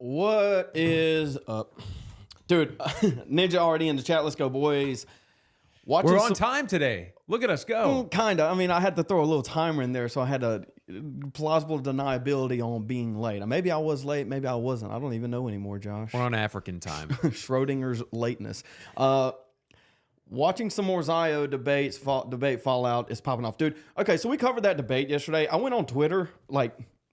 What is up? Dude, Ninja already in the chat. Let's go, boys. We're on time today. Look at us go. Kind of. I mean, I had to throw a little timer in there, so I had a plausible deniability on being late. Maybe I was late. Maybe I wasn't. I don't even know anymore, Josh. We're on African time. Schrodinger's lateness. Watching some more Zio debate fallout is popping off. Dude, okay, so we covered that debate yesterday. I went on Twitter,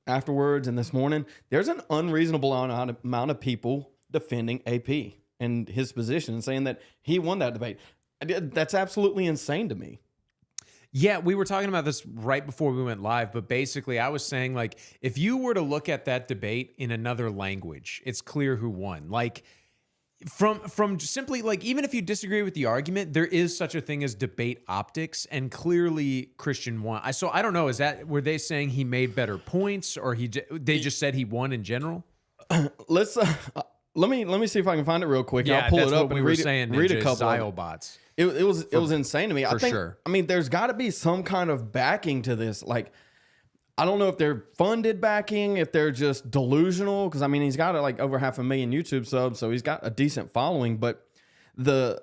afterwards and this morning. There's an unreasonable amount of people defending AP and his position and saying that he won that debate. That's absolutely insane to me. Yeah, we were talking about this right before we went live, but basically I was saying, if you were to look at that debate in another language, it's clear who won. From simply, even if you disagree with the argument, there is such a thing as debate optics, and clearly Christian won. So I don't know, were they saying he made better points, or they just said he won in general? Let's let me see if I can find it real quick. Yeah, I'll pull that's it up what and we were read saying. Read a couple Zio bots. It was insane to me. I think, sure. I mean, there's got to be some kind of backing to this. I don't know if they're funded backing, if they're just delusional. Because I mean, he's got over 500,000 YouTube subs, so he's got a decent following. But the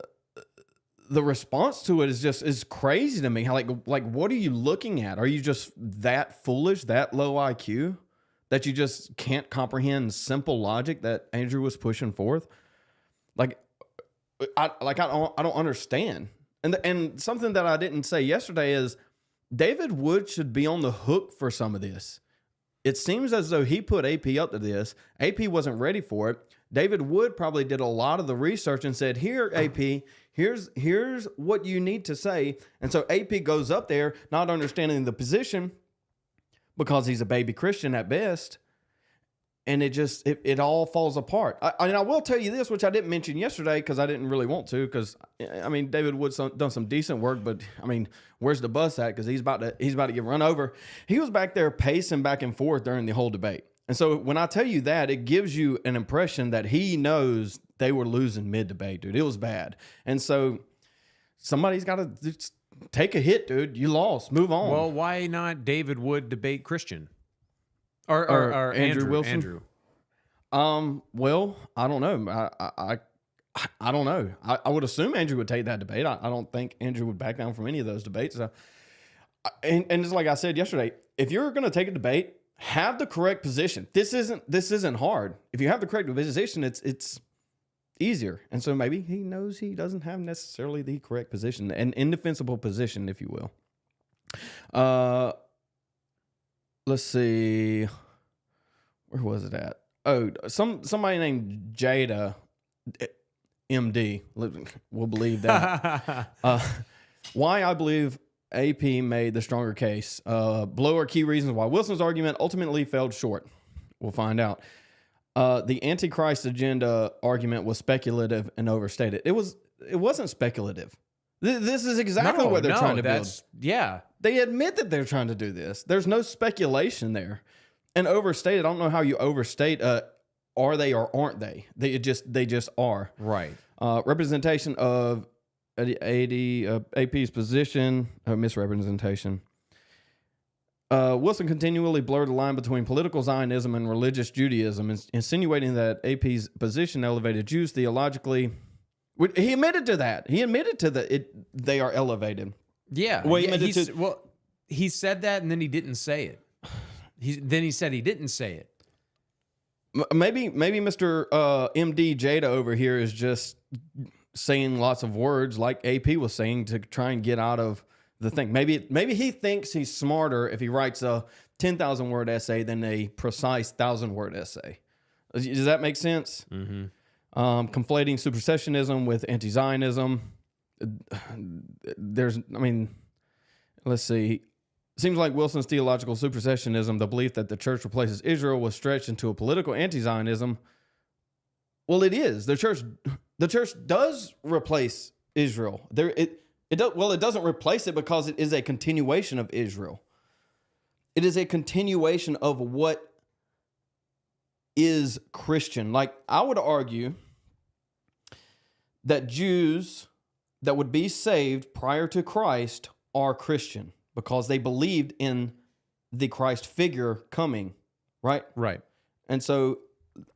response to it is crazy to me. How what are you looking at? Are you just that foolish, that low IQ, that you just can't comprehend simple logic that Andrew was pushing forth? I don't understand. And something that I didn't say yesterday is David Wood should be on the hook for some of this. It seems as though he put AP up to this. AP wasn't ready for it. David Wood probably did a lot of the research and said, "Here, AP, here's what you need to say." And so AP goes up there not understanding the position because he's a baby Christian at best. And it all falls apart. I will tell you this, which I didn't mention yesterday because I didn't really want to. Because I mean, David Wood's done some decent work, but I mean, where's the bus at? Because he's about to get run over. He was back there pacing back and forth during the whole debate. And so when I tell you that, it gives you an impression that he knows they were losing mid debate, dude. It was bad, and so somebody's got to take a hit, dude. You lost. Move on. Well, why not David Wood debate Christian? Or Andrew Wilson? Andrew. Well, I don't know. I don't know. I would assume Andrew would take that debate. I don't think Andrew would back down from any of those debates. So, and it's like I said yesterday, if you're going to take a debate, have the correct position. This isn't hard. If you have the correct position, it's easier. And so maybe he knows he doesn't have necessarily the correct position, an indefensible position, if you will. Let's see. Where was it at? Oh, somebody named Jada MD. We'll believe that. Why I believe AP made the stronger case. Below are key reasons why Wilson's argument ultimately fell short. We'll find out. The Antichrist agenda argument was speculative and overstated. It wasn't speculative. This is exactly what they're trying to build. Yeah. They admit that they're trying to do this. There's no speculation there. And overstated, I don't know how you overstate are they or aren't they? They just are. Right. Representation of AP's position, misrepresentation. Wilson continually blurred the line between political Zionism and religious Judaism, insinuating that AP's position elevated Jews theologically. He admitted to that. He admitted to that they are elevated. Yeah. He said that, and then he didn't say it. Then he said he didn't say it. Maybe Mr. MD Jada over here is just saying lots of words like AP was saying to try and get out of the thing. Maybe he thinks he's smarter if he writes a 10,000 word essay than a precise 1,000 word essay. Does that make sense? Mm-hmm. Conflating supersessionism with anti-Zionism. Let's see. It seems like Wilson's theological supersessionism, the belief that the church replaces Israel, was stretched into a political anti-Zionism. Well, it is. The church does replace Israel. It doesn't replace it because it is a continuation of Israel. It is a continuation of what is Christian. I would argue that Jews that would be saved prior to Christ are Christian because they believed in the Christ figure coming, right? Right. And so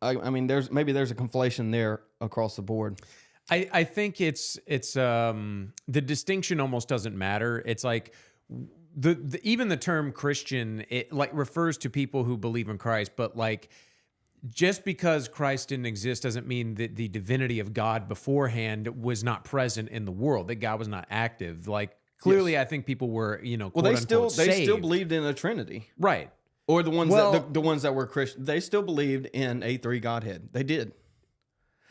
I mean, there's a conflation there across the board. I think it's the distinction almost doesn't matter. It's like the even the term Christian, it like refers to people who believe in Christ, but like just because Christ didn't exist doesn't mean that the divinity of God beforehand was not present in the world, that God was not active. Like clearly, I think people were, Well, they still saved. believed in a Trinity, Right? or the ones the ones that were Christian, they still believed in a three Godhead. They did.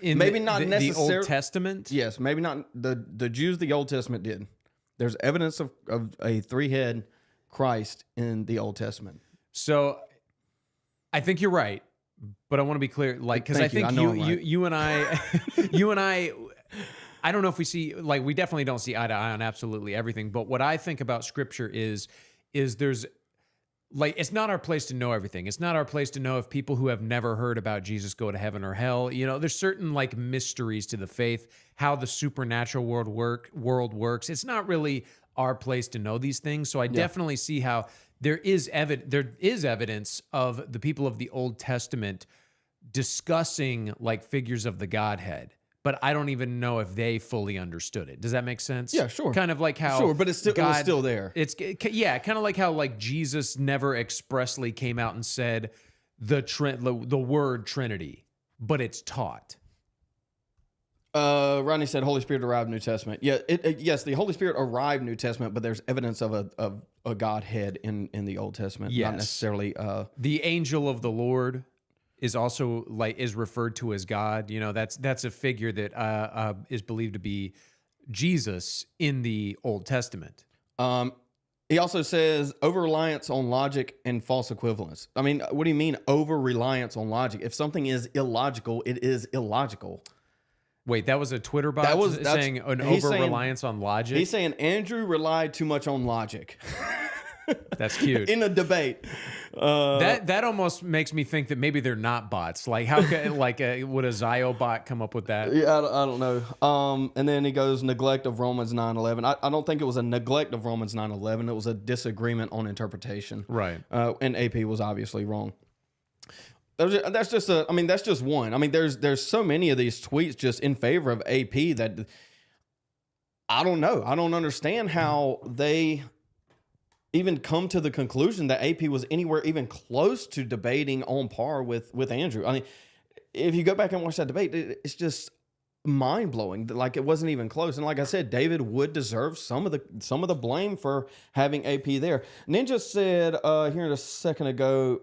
In Maybe not necessarily the Old Testament. Yes, maybe not the Jews. The Old Testament did. There's evidence of a three-head Christ in the Old Testament. So I think you're right, but I want to be clear, like, because I think you and I, you and I don't know if we see, like, we definitely don't see eye to eye on absolutely everything. But what I think about Scripture is there's, like, it's not our place to know everything. It's not our place to know if people who have never heard about Jesus go to heaven or hell. There's certain like mysteries to the faith, how the supernatural world works. It's not really our place to know these things. So I definitely see how there is evidence of the people of the Old Testament discussing like figures of the Godhead. But I don't even know if they fully understood it. Does that make sense? Yeah, sure. Kind of like how but it was still there. It's kind of like how like Jesus never expressly came out and said the word Trinity, but it's taught. Rodney said Holy Spirit arrived New Testament. Yeah, yes, the Holy Spirit arrived New Testament, but there's evidence of a Godhead in the Old Testament, yes. Not necessarily. The angel of the Lord is also is referred to as God. That's a figure that is believed to be Jesus in the Old Testament. He also says over-reliance on logic and false equivalence. I mean, what do you mean over-reliance on logic? If something is illogical, it is illogical. Wait, that was a Twitter bot saying an over-reliance on logic? He's saying Andrew relied too much on logic. That's cute. In a debate. That almost makes me think that maybe they're not bots. Like, how could would a Zio bot come up with that? Yeah, I don't know. And then he goes neglect of Romans 9:11. I don't think it was a neglect of Romans 9:11. It was a disagreement on interpretation. Right. And AP was obviously wrong. That's just one. I mean, there's so many of these tweets just in favor of AP that I don't know. I don't understand how they even come to the conclusion that AP was anywhere even close to debating on par with Andrew. I mean, if you go back and watch that debate, it's just mind-blowing. Like, it wasn't even close. And like I said, David would deserve some of the blame for having AP there. Ninja said here a second ago,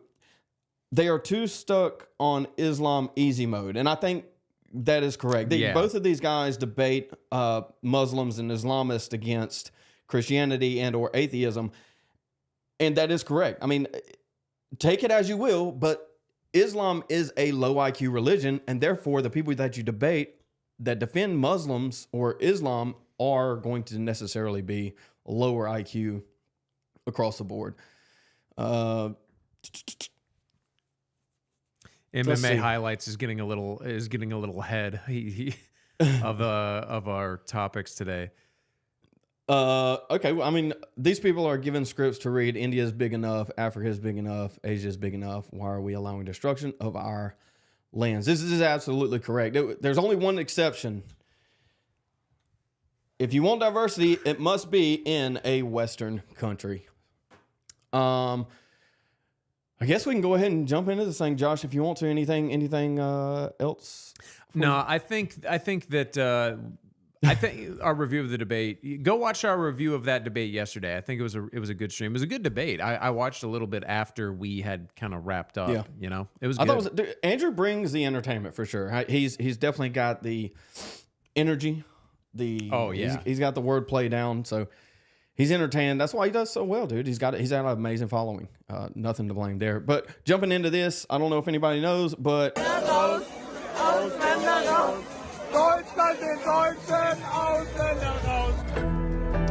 they are too stuck on Islam easy mode. And I think that is correct. Both of these guys debate Muslims and Islamists against Christianity and or atheism. And that is correct. I mean, take it as you will, but Islam is a low IQ religion, and therefore the people that you debate that defend Muslims or Islam are going to necessarily be lower IQ across the board. MMA highlights is getting a little ahead of our topics today. Okay. Well, I mean, these people are given scripts to read. India is big enough. Africa is big enough. Asia is big enough. Why are we allowing destruction of our lands? This is absolutely correct. There's only one exception. If you want diversity, it must be in a Western country. I guess we can go ahead and jump into this thing, Josh, if you want to. Anything else? No, I think that I think our review of the debate. Go watch our review of that debate yesterday. I think it was a good stream. It was a good debate. I watched a little bit after we had kind of wrapped up. Yeah. It was good. Dude, Andrew brings the entertainment for sure. He's definitely got the energy. He's got the wordplay down. So he's entertaining. That's why he does so well, dude. He's got an amazing following. Nothing to blame there. But jumping into this, I don't know if anybody knows, but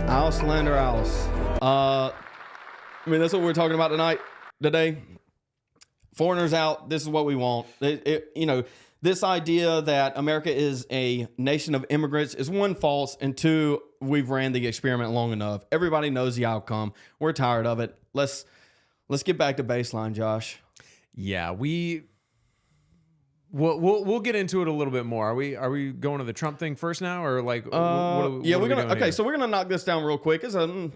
Ausländer aus. I mean, that's what we're talking about today. Foreigners out. This is what we want. This idea that America is a nation of immigrants is one, false, and two, we've ran the experiment long enough. Everybody knows the outcome. We're tired of it. Let's get back to baseline, Josh. Yeah, We'll get into it a little bit more. Are we going to the Trump thing first now, or like yeah, we're gonna okay. So we're gonna knock this down real quick. It's I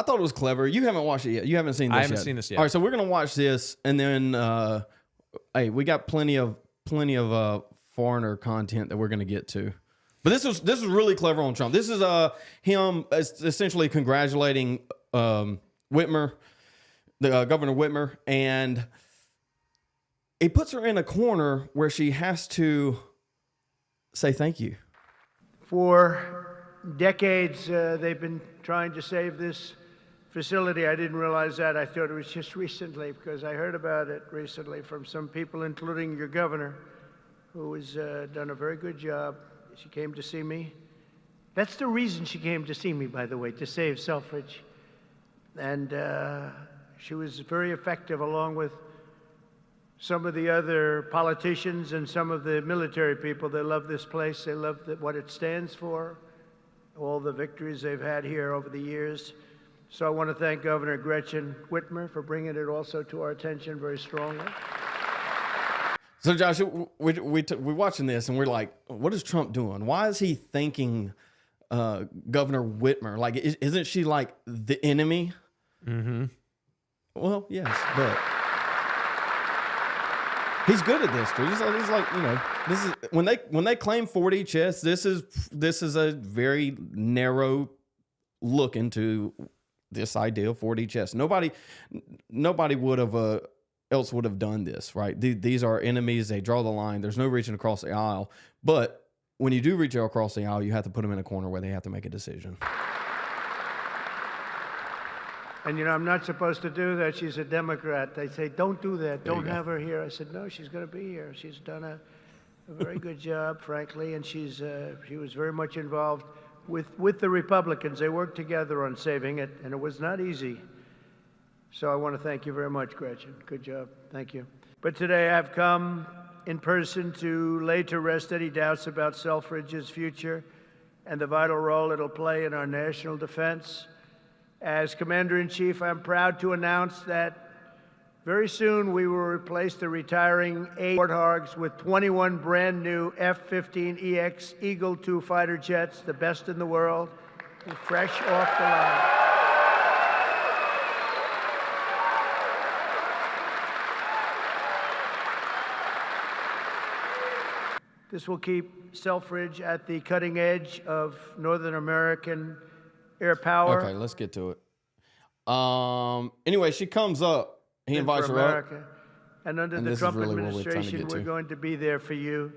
thought it was clever. You haven't watched it yet. You haven't seen this yet. I haven't seen this yet. All right, so we're gonna watch this, and then hey, we got plenty of foreigner content that we're gonna get to. But this was really clever on Trump. This is him essentially congratulating Whitmer, the Governor Whitmer, and he puts her in a corner where she has to say thank you. For decades, they've been trying to save this facility. I didn't realize that. I thought it was just recently, because I heard about it recently from some people, including your governor, who has done a very good job. She came to see me. That's the reason she came to see me, by the way, to save Selfridge. And she was very effective, along with some of the other politicians and some of the military people. They love this place. They love what it stands for, all the victories they've had here over the years. So I want to thank Governor Gretchen Whitmer for bringing it also to our attention very strongly. So, Josh, we're watching this, and we're like, what is Trump doing? Why is he thanking Governor Whitmer? Like, isn't she like the enemy? Mm-hmm. Well, yes, but he's good at this, dude. He's like, you know, this is when they claim 4D chess. This is a very narrow look into this idea of 4D chess. Nobody would have else would have done this, right? These are enemies. They draw the line. There's no reaching across the aisle. But when you do reach across the aisle, you have to put them in a corner where they have to make a decision. And, you know, I'm not supposed to do that. She's a Democrat. They say, don't do that. Don't have her here. I said, no, she's going to be here. She's done a very good job, frankly, and she was very much involved with the Republicans. They worked together on saving it, and it was not easy. So I want to thank you very much, Gretchen. Good job. Thank you. But today I've come in person to lay to rest any doubts about Selfridge's future and the vital role it'll play in our national defense. As Commander-in-Chief, I'm proud to announce that very soon we will replace the retiring 8 Warthogs with 21 brand new F-15EX Eagle II fighter jets, the best in the world, fresh off the line. This will keep Selfridge at the cutting edge of Northern American air power. Okay, let's get to it. Anyway, she comes up. He invites her up. And under the Trump administration, we're going to be there for you.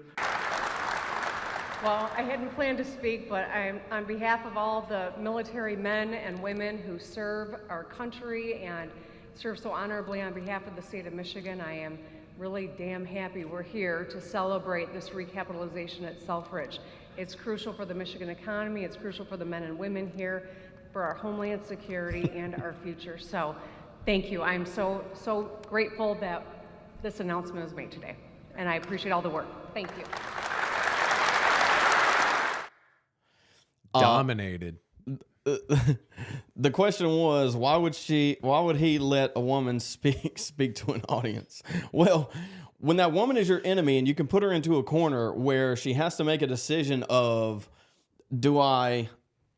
Well, I hadn't planned to speak, but I'm on behalf of all the military men and women who serve our country and serve so honorably on behalf of the state of Michigan. I am really damn happy we're here to celebrate this recapitalization at Selfridge. It's crucial for the Michigan economy. It's crucial for the men and women here, for our homeland security and our future. So thank you. I'm so grateful that this announcement was made today, and I appreciate all the work. Thank you. Dominated. The question was, why would he let a woman speak to an audience? Well, when that woman is your enemy and you can put her into a corner where she has to make a decision of, do I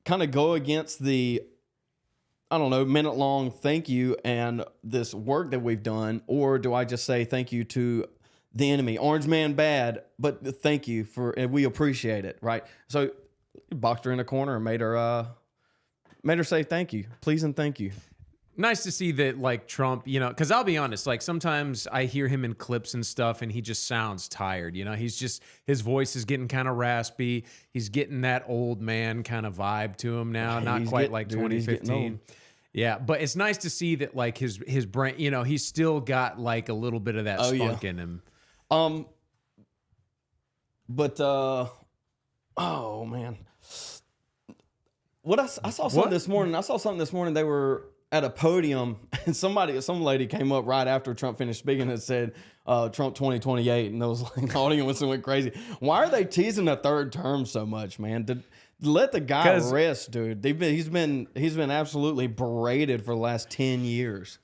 kind of go against the, I don't know, minute-long thank you and this work that we've done, or do I just say thank you to the enemy? Orange man bad, but thank you and we appreciate it, right? So boxed her in a corner and made her say thank you, please and thank you. Nice to see that, like, Trump, you know, because I'll be honest, like, sometimes I hear him in clips and stuff and he just sounds tired, you know, his voice is getting kind of raspy. He's getting that old man kind of vibe to him now, not quite like 2015. Yeah, but it's nice to see that, like, his brain, you know, he's still got like a little bit of that spunk in him. But oh man, I saw something this morning. They were at a podium, and some lady came up right after Trump finished speaking and said, Trump 2028, and those like, the audience went crazy. Why are they teasing a third term so much, man? Let the guy rest, dude. He's been absolutely berated for the last 10 years.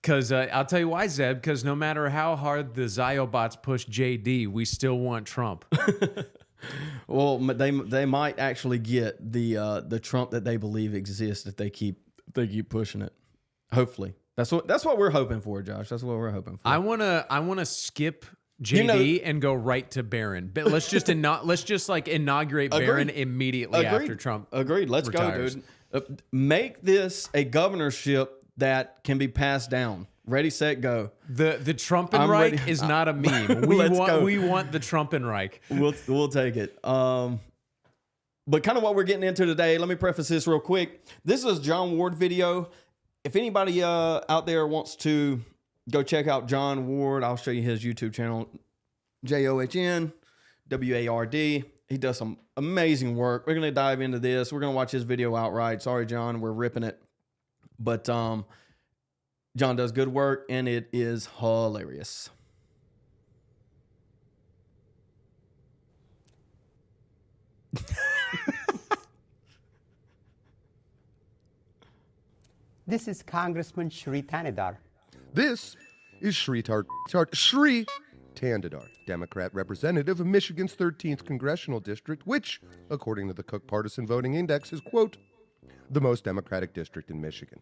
Because I'll tell you why, Zeb. Because no matter how hard the Ziobots push JD, we still want Trump. Well, they might actually get the Trump that they believe exists if they keep pushing it. Hopefully, that's what we're hoping for, Josh. That's what we're hoping for. I wanna skip JD and go right to Barron. But let's just inaugurate Barron immediately after Trump. Agreed. Let's retires. go, dude. Make this a governorship that can be passed down. Ready, set, go. The Trumpenreich is not a meme. We want the Trumpenreich. We'll take it. But kind of what we're getting into today, let me preface this real quick. This is John Ward video. If anybody out there wants to go check out John Ward, I'll show you his YouTube channel, JOHN WARD. He does some amazing work. We're going to dive into this. We're going to watch his video outright. Sorry, John, we're ripping it. But John does good work, and it is hilarious. This is Congressman Shri Thanedar. This is Shri Tandidar, Democrat representative of Michigan's 13th Congressional District, which, according to the Cook Partisan Voting Index, is, quote, the most Democratic district in Michigan.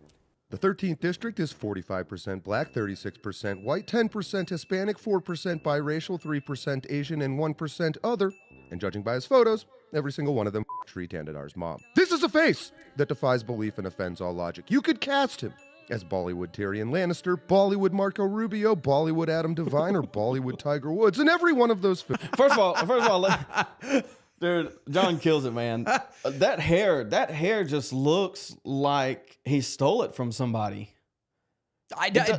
The 13th district is 45% black, 36% white, 10% Hispanic, 4% biracial, 3% Asian, and 1% other. And judging by his photos, every single one of them Shri Tandidar's mom. This is a face that defies belief and offends all logic. You could cast him as Bollywood Tyrion Lannister, Bollywood Marco Rubio, Bollywood Adam Devine, or Bollywood Tiger Woods, and every one of those. First of all, dude, John kills it, man. That hair just looks like he stole it from somebody.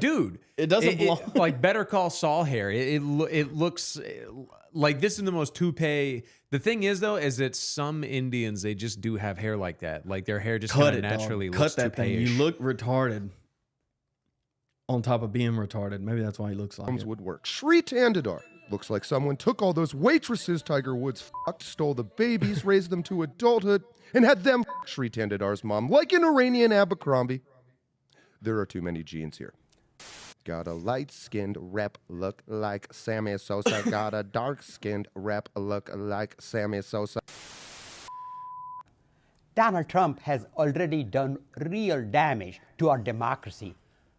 Dude, it doesn't belong. Like Better Call Saul hair. It looks like this is the most toupee. The thing is, though, is that some Indians, they just do have hair like that. Like their hair just kind of naturally looks Cut that thing. toupee-ish. You look retarded on top of being retarded. Maybe that's why he looks like it. Would work. Shri Tandidar looks like someone took all those waitresses Tiger Woods fucked, stole the babies, raised them to adulthood, and had them Shri Tandidar's mom, like an Iranian Abercrombie. There are too many genes here. Got a light-skinned rep look like Sammy Sosa. Got a dark-skinned rep look like Sammy Sosa. Donald Trump has already done real damage to our democracy,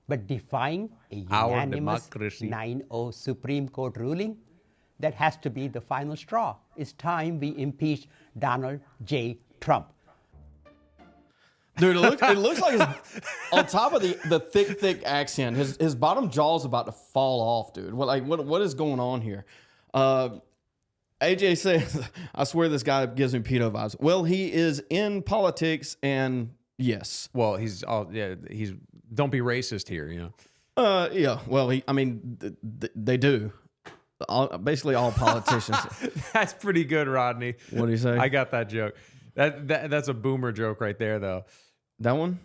but defying a Our unanimous democracy. 9-0 Supreme Court ruling, that has to be the final straw. It's time we impeach Donald J. Trump. Dude, it looks like on top of the thick accent, his bottom jaw's about to fall off, dude. What is going on here? AJ says, I swear this guy gives me pedo vibes. Well, he is in politics, and yes. Well, he's don't be racist here, you know. Yeah. Well, they do. Basically, all politicians. That's pretty good, Rodney. What do you say? I got that joke. That's a boomer joke right there, though. That one?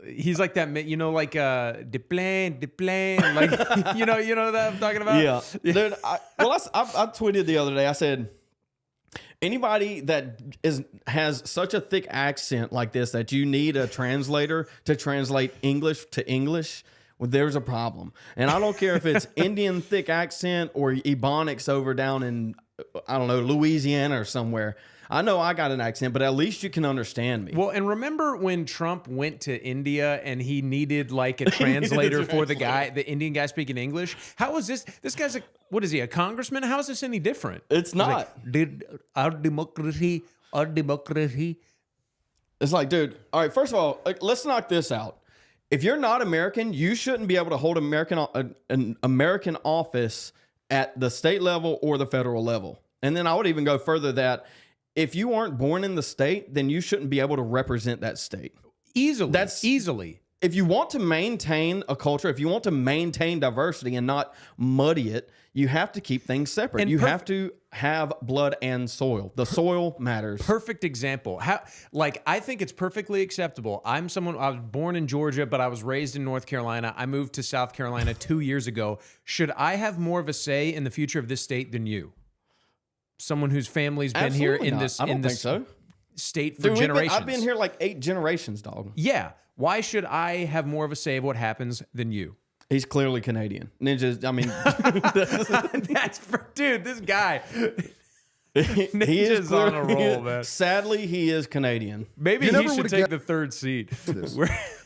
He's like that, you know, like de plane, like you know that I'm talking about. Yeah, dude. I tweeted the other day. I said, anybody that has such a thick accent like this that you need a translator to translate English to English, well, there's a problem. And I don't care if it's Indian thick accent or Ebonics over down in, I don't know, Louisiana or somewhere. I know I got an accent, but at least you can understand me. Well, and remember when Trump went to India and he needed like a translator for the Indian guy speaking English? How is this? This guy's what is he, a congressman? How is this any different? It's not. Did our democracy. It's like, dude, all right, first of all, let's knock this out. If you're not American, you shouldn't be able to hold an American office at the state level or the federal level. And then I would even go further that if you aren't born in the state, then you shouldn't be able to represent that state. Easily. If you want to maintain a culture, if you want to maintain diversity and not muddy it, you have to keep things separate. And you have to have blood and soil. The soil matters. Perfect example. I think it's perfectly acceptable. I was born in Georgia, but I was raised in North Carolina. I moved to South Carolina 2 years ago. Should I have more of a say in the future of this state than you? Someone whose family's been Absolutely here in not. this. I don't think so. state for Dude, generations. I've been here like 8 generations, dog. Yeah. Why should I have more of a say of what happens than you? He's clearly Canadian. Ninjas, I mean, Dude, this guy. he is on a roll, man. Sadly, he is Canadian. Maybe You he never should would've take guessed the third seat. this.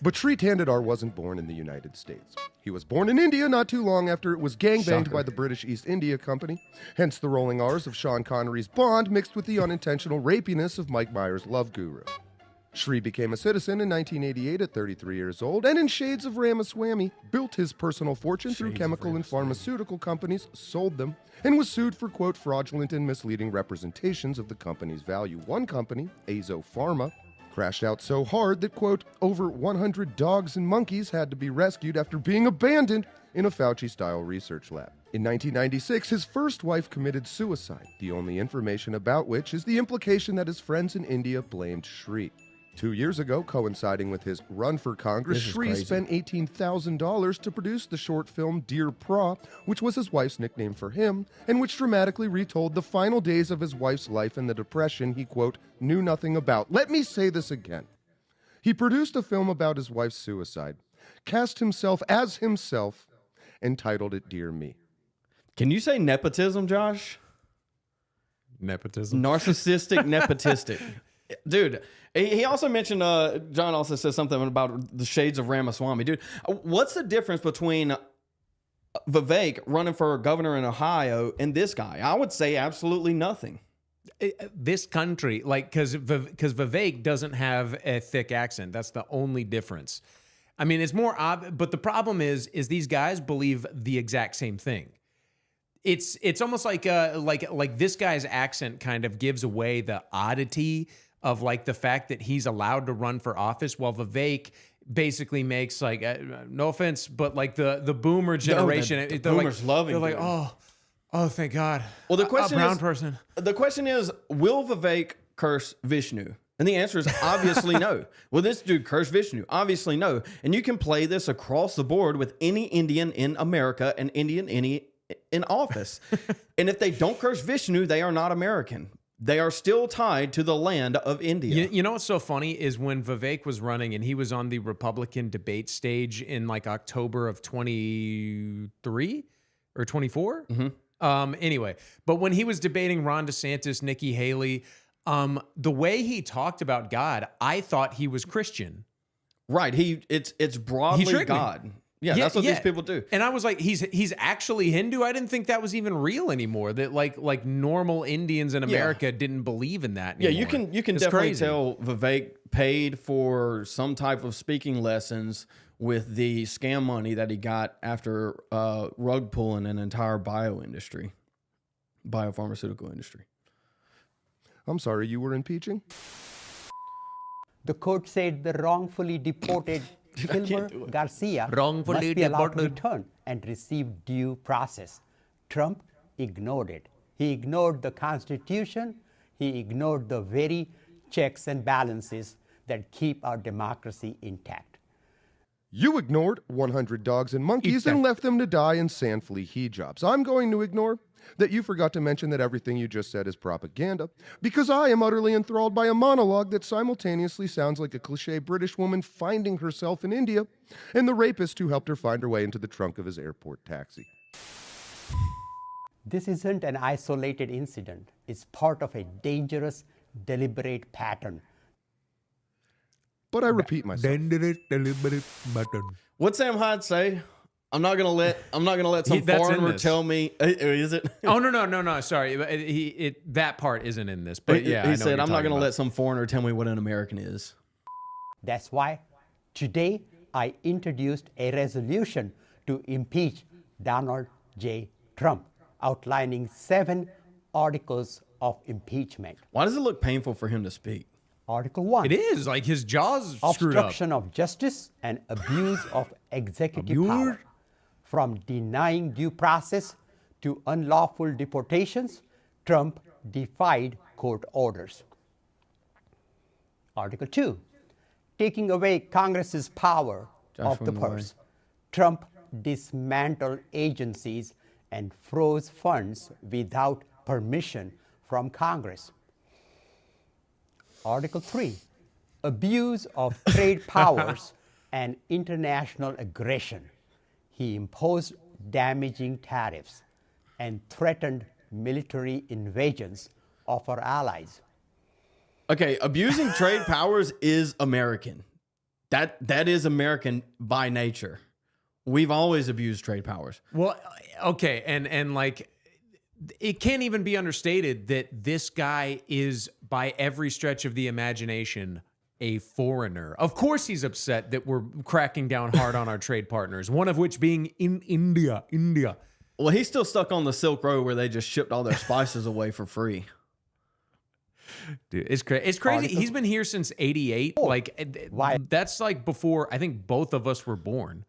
But Sri Tandadar wasn't born in the United States. He was born in India not too long after it was gangbanged Shocker. by the British East India Company, hence the rolling R's of Sean Connery's Bond mixed with the unintentional rapiness of Mike Myers' Love Guru. Sri became a citizen in 1988 at 33 years old, and in shades of Ramaswamy, built his personal fortune through chemical and pharmaceutical companies, sold them, and was sued for, quote, fraudulent and misleading representations of the company's value. One company, Azo Pharma, crashed out so hard that, quote, over 100 dogs and monkeys had to be rescued after being abandoned in a Fauci-style research lab. In 1996, his first wife committed suicide, the only information about which is the implication that his friends in India blamed Sri. 2 years ago, coinciding with his run for Congress, This is Sri crazy. spent $18,000 to produce the short film Dear Pra, which was his wife's nickname for him, and which dramatically retold the final days of his wife's life and the depression he, quote, knew nothing about. Let me say this again. He produced a film about his wife's suicide, cast himself as himself, and titled it Dear Me. Can you say nepotism, Josh? Nepotism. Narcissistic, nepotistic. Dude, he also mentioned, John also said something about the shades of Ramaswamy. Dude, what's the difference between Vivek running for governor in Ohio and this guy? I would say absolutely nothing. This country, like, because Vivek doesn't have a thick accent. That's the only difference. I mean, it's more but the problem is these guys believe the exact same thing. It's almost like this guy's accent kind of gives away the oddity of like the fact that he's allowed to run for office, while Vivek basically makes like no offense, but like the boomer generation, the they're boomers like, love him, they're like, dude. oh, thank God. Well, the question a brown is, person. The question is, will Vivek curse Vishnu? And the answer is obviously no. Will this dude curse Vishnu? Obviously no. And you can play this across the board with any Indian in America and Indian in office. And if they don't curse Vishnu, they are not American. They are still tied to the land of India. You know what's so funny is when Vivek was running and he was on the Republican debate stage in like October of 23 or 24. Anyway, but when he was debating Ron DeSantis, Nikki Haley, the way he talked about God, I thought he was Christian. Right. It's broadly tricked me. God. Yeah, that's what these people do. And I was like, he's actually Hindu. I didn't think that was even real anymore. That like normal Indians in America didn't believe in that Yeah, anymore. you can It's definitely crazy. tell Vivek paid for some type of speaking lessons with the scam money that he got after rug pulling an entire biopharmaceutical industry. I'm sorry, you were impeaching? The court said the wrongfully deported Kilmer Garcia Wrongfully must be allowed to deported. return and receive due process. Trump ignored it. He ignored the Constitution. He ignored the very checks and balances that keep our democracy intact. You ignored 100 dogs and monkeys and left them to die in sand-flea hijabs. I'm going to ignore that you forgot to mention that everything you just said is propaganda, because I am utterly enthralled by a monologue that simultaneously sounds like a cliche British woman finding herself in India and the rapist who helped her find her way into the trunk of his airport taxi. This isn't an isolated incident. It's part of a dangerous, deliberate pattern. But I repeat myself. What's Sam Hyde say? I'm not gonna let some That's in foreigner this. tell me. Is it? Oh no! Sorry, that part isn't in this. But yeah, I know he what said, you're "I'm not talking gonna about." let some foreigner tell me what an American is." That's why today I introduced a resolution to impeach Donald J. Trump, outlining 7 articles of impeachment. Why does it look painful for him to speak? Article 1. It is like his jaws screwed up. Obstruction of justice and abuse of executive power. From denying due process to unlawful deportations, Trump defied court orders. Article 2. Taking away Congress's power of the from the way. purse. Trump dismantled agencies and froze funds without permission from Congress. Article 3, abuse of trade powers and international aggression. He imposed damaging tariffs and threatened military invasions of our allies. Okay, abusing trade powers is American. That is American by nature. We've always abused trade powers. Well, okay, and like it can't even be understated that this guy is, by every stretch of the imagination, a foreigner. Of course he's upset that we're cracking down hard on our trade partners, one of which being in India. Well, he's still stuck on the Silk Road where they just shipped all their spices away for free. Dude, it's crazy. It's crazy. He's been here since '88. Like, Why? That's like before I think both of us were born.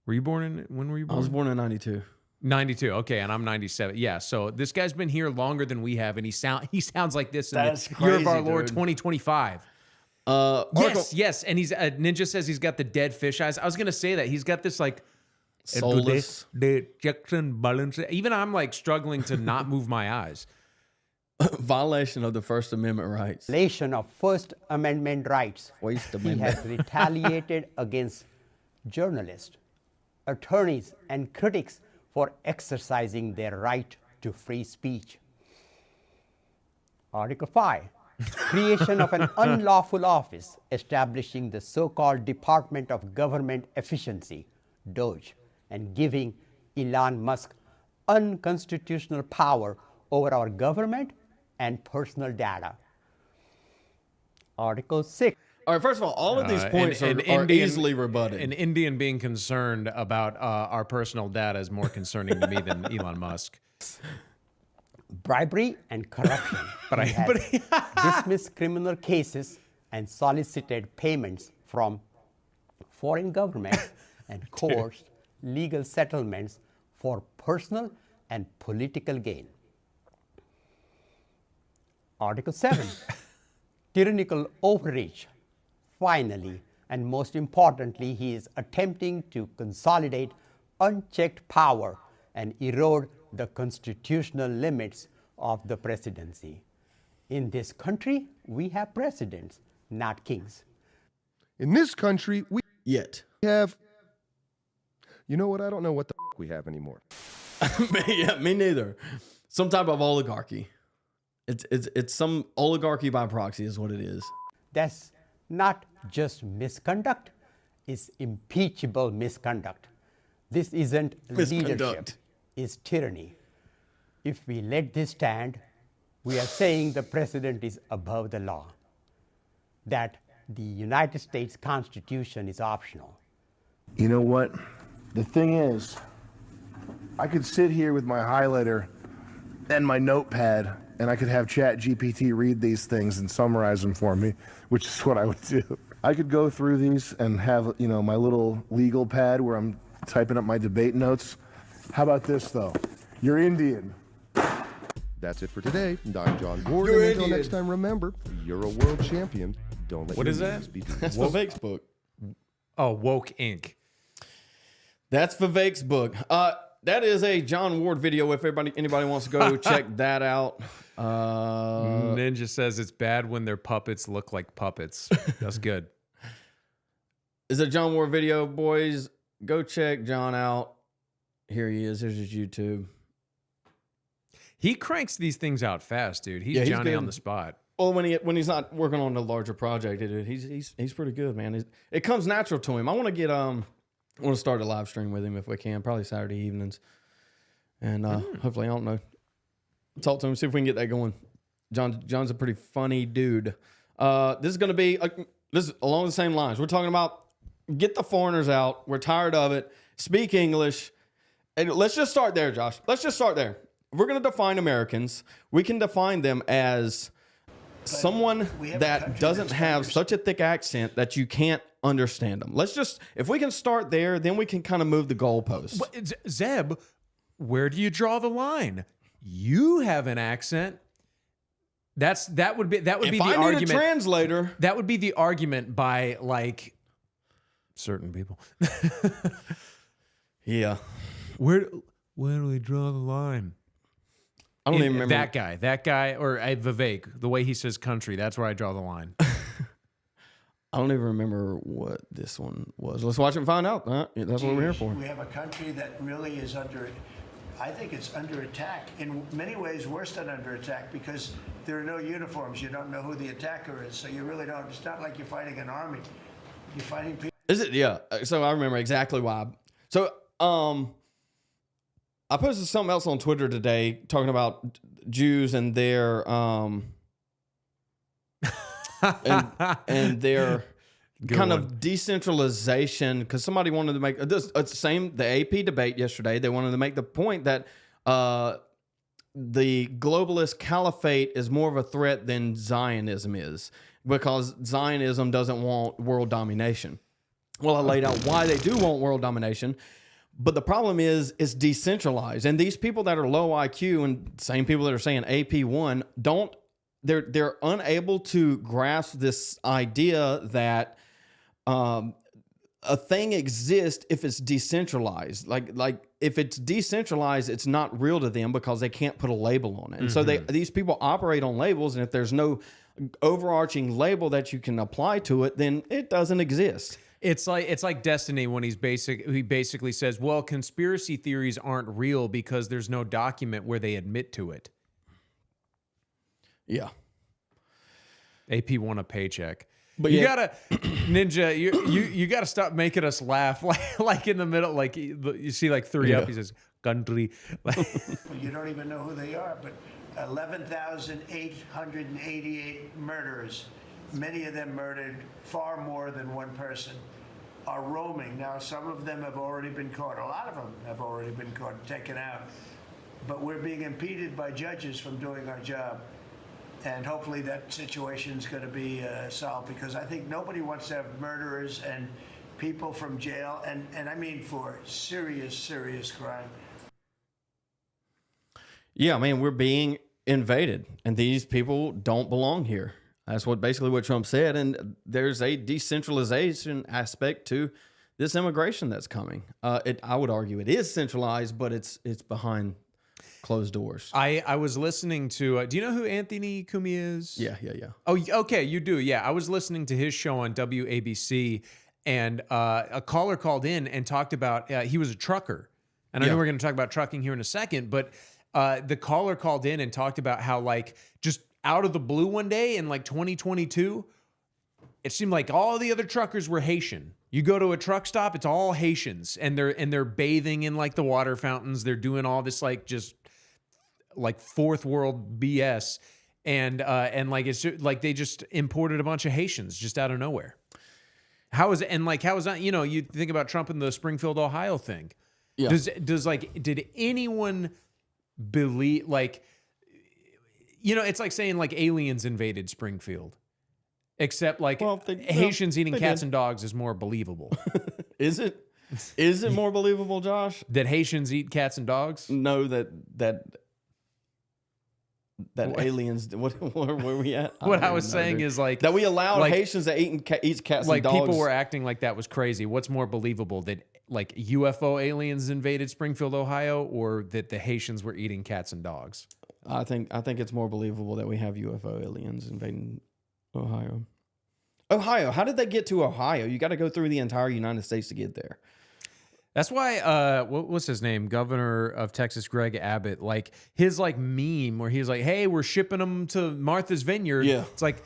Were you born when were you I born? was born in 92. 92. Okay, and I'm 97. Yeah, so this guy's been here longer than we have, and he sounds like this in That's the year of our crazy, Lord dude. 2025. Yes, and he's Ninja says he's got the dead fish eyes. I was gonna say that he's got this like Soulless. the checks and balance. Even I'm like struggling to not move my eyes. Violation of the First Amendment rights. Violation of First Amendment rights. First He Amendment. has retaliated against journalists, attorneys, and critics for exercising their right to free speech. Article 5, creation of an unlawful office establishing the so-called Department of Government Efficiency, DOGE, and giving Elon Musk unconstitutional power over our government and personal data. Article 6, All right, first of all of these points are easily rebutted. An Indian being concerned about our personal data is more concerning to me than Elon Musk. bribery and corruption. He has dismissed criminal cases and solicited payments from foreign governments and coerced legal settlements for personal and political gain. Article 7, tyrannical overreach. Finally, and most importantly, he is attempting to consolidate unchecked power and erode the constitutional limits of the presidency. In this country, we have presidents, not kings. In this country, we Yet. have. You know what? I don't know what the f- we have anymore. Yeah, me neither. Some type of oligarchy. It's some oligarchy by proxy is what it is. That's not just misconduct, it's impeachable misconduct. This isn't leadership, Misconduct. it's tyranny. If we let this stand, we are saying the president is above the law, that the United States Constitution is optional. You know what? The thing is, I could sit here with my highlighter and my notepad, and I could have ChatGPT read these things and summarize them for me, which is what I would do. I could go through these and have, my little legal pad where I'm typing up my debate notes. How about this, though? You're Indian. That's it for today. I'm John Ward, and until next time, remember, you're a world champion. Don't let What your is that? knees be too That's Vivek's book. Oh, Woke Inc. That's Vivek's book. That is a John Ward video. If anybody wants to go check that out. Ninja says it's bad when their puppets look like puppets. That's good. Is a John Ward video, boys. Go check John out. Here he is. Here's his YouTube. He cranks these things out fast, dude. He's Yeah, he's Johnny good. on the spot. Well, when he's not working on a larger project, he's pretty good, man. It comes natural to him. I want to start a live stream with him if we can, probably Saturday evenings, and hopefully, I don't know, talk to him, see if we can get that going. John's a pretty funny dude. This is going to be this is along the same lines. We're talking about get the foreigners out. We're tired of it. Speak English, and let's just start there, Josh. Let's just start there. If we're going to define Americans, we can define them as someone that doesn't have such a thick accent that you can't understand them. If we can start there, then we can kind of move the goalposts. But, Zeb, where do you draw the line? You have an accent. That would be If the I need argument. a translator, That would be the argument by like certain people. yeah. Where do we draw the line? I don't even remember. That guy, or Vivek, the way he says country, that's where I draw the line. I don't even remember what this one was. Let's watch it and find out. That's what we're here for. We have a country that really is I think it's under attack. In many ways, worse than under attack because there are no uniforms. You don't know who the attacker is, so you really don't. It's not like you're fighting an army. You're fighting people. Is it? Yeah. So I remember exactly why. So I posted something else on Twitter today talking about Jews and their and their kind of decentralization, because somebody wanted to make this. It's the same. The AP debate yesterday. They wanted to make the point that the globalist caliphate is more of a threat than Zionism is, because Zionism doesn't want world domination. Well, I laid out why they do want world domination, but the problem is it's decentralized, and these people that are low IQ and same people that are saying AP1 don't. They're unable to grasp this idea that a thing exists if it's decentralized. Like if it's decentralized, it's not real to them because they can't put a label on it. And so these people operate on labels, and if there's no overarching label that you can apply to it, then it doesn't exist. It's like Destiny when he basically says, well, conspiracy theories aren't real because there's no document where they admit to it. Yeah. AP won a paycheck. But you yeah. gotta, Ninja, you gotta stop making us laugh like in the middle, like you see like 3 up, he says country. You don't even know who they are, but 11,888 murderers, many of them murdered far more than one person, are roaming. Now, some of them have already been caught. A lot of them have already been caught and taken out. But we're being impeded by judges from doing our job. And hopefully that situation is going to be solved, because I think nobody wants to have murderers and people from jail, and I mean for serious, serious crime. Yeah, I mean, we're being invaded, and these people don't belong here. That's basically what Trump said, and there's a decentralization aspect to this immigration that's coming. I would argue it is centralized, but it's behind closed doors. I was listening to, do you know who Anthony Cumia is? Yeah. Oh, okay, you do. Yeah, I was listening to his show on WABC, and a caller called in and talked about, he was a trucker. And I know we're going to talk about trucking here in a second, but the caller called in and talked about how, like, just out of the blue one day in like 2022, it seemed like all the other truckers were Haitian. You go to a truck stop, it's all Haitians, and they're bathing in like the water fountains. They're doing all this like just like fourth world BS, and like it's just, like they just imported a bunch of Haitians just out of nowhere. How is that? You know, you think about Trump and the Springfield, Ohio thing. Yeah. Did anyone believe, like, you know, it's like saying like aliens invaded Springfield. Except like Haitians eating cats and dogs is more believable. Is it? Is it more believable, Josh? That Haitians eat cats and dogs? No, that aliens. Where were we at? What I was saying is like that we allowed Haitians that eat cats and dogs. Like people were acting like that was crazy. What's more believable, that like UFO aliens invaded Springfield, Ohio, or that the Haitians were eating cats and dogs? I think it's more believable that we have UFO aliens invading Ohio. How did they get to Ohio? You got to go through the entire United States to get there. That's why, what's his name? Governor of Texas, Greg Abbott, like his like meme where he's like, hey, we're shipping them to Martha's Vineyard. Yeah. It's like,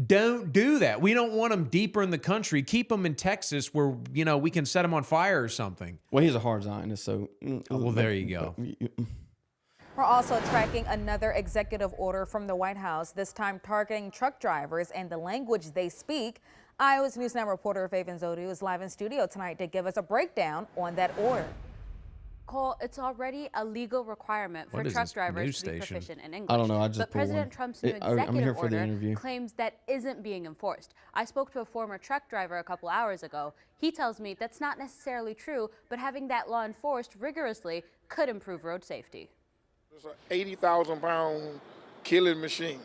don't do that. We don't want them deeper in the country. Keep them in Texas where, you know, we can set them on fire or something. Well, he's a hard Zionist, so. Well, there you go. We're also tracking another executive order from the White House, this time targeting truck drivers and the language they speak. Iowa's News Now reporter Faven Zodu is live in studio tonight to give us a breakdown on that order. Cole, it's already a legal requirement for truck drivers to be proficient in English. I don't know. But President Trump's new executive order claims that isn't being enforced. I spoke to a former truck driver a couple hours ago. He tells me that's not necessarily true, but having that law enforced rigorously could improve road safety. It's an 80,000-pound killing machine,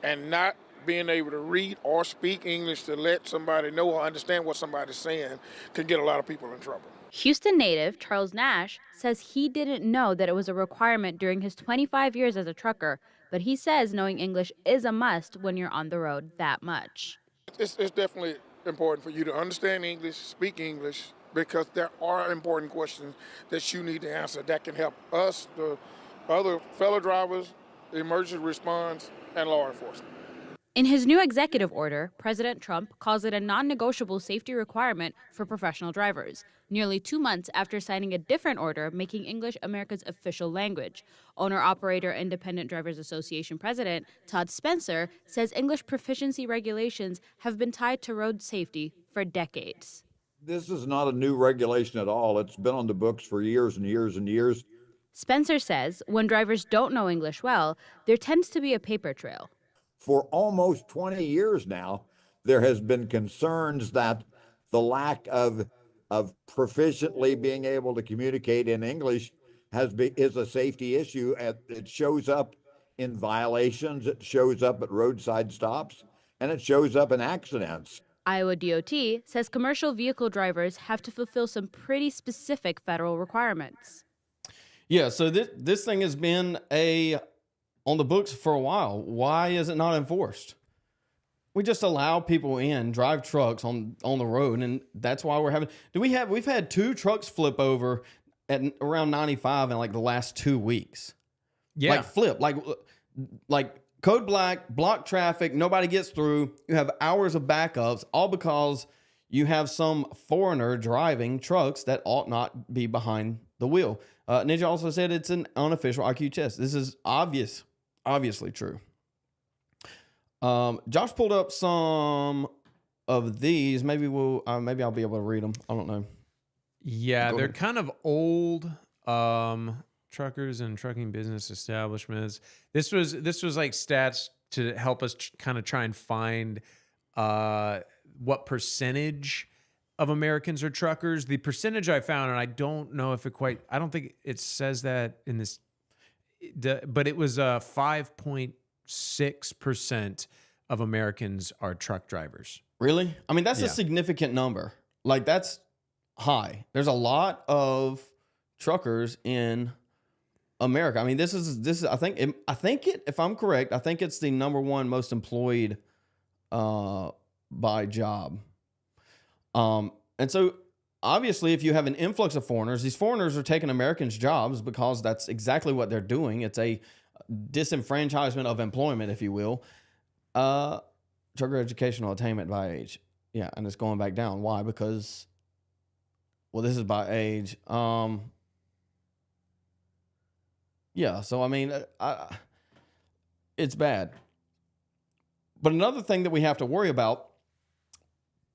and not being able to read or speak English to let somebody know or understand what somebody's saying can get a lot of people in trouble. Houston native Charles Nash says he didn't know that it was a requirement during his 25 years as a trucker, but he says knowing English is a must when you're on the road that much. It's definitely important for you to understand English, speak English, because there are important questions that you need to answer that can help us, the other fellow drivers, emergency response, and law enforcement. In his new executive order, President Trump calls it a non-negotiable safety requirement for professional drivers, nearly 2 months after signing a different order making English America's official language. Owner-Operator Independent Drivers Association President Todd Spencer says English proficiency regulations have been tied to road safety for decades. This is not a new regulation at all. It's been on the books for years and years and years. Spencer says when drivers don't know English well, there tends to be a paper trail. For almost 20 years now, there has been concerns that the lack of proficiently being able to communicate in English is a safety issue. It shows up in violations, it shows up at roadside stops, and it shows up in accidents. Iowa DOT says commercial vehicle drivers have to fulfill some pretty specific federal requirements. Yeah, so this thing has been on the books for a while. Why is it not enforced? We just allow people in, drive trucks on the road, and that's why we've had 2 trucks flip over at around 95 in like the last 2 weeks. Yeah. Like flip, like code black, block traffic, nobody gets through. You have hours of backups, all because you have some foreigner driving trucks that ought not be behind the wheel. Ninja also said it's an unofficial IQ test. This is obviously true. Josh pulled up some of these. Maybe I'll be able to read them. I don't know. Yeah, they're kind of old truckers and trucking business establishments. This was like stats to help us kind of try and find what percentage of Americans are truckers. The percentage I found, and I don't know if I don't think it says that in this, but it was 5.6% of Americans are truck drivers. Really? I mean, that's a significant number. Like, that's high. There's a lot of truckers in America. I mean, this is I think if I'm correct, I think it's the number one most employed by job. And so obviously if you have an influx of foreigners, these foreigners are taking Americans' jobs because that's exactly what they're doing. It's a disenfranchisement of employment, if you will. Trucker educational attainment by age. Yeah, and it's going back down. Why? Because, well, this is by age. Yeah, so I mean, it's bad. But another thing that we have to worry about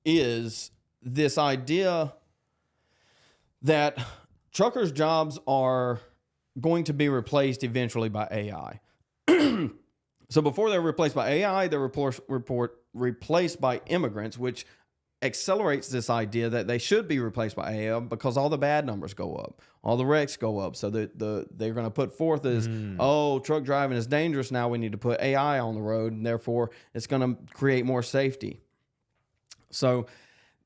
is this idea that truckers' jobs are going to be replaced eventually by AI. So before they're replaced by AI, they're replaced by immigrants, which accelerates this idea that they should be replaced by AI because all the bad numbers go up, all the wrecks go up. So they're going to put forth as, truck driving is dangerous. Now we need to put AI on the road, and therefore it's going to create more safety. So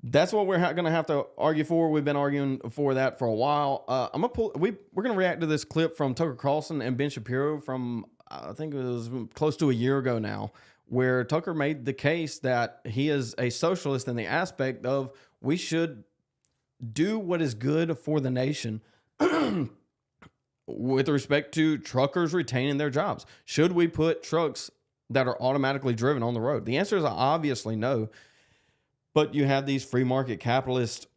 that's what we're going to have to argue for. We've been arguing for that for a while. We're going to react to this clip from Tucker Carlson and Ben Shapiro from, I think it was close to a year ago now, where Tucker made the case that he is a socialist in the aspect of we should do what is good for the nation with respect to truckers retaining their jobs. Should we put trucks that are automatically driven on the road? The answer is obviously no. But you have these free market capitalist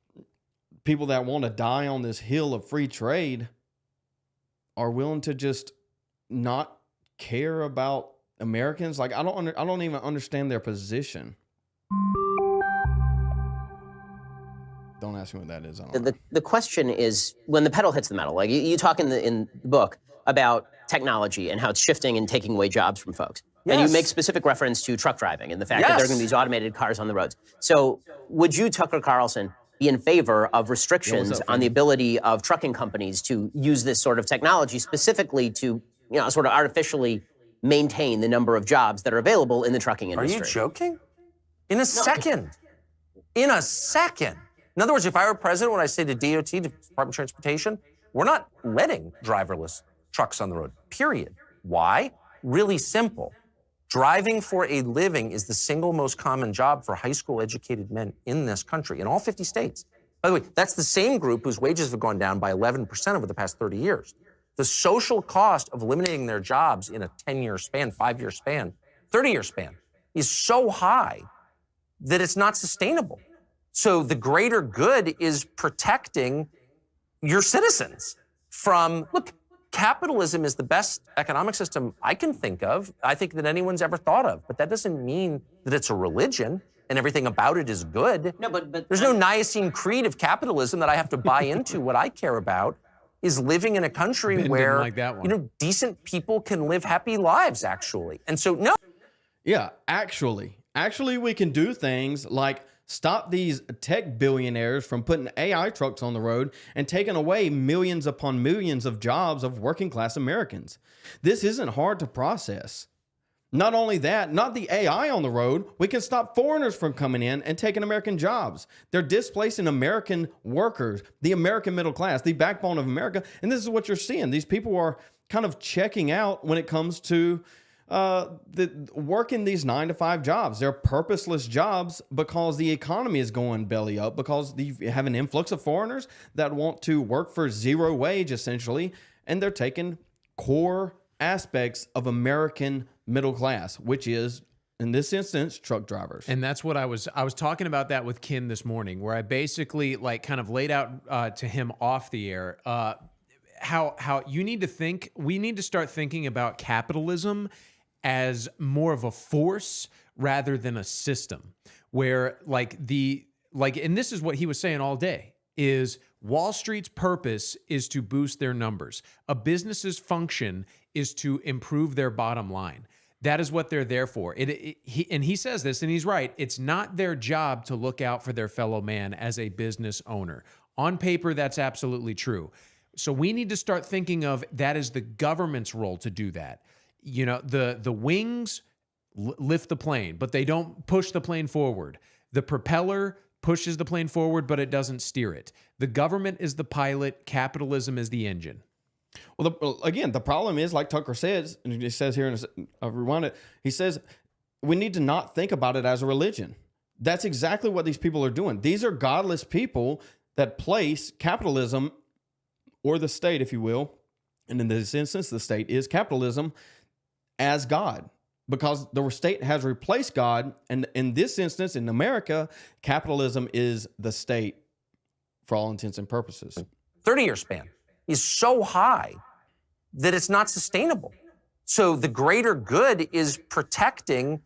people that want to die on this hill of free trade are willing to just not care about Americans. Like, I don't even understand their position. Don't ask me what that is. The question is, when the pedal hits the metal, like you talk in the book about technology and how it's shifting and taking away jobs from folks. Yes. And you make specific reference to truck driving and the fact that there are going to be these automated cars on the roads. So would you, Tucker Carlson, be in favor of restrictions on the ability of trucking companies to use this sort of technology specifically to, sort of artificially maintain the number of jobs that are available in the trucking industry? Are you joking? In a second. In other words, if I were president, what I say to DOT, to Department of Transportation, we're not letting driverless trucks on the road, period. Why? Really simple. Driving for a living is the single most common job for high school educated men in this country, in all 50 states. By the way, that's the same group whose wages have gone down by 11% over the past 30 years. The social cost of eliminating their jobs in a 10-year span, 5-year span, 30-year span is so high that it's not sustainable. So the greater good is protecting your citizens from, look, capitalism is the best economic system I can think of, I think that anyone's ever thought of, but that doesn't mean that it's a religion and everything about it is good. No, but there's no Nicene Creed of capitalism that I have to buy into. What I care about is living in a country Ben didn't where, like that one. you know, decent people can live happy lives, actually. And so, no. Yeah, actually we can do things like stop these tech billionaires from putting AI trucks on the road and taking away millions upon millions of jobs of working class Americans. This isn't hard to process. Not only that, not the AI on the road, we can stop foreigners from coming in and taking American jobs. They're displacing American workers, the American middle class, the backbone of America. And this is what you're seeing. These people are kind of checking out when it comes to working these 9-to-5 jobs. They're purposeless jobs because the economy is going belly up, because you have an influx of foreigners that want to work for zero wage, essentially, and they're taking core aspects of American middle class, which is, in this instance, truck drivers. And that's what I was talking about that with Ken this morning, where I basically like kind of laid out to him off the air how you need to think. We need to start thinking about capitalism as more of a force rather than a system, where and this is what he was saying all day, is Wall Street's purpose is to boost their numbers. A business's function is to improve their bottom line. That is what they're there for. He says this, and he's right. It's not their job to look out for their fellow man as a business owner. On paper, that's absolutely true. So we need to start thinking of that as the government's role to do that. You know, the wings lift the plane, but they don't push the plane forward. The propeller pushes the plane forward, but it doesn't steer it. The government is the pilot. Capitalism is the engine. Well, again, the problem is, like Tucker says, and he says here, I'll rewind it, he says, we need to not think about it as a religion. That's exactly what these people are doing. These are godless people that place capitalism, or the state, if you will, and in this instance, the state is capitalism, as God, because the state has replaced God. And in this instance, in America, capitalism is the state for all intents and purposes. 30-year span is so high that it's not sustainable. So the greater good is protecting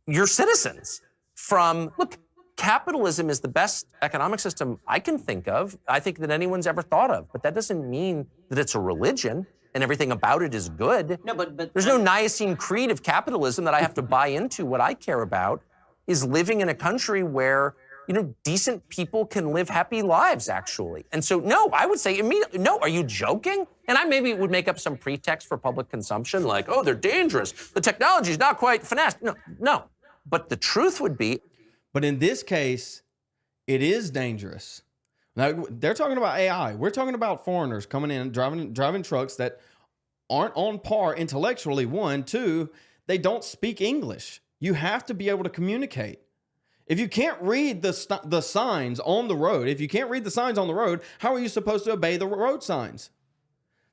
your citizens from, look, capitalism is the best economic system I can think of, I think that anyone's ever thought of, but that doesn't mean that it's a religion and everything about it is good. No, but there's no Nicene Creed of capitalism that I have to buy into. What I care about is living in a country where, you know, decent people can live happy lives, actually. And so, no, I would say immediately, no, are you joking? And I maybe would make up some pretext for public consumption, like, oh, they're dangerous. The technology is not quite finessed. No. But the truth would be. But in this case, it is dangerous. Now, they're talking about AI. We're talking about foreigners coming in, driving trucks that aren't on par intellectually. 1, 2, they don't speak English. You have to be able to communicate. If you can't read the signs on the road, how are you supposed to obey the road signs?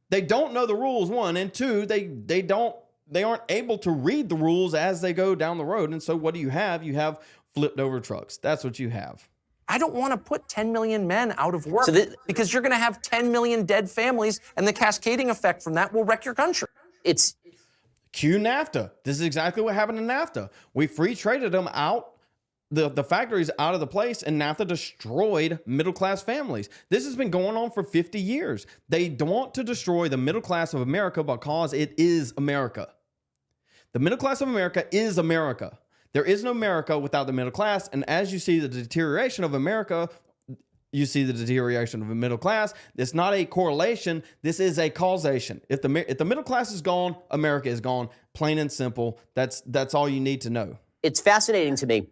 They don't know the rules, 1, and 2, they aren't able to read the rules as they go down the road. And so what do you have? You have flipped over trucks. That's what you have. I don't want to put 10 million men out of work because you're going to have 10 million dead families, and the cascading effect from that will wreck your country. It's Cue NAFTA. This is exactly what happened in NAFTA. We free traded them out, the factories out of the place, and NAFTA destroyed middle-class families. This has been going on for 50 years. They want to destroy the middle class of America because it is America. The middle class of America is America. There is no America without the middle class. And as you see the deterioration of America, you see the deterioration of the middle class. It's not a correlation. This is a causation. If the middle class is gone, America is gone. Plain and simple. That's all you need to know. It's fascinating to me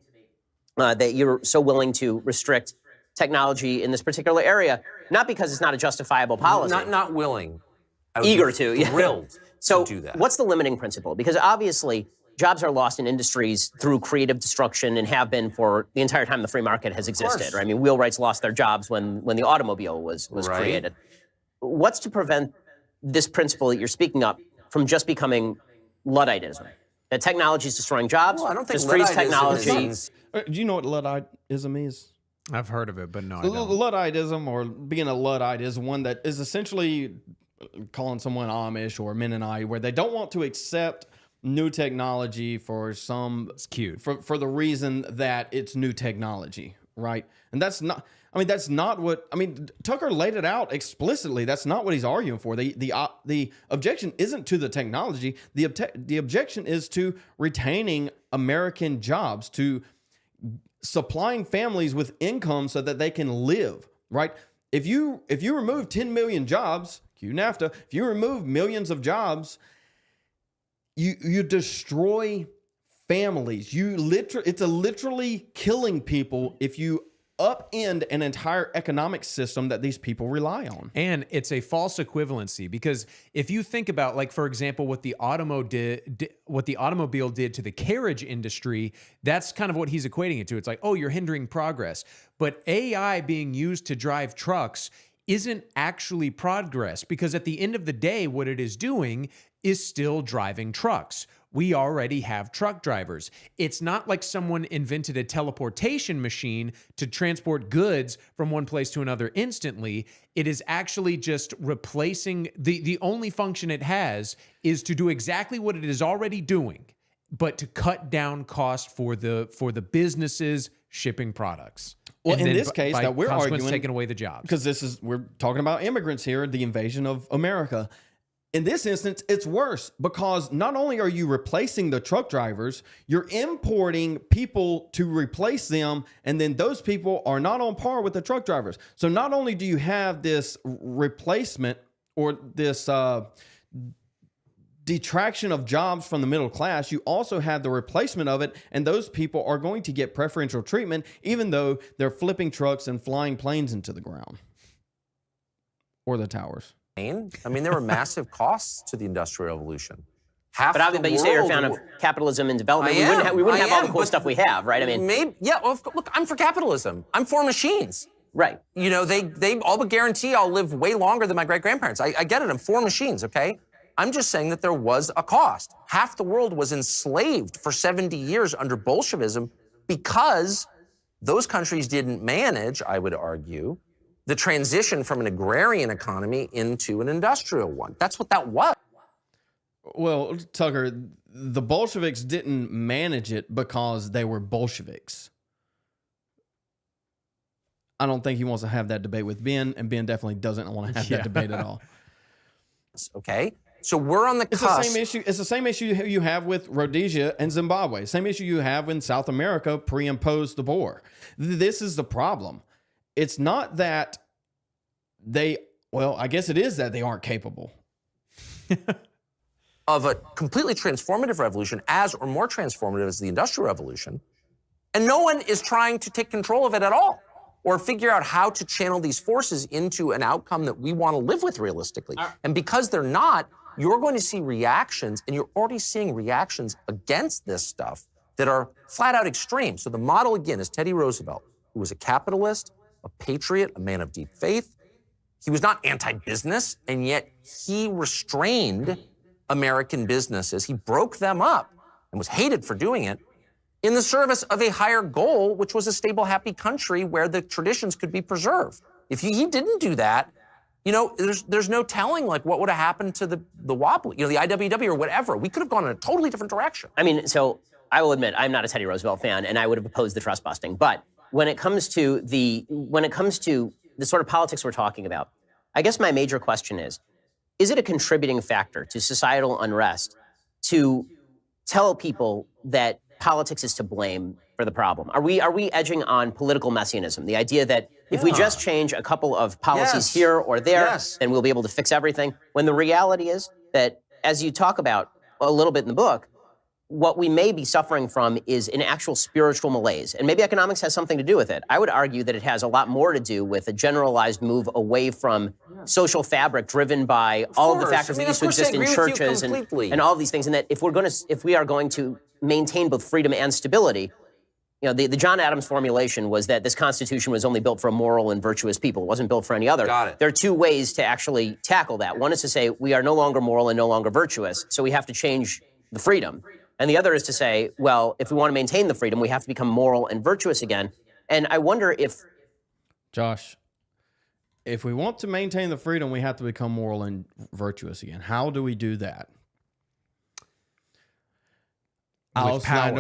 that you're so willing to restrict technology in this particular area, not because it's not a justifiable policy. Not willing. Eager to. Thrilled so to do that. What's the limiting principle? Because obviously, jobs are lost in industries through creative destruction and have been for the entire time the free market has existed. Right? I mean, wheelwrights lost their jobs when the automobile was created. What's to prevent this principle that you're speaking up from just becoming Ludditism? That technology is destroying jobs. Well, I don't think just freeze technology. Do you know what Ludditism is? I've heard of it, but no, I don't. Ludditism, or being a Luddite, is one that is essentially calling someone Amish or Mennonite, where they don't want to accept new technology for some for the reason that it's new technology, right? And that's not. I mean, that's not what. I mean, Tucker laid it out explicitly. That's not what he's arguing for. The objection isn't to the technology. The objection is to retaining American jobs, to supplying families with income so that they can live, right? If you remove 10 million jobs, cue NAFTA, if you remove millions of jobs, you destroy families. It's literally killing people if you upend an entire economic system that these people rely on. And it's a false equivalency, because if you think about, like, for example, what the automobile did to the carriage industry, that's kind of what he's equating it to. It's like, oh, you're hindering progress. But AI being used to drive trucks isn't actually progress, because at the end of the day, what it is doing is still driving trucks. We already have truck drivers. It's not like someone invented a teleportation machine to transport goods from one place to another instantly. It is actually just replacing, the only function it has is to do exactly what it is already doing, but to cut down cost for the businesses shipping products. Well, in this case, that we're arguing, taking away the jobs, because we're talking about immigrants here, the invasion of America. In this instance, it's worse, because not only are you replacing the truck drivers, you're importing people to replace them, and then those people are not on par with the truck drivers. So not only do you have this replacement or this detraction of jobs from the middle class, you also have the replacement of it, and those people are going to get preferential treatment, even though they're flipping trucks and flying planes into the ground or the towers. I mean, there were massive costs to the Industrial Revolution. But you say you're a fan of capitalism and development. We wouldn't have all the cool stuff we have, right? I mean, look, I'm for capitalism. I'm for machines. Right. You know, they all but guarantee I'll live way longer than my great-grandparents. I get it. I'm for machines, okay? I'm just saying that there was a cost. Half the world was enslaved for 70 years under Bolshevism because those countries didn't manage, I would argue, the transition from an agrarian economy into an industrial one. That's what that was. Well, Tucker, the Bolsheviks didn't manage it because they were Bolsheviks. I don't think he wants to have that debate with Ben, and Ben definitely doesn't want to have that debate at all. Okay, so we're on the cusp. It's the same issue you have with Rhodesia and Zimbabwe. Same issue you have when South America pre-imposed the war. This is the problem. It's not that I guess it is that they aren't capable of a completely transformative revolution, as or more transformative as the Industrial Revolution, and no one is trying to take control of it at all or figure out how to channel these forces into an outcome that we want to live with realistically. And because they're not, you're going to see reactions, and you're already seeing reactions against this stuff that are flat out extreme. So the model, again, is Teddy Roosevelt, who was a capitalist, a patriot, a man of deep faith. He was not anti-business, and yet he restrained American businesses. He broke them up and was hated for doing it in the service of a higher goal, which was a stable, happy country where the traditions could be preserved. If he didn't do that, you know, there's no telling like what would have happened to the WAP, you know, the IWW or whatever. We could have gone in a totally different direction. I mean, so I will admit I'm not a Teddy Roosevelt fan, and I would have opposed the trust busting. But when it comes to the sort of politics we're talking about, I guess my major question is it a contributing factor to societal unrest to tell people that politics is to blame for the problem? Are we then on political messianism? The idea that if we just change a couple of policies here or there, then we'll be able to fix everything. When the reality is that, as you talk about a little bit in the book, what we may be suffering from is an actual spiritual malaise. And maybe economics has something to do with it. I would argue that it has a lot more to do with a generalized move away from social fabric driven by all of the factors that used to exist in churches and all of these things. And that if we are going to maintain both freedom and stability, you know, the John Adams formulation was that this Constitution was only built for a moral and virtuous people. It wasn't built for any other. Got it. There are two ways to actually tackle that. One is to say we are no longer moral and no longer virtuous, so we have to change the freedom. And the other is to say, well, if we want to maintain the freedom, we have to become moral and virtuous again. And I wonder if... Josh, if we want to maintain the freedom, we have to become moral and virtuous again. How do we do that? With power.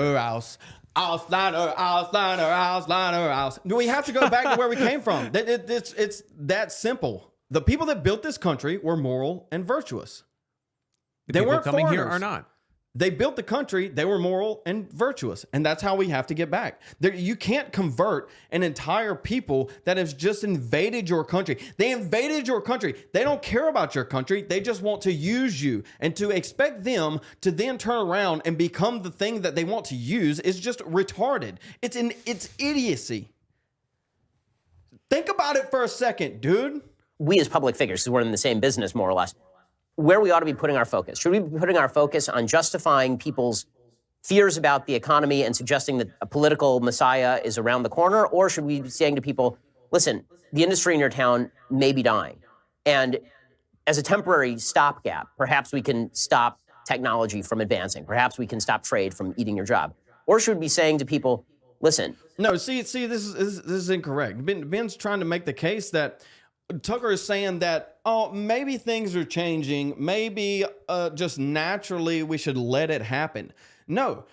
We have to go back to where we came from. It's that simple. The people that built this country were moral and virtuous. They weren't coming foreigners. here are not. They built the country. They were moral and virtuous. And that's how we have to get back. You can't convert an entire people that has just invaded your country. They invaded your country. They don't care about your country. They just want to use you. And to expect them to then turn around and become the thing that they want to use is just retarded. It's idiocy. Think about it for a second, dude. We as public figures, because we're in the same business more or less, where we ought to be putting our focus. Should we be putting our focus on justifying people's fears about the economy and suggesting that a political messiah is around the corner? Or should we be saying to people, listen, the industry in your town may be dying. And as a temporary stopgap, perhaps we can stop technology from advancing. Perhaps we can stop trade from eating your job. Or should we be saying to people, listen. No, see, this is incorrect. Ben's trying to make the case that Tucker is saying that, oh, maybe things are changing. Maybe just naturally we should let it happen. No.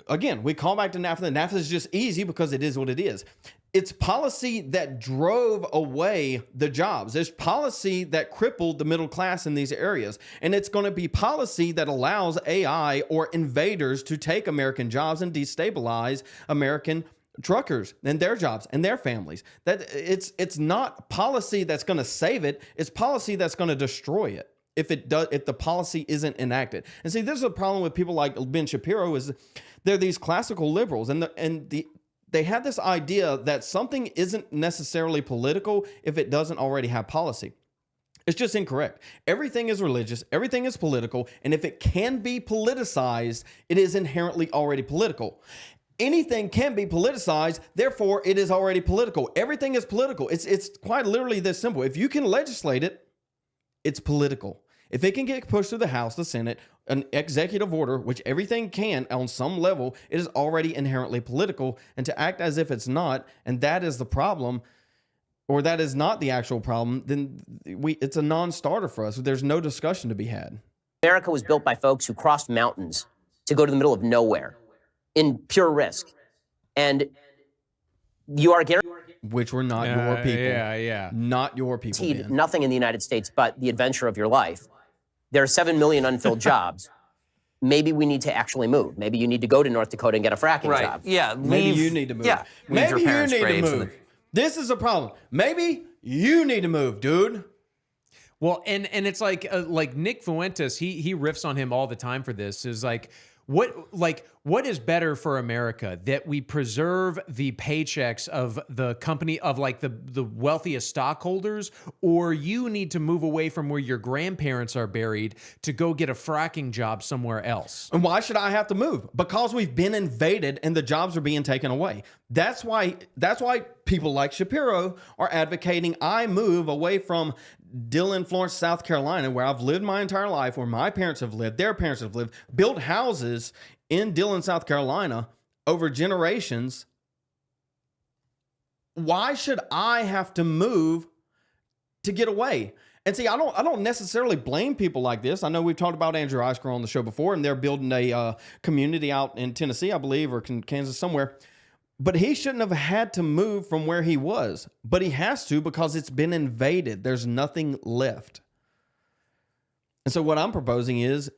Again, we call back to NAFTA. NAFTA is just easy because it is what it is. It's policy that drove away the jobs. There's policy that crippled the middle class in these areas. And it's going to be policy that allows AI or invaders to take American jobs and destabilize American truckers and their jobs and their families. That it's not policy that's going to save it. It's policy that's going to destroy it if the policy isn't enacted. And see, this is a problem with people like Ben Shapiro is they're these classical liberals and they have this idea that something isn't necessarily political if it doesn't already have policy. It's just incorrect. Everything is religious. Everything is political. And if it can be politicized, it is inherently already political. Anything can be politicized, therefore it is already political. Everything is political. It's quite literally this simple. If you can legislate it, it's political. If it can get pushed through the House, the Senate, an executive order, which everything can on some level, it is already inherently political. And to act as if it's not, and that is the problem, or that is not the actual problem, then it's a non-starter for us. There's no discussion to be had. America was built by folks who crossed mountains to go to the middle of nowhere in pure risk. And you are guaranteed... Which were not your people. Yeah. Not your people, Ben. Nothing in the United States but the adventure of your life. There are 7 million unfilled jobs. Maybe we need to actually move. Maybe you need to go to North Dakota and get a fracking job. Yeah, Maybe you need to move. Yeah, maybe you need to move. This is a problem. Maybe you need to move, dude. Well, and it's like Nick Fuentes, he riffs on him all the time for this. Is like, what is better for America, that we preserve the paychecks of the company of like the wealthiest stockholders, or you need to move away from where your grandparents are buried to go get a fracking job somewhere else? And why should I have to move? Because we've been invaded and the jobs are being taken away. That's why people like Shapiro are advocating I move away from Dillon, Florence, South Carolina, where I've lived my entire life, where my parents have lived, their parents have lived, built houses in Dillon, South Carolina over generations. Why should I have to move to get away? And see, I don't necessarily blame people like this. I know we've talked about Andrew Eisker on the show before, and they're building a community out in Tennessee, I believe, or Kansas somewhere. But he shouldn't have had to move from where he was. But he has to because it's been invaded. There's nothing left. And so what I'm proposing is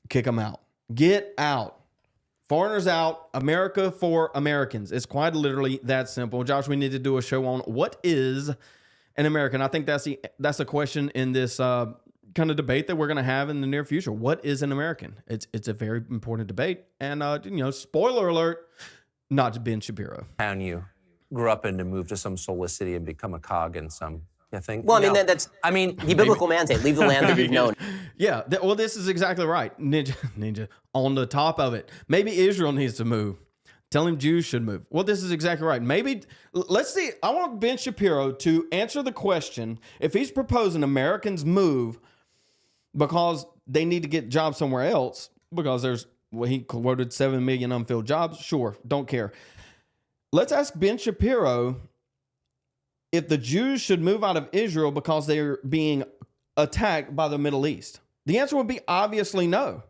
kick them out. Get out. Foreigners out. America for Americans. It's quite literally that simple. Josh, we need to do a show on what is an American. I think that's the question in this kind of debate that we're going to have in the near future. What is an American? It's a very important debate. And, spoiler alert, not Ben Shapiro. And you grew up and to move to some soulless city and become a cog in some thing. Well, I mean, the biblical mandate, leave the land that you've known. Yeah. This is exactly right. Ninja, on the top of it. Maybe Israel needs to move. Tell him Jews should move. Well, this is exactly right. Maybe, let's see. I want Ben Shapiro to answer the question, if he's proposing Americans move because they need to get jobs somewhere else, because he quoted 7 million unfilled jobs. Sure, don't care. Let's ask Ben Shapiro if the Jews should move out of Israel because they're being attacked by the Middle East. The answer would be obviously no.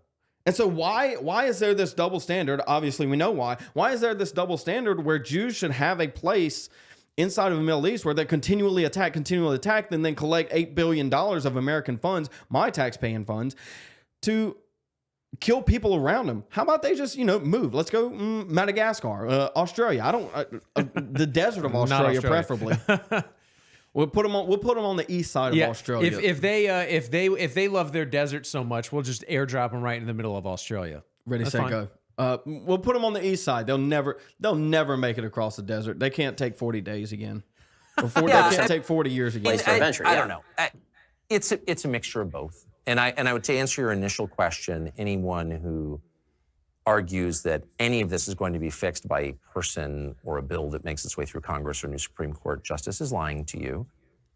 And so why is there this double standard? Obviously, we know why. Why is there this double standard where Jews should have a place inside of the Middle East where they continually attack, and then collect $8 billion of American funds, my tax-paying funds, to kill people around them? How about they just, move? Let's go Madagascar, Australia. The desert of Australia, preferably. We'll put them on the east side of Australia. If they love their desert so much, we'll just airdrop them right in the middle of Australia. Ready, set, go. We'll put them on the east side. They'll never make it across the desert. They can't take 40 days again. They can't take 40 years again. I don't know. It's a mixture of both. And I would, to answer your initial question, anyone who argues that any of this is going to be fixed by a person or a bill that makes its way through Congress or new Supreme Court justice is lying to you.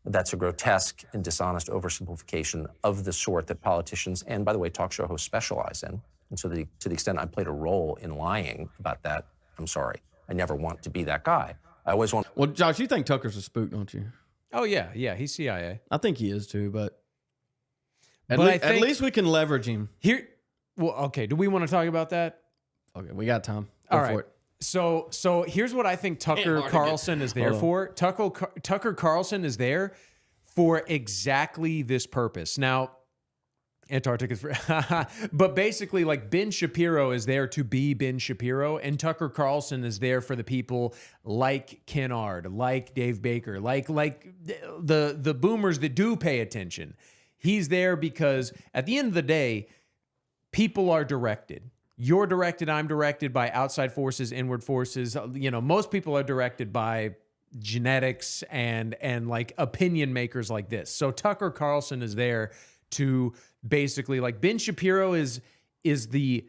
That's a grotesque and dishonest oversimplification of the sort that politicians and, by the way, talk show hosts specialize in. And so to the extent I played a role in lying about that, I'm sorry. I never want to be that guy. I always want... Well, Josh, you think Tucker's a spook, don't you? Oh, yeah. Yeah, he's CIA. I think he is, too, but... At least we can leverage him. Well, okay. Do we want to talk about that? Okay, we got time. Go All right. for it. So here's what I think Tucker Carlson is there for. Tucker Carlson is there for exactly this purpose. Now, Antarctica's but basically, like, Ben Shapiro is there to be Ben Shapiro, and Tucker Carlson is there for the people like Kennard, like Dave Baker, like the boomers that do pay attention. He's there because at the end of the day, people are directed. You're directed, I'm directed by outside forces, inward forces. Most people are directed by genetics and like opinion makers like this. So Tucker Carlson is there to basically, like, Ben Shapiro is the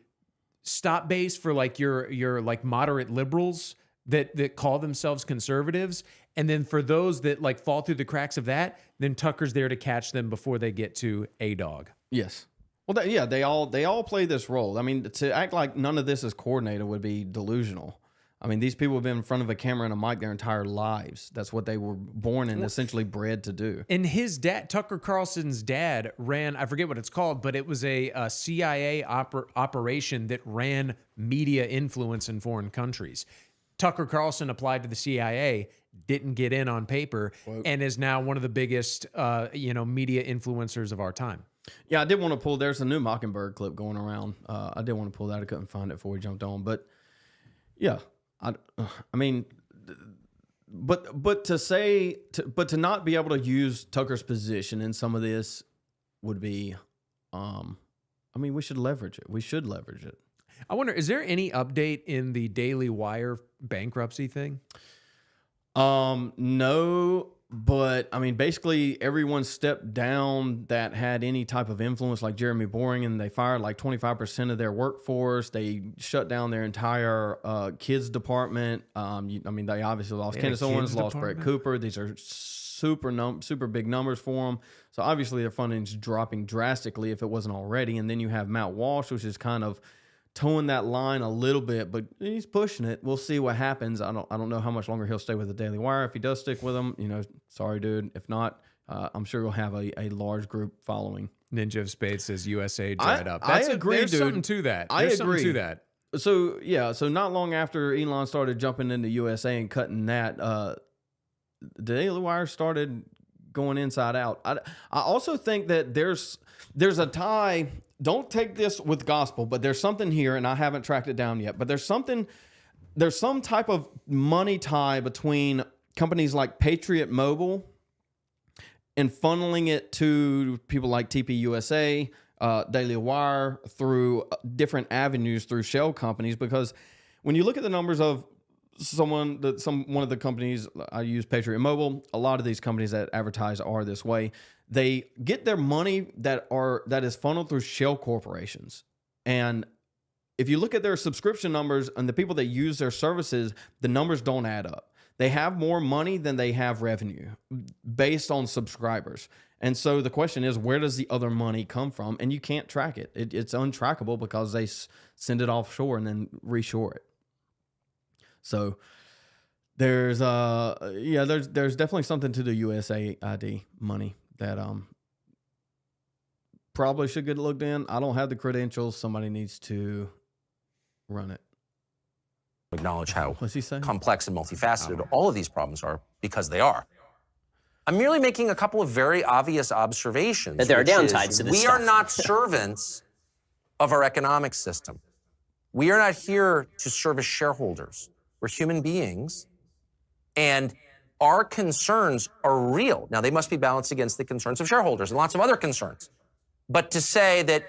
stop base for like your like moderate liberals that call themselves conservatives. And then for those that like fall through the cracks of that, then Tucker's there to catch them before they get to a dog. Yes. Well, they all play this role. I mean, to act like none of this is coordinated would be delusional. I mean, these people have been in front of a camera and a mic their entire lives. That's what they were born and essentially bred to do. And his dad, Tucker Carlson's dad, ran, I forget what it's called, but it was a CIA operation that ran media influence in foreign countries. Tucker Carlson applied to the CIA, didn't get in on paper, and is now one of the biggest, media influencers of our time. Yeah, I did want to pull. There's a new Mockingbird clip going around. I did want to pull that. I couldn't find it before we jumped on, but yeah, I mean, but to not be able to use Tucker's position in some of this would be, we should leverage it. We should leverage it. I wonder, is there any update in the Daily Wire bankruptcy thing? No, but I mean, basically everyone stepped down that had any type of influence, like Jeremy Boring, and they fired like 25% of their workforce. They shut down their entire kids department. They obviously lost Candace Owens, lost Brett Cooper. These are super big numbers for them. So obviously their funding's dropping drastically if it wasn't already. And then you have Matt Walsh, which is kind of towing that line a little bit, but he's pushing it. We'll see what happens. I don't know how much longer he'll stay with the Daily Wire. If he does stick with them, sorry, dude. If not, I'm sure he'll have a large group following. Ninja of Spades says USA dried up. I agree, there's dude. Something to that. There's something agree. to that. So not long after Elon started jumping into USA and cutting that, the Daily Wire started going inside out. I also think that there's a tie. Don't take this with gospel, but there's something here, and I haven't tracked it down yet, but there's some type of money tie between companies like Patriot Mobile and funneling it to people like TPUSA, Daily Wire, through different avenues through shell companies. Because when you look at the numbers of one of the companies I use, Patriot Mobile, a lot of these companies that advertise are this way. They get their money that is funneled through shell corporations. And if you look at their subscription numbers and the people that use their services, the numbers don't add up. They have more money than they have revenue based on subscribers. And so the question is, where does the other money come from? And you can't track it. It's untrackable because they send it offshore and then reshore it. So there's definitely something to the USAID money that probably should get looked in. I don't have the credentials. Somebody needs to run it. Acknowledge how What's he saying? complex and multifaceted all of these problems are, because they are. I'm merely making a couple of very obvious observations. That there are which downsides is to this we stuff. are not servants of our economic system. We are not here to serve as shareholders. We're human beings, and our concerns are real. Now, they must be balanced against the concerns of shareholders and lots of other concerns. But to say that,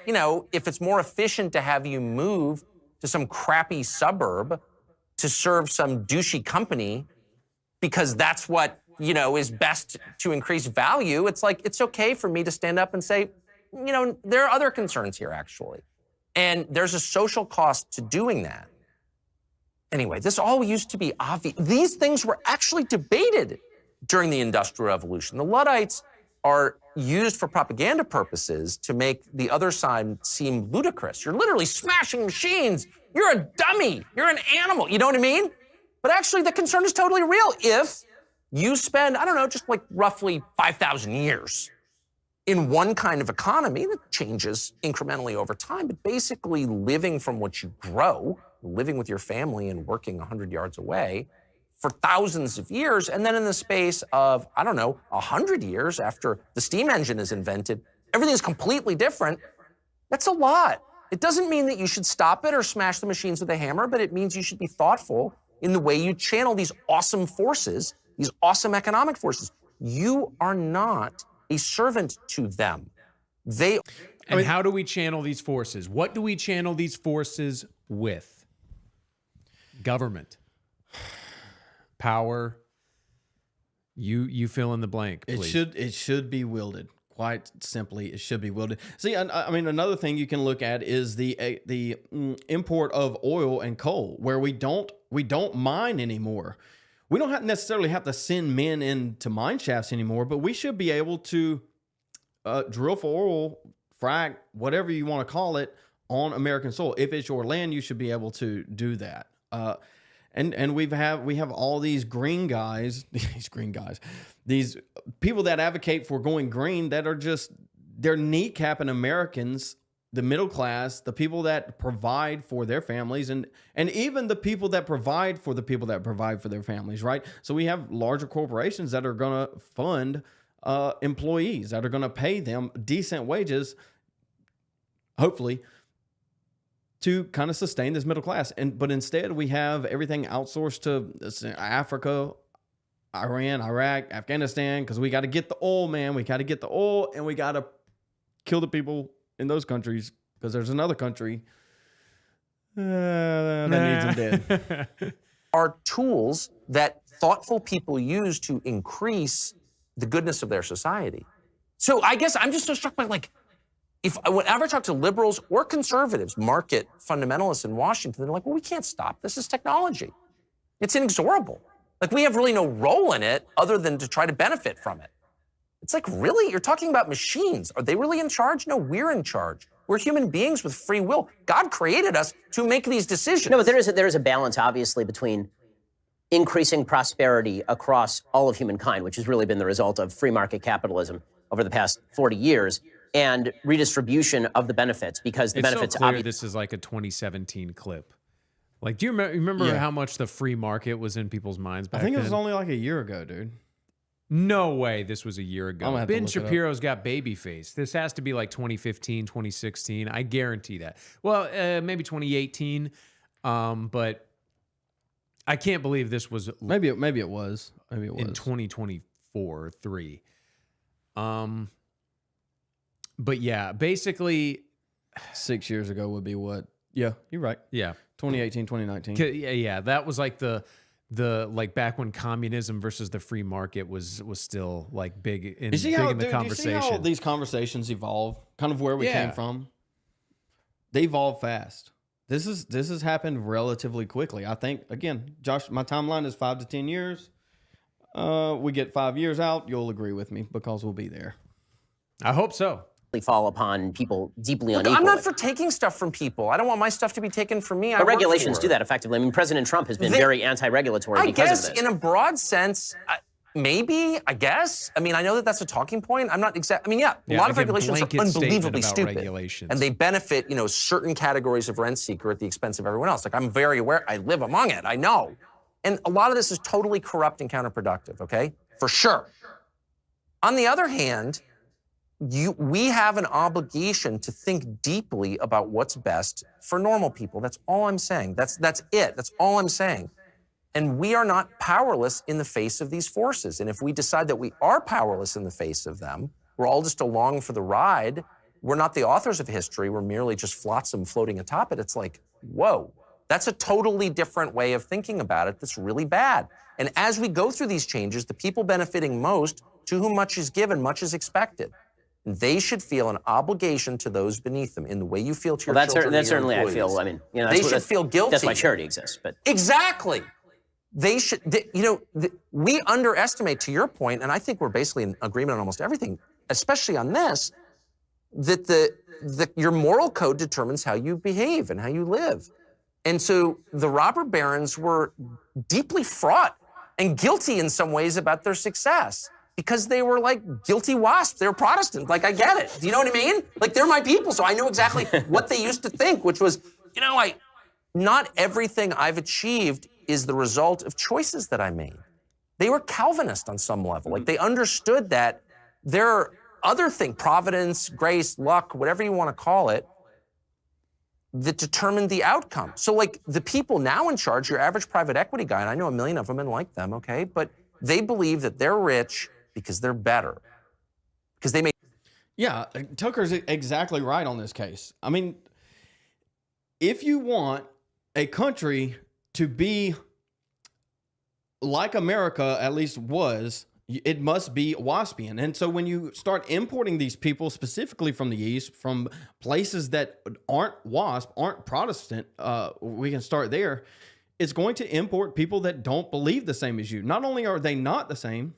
if it's more efficient to have you move to some crappy suburb to serve some douchey company because that's what, is best to increase value, it's like, it's okay for me to stand up and say, there are other concerns here, actually. And there's a social cost to doing that. Anyway, this all used to be obvious. These things were actually debated during the Industrial Revolution. The Luddites are used for propaganda purposes to make the other side seem ludicrous. You're literally smashing machines. You're a dummy. You're an animal. You know what I mean? But actually, the concern is totally real. If you spend, just like roughly 5,000 years in one kind of economy that changes incrementally over time, but basically living from what you grow, living with your family and working 100 yards away for thousands of years, and then in the space of, 100 years after the steam engine is invented, everything is completely different. That's a lot. It doesn't mean that you should stop it or smash the machines with a hammer, but it means you should be thoughtful in the way you channel these awesome forces, these awesome economic forces. You are not a servant to them. How do we channel these forces? What do we channel these forces with? Government. Power. You fill in the blank, please. It should be wielded. Quite simply, it should be wielded. See, I mean, another thing you can look at is the import of oil and coal, where we don't mine anymore. We don't necessarily have to send men into mine shafts anymore, but we should be able to drill for oil, frack, whatever you want to call it, on American soil. If it's your land, you should be able to do that. And we have all these green guys, these people that advocate for going green that are they're kneecapping Americans, the middle class, the people that provide for their families, and even the people that provide for the people that provide for their families, right? So we have larger corporations that are going to fund employees, that are going to pay them decent wages, hopefully, to kind of sustain this middle class. But instead we have everything outsourced to Africa, Iran, Iraq, Afghanistan, because we got to get the oil, man. We got to get the oil, and we got to kill the people in those countries, because there's another country that needs them dead. Are tools that thoughtful people use to increase the goodness of their society. So I guess I'm just so struck by, whenever I talk to liberals or conservatives, market fundamentalists in Washington, they're like, well, we can't stop. This is technology. It's inexorable. We have really no role in it other than to try to benefit from it. It's like, really? You're talking about machines. Are they really in charge? No, we're in charge. We're human beings with free will. God created us to make these decisions. No, but there is a balance, obviously, between increasing prosperity across all of humankind, which has really been the result of free market capitalism over the past 40 years, and redistribution of the benefits, because the benefits... So clear this is like a 2017 clip. Do you remember how much the free market was in people's minds back then? I think it was only like a year ago, dude. No way this was a year ago. Ben Shapiro's got Babyface. This has to be like 2015, 2016. I guarantee that. Well, maybe 2018. But I can't believe this was... Maybe it was. In 2024 or 3. But yeah, basically 6 years ago would be what? Yeah, you're right. Yeah. 2018, 2019. Yeah, that was like the like back when communism versus the free market was still like big in the conversation. You see how these conversations evolve? Kind of where we came from. They evolve fast. This has happened relatively quickly. I think, again, Josh, my timeline is 5 to 10 years. We get 5 years out, you'll agree with me because we'll be there. I hope so. Fall upon people deeply Look, unequally. I'm not for taking stuff from people. I don't want my stuff to be taken from me. But regulations do that effectively. I mean, President Trump has been very anti-regulatory because of this. In a broad sense, maybe, I guess. I mean, I know that that's a talking point. I'm not exact. I mean, a lot of regulations are unbelievably stupid. And they benefit, certain categories of rent seeker at the expense of everyone else. Like, I'm very aware. I live among it. I know. And a lot of this is totally corrupt and counterproductive, okay? For sure. On the other hand, we have an obligation to think deeply about what's best for normal people. That's all I'm saying. That's it. That's all I'm saying. And we are not powerless in the face of these forces. And if we decide that we are powerless in the face of them, we're all just along for the ride. We're not the authors of history. We're merely just flotsam floating atop it. It's like, whoa, that's a totally different way of thinking about it that's really bad. And as we go through these changes, the people benefiting most, to whom much is given, much is expected. They should feel an obligation to those beneath them in the way you feel to your children. That's certainly, I feel, I mean, they should feel guilty. That's why charity exists. But exactly. They should, we underestimate, to your point, and I think we're basically in agreement on almost everything, especially on this, that your moral code determines how you behave and how you live. And so the robber barons were deeply fraught and guilty in some ways about their success. Because they were like guilty wasps. They were Protestant. Like, I get it. Do you know what I mean? Like, they're my people, so I know exactly what they used to think, which was, not everything I've achieved is the result of choices that I made. They were Calvinist on some level. Like, they understood that there are other things, providence, grace, luck, whatever you want to call it, that determined the outcome. So, like, the people now in charge, your average private equity guy, and I know a million of them and like them, okay? But they believe that they're rich because they're better. Because they make... Yeah, Tucker's exactly right on this case. I mean, if you want a country to be like America at least was, it must be waspian. And so when you start importing these people specifically from the East, from places that aren't WASP, aren't Protestant, we can start there, it's going to import people that don't believe the same as you. Not only are they not the same,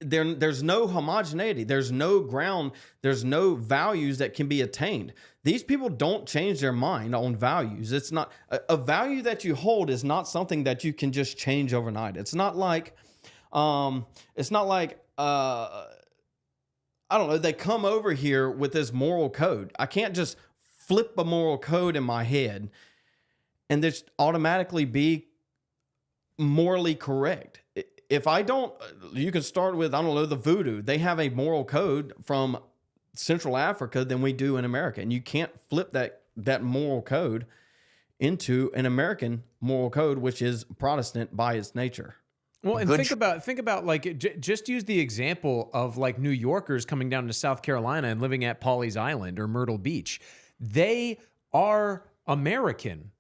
there's no homogeneity. There's no ground. There's no values that can be attained. These people don't change their mind on values. It's not a value that you hold is not something that you can just change overnight. It's not like, I don't know, they come over here with this moral code. I can't just flip a moral code in my head and just automatically be morally correct. If I don't, you can start with, I don't know, the voodoo. They have a moral code from Central Africa than we do in America. And you can't flip that moral code into an American moral code, which is Protestant by its nature. Well, and think about like, just use the example of like New Yorkers coming down to South Carolina and living at Pawleys Island or Myrtle Beach. They are American.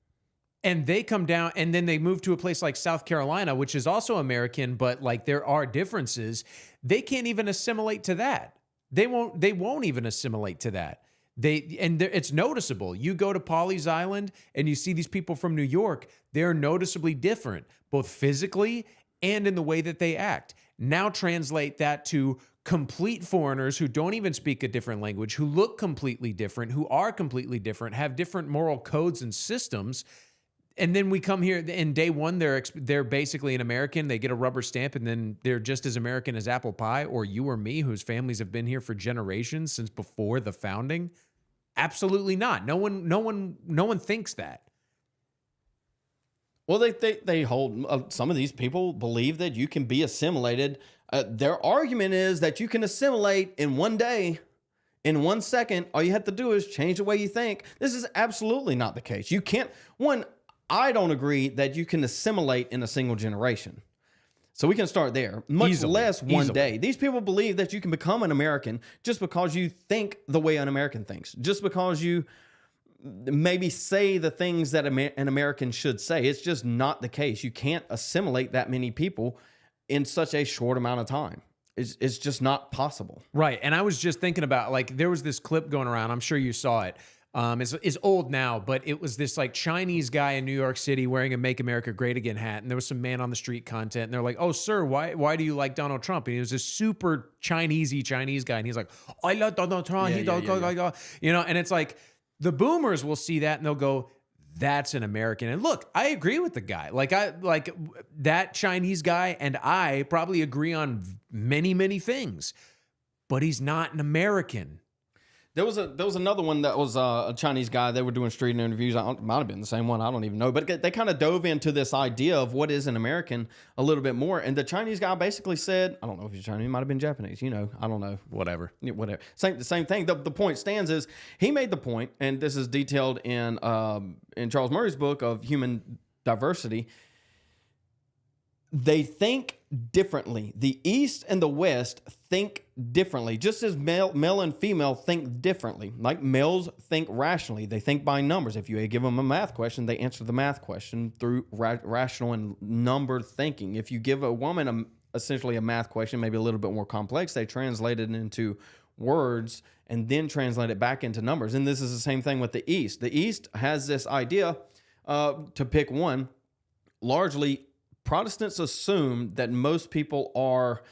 And they come down and then they move to a place like South Carolina, which is also American, but like there are differences. They can't even assimilate to that. They won't even assimilate to that. It's noticeable. You go to Pawleys Island and you see these people from New York, they're noticeably different, both physically and in the way that they act. Now translate that to complete foreigners who don't even speak a different language, who look completely different, who are completely different, have different moral codes and systems. And then we come here and day one, they're basically an American. They get a rubber stamp and then they're just as American as apple pie, or you or me, whose families have been here for generations since before the founding. Absolutely not. No one thinks that. Well, they hold, some of these people believe that you can be assimilated. Their argument is that you can assimilate in one day. In 1 second, all you have to do is change the way you think. This is absolutely not the case. You can't, I don't agree that you can assimilate in a single generation. So we can start there. Much less one Easily. day. These people believe that you can become an American just because you think the way an American thinks, just because you maybe say the things that an American should say. It's just not the case. You can't assimilate that many people in such a short amount of time. It's just not possible. Right. And I was just thinking about, like, there was this clip going around. I'm sure you saw it. It's old now, but it was this like Chinese guy in New York City wearing a "Make America Great Again" hat, and there was some man on the street content, and they're like, "Oh, sir, why do you like Donald Trump?" And he was this super Chinese guy, and he's like, "I love Donald Trump." You know, and it's like the boomers will see that and they'll go, "That's an American." And look, I agree with the guy. Like that Chinese guy, and I probably agree on many things, but he's not an American. There was another one that was a Chinese guy. They were doing street interviews. It might have been the same one. I don't even know. But they kind of dove into this idea of what is an American a little bit more. And the Chinese guy basically said, I don't know if he's Chinese. He might have been Japanese. You know, I don't know. Whatever. The same thing. The point stands is he made the point, and this is detailed in Charles Murray's book of Human Diversity. They think differently. The East and the West think differently, just as male and female think differently. Like males think rationally. They think by numbers. If you give them a math question, they answer the math question through rational and numbered thinking. If you give a woman essentially a math question, maybe a little bit more complex, they translate it into words and then translate it back into numbers. And this is the same thing with the East. The East has this idea, to pick one, largely Protestants assume that most people are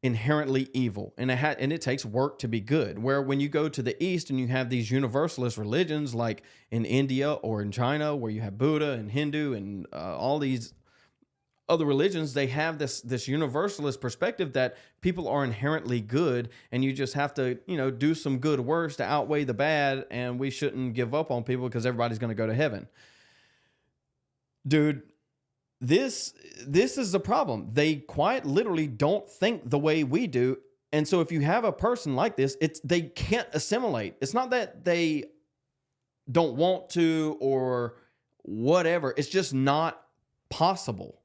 inherently evil, and it takes work to be good. Where when you go to the East and you have these universalist religions like in India or in China, where you have Buddha and Hindu and all these other religions, they have this universalist perspective that people are inherently good, and you just have to do some good works to outweigh the bad, and we shouldn't give up on people because everybody's going to go to heaven. Dude, This is the problem. They quite literally don't think the way we do. And so if you have a person like this, they can't assimilate. It's not that they don't want to or whatever. It's just not possible.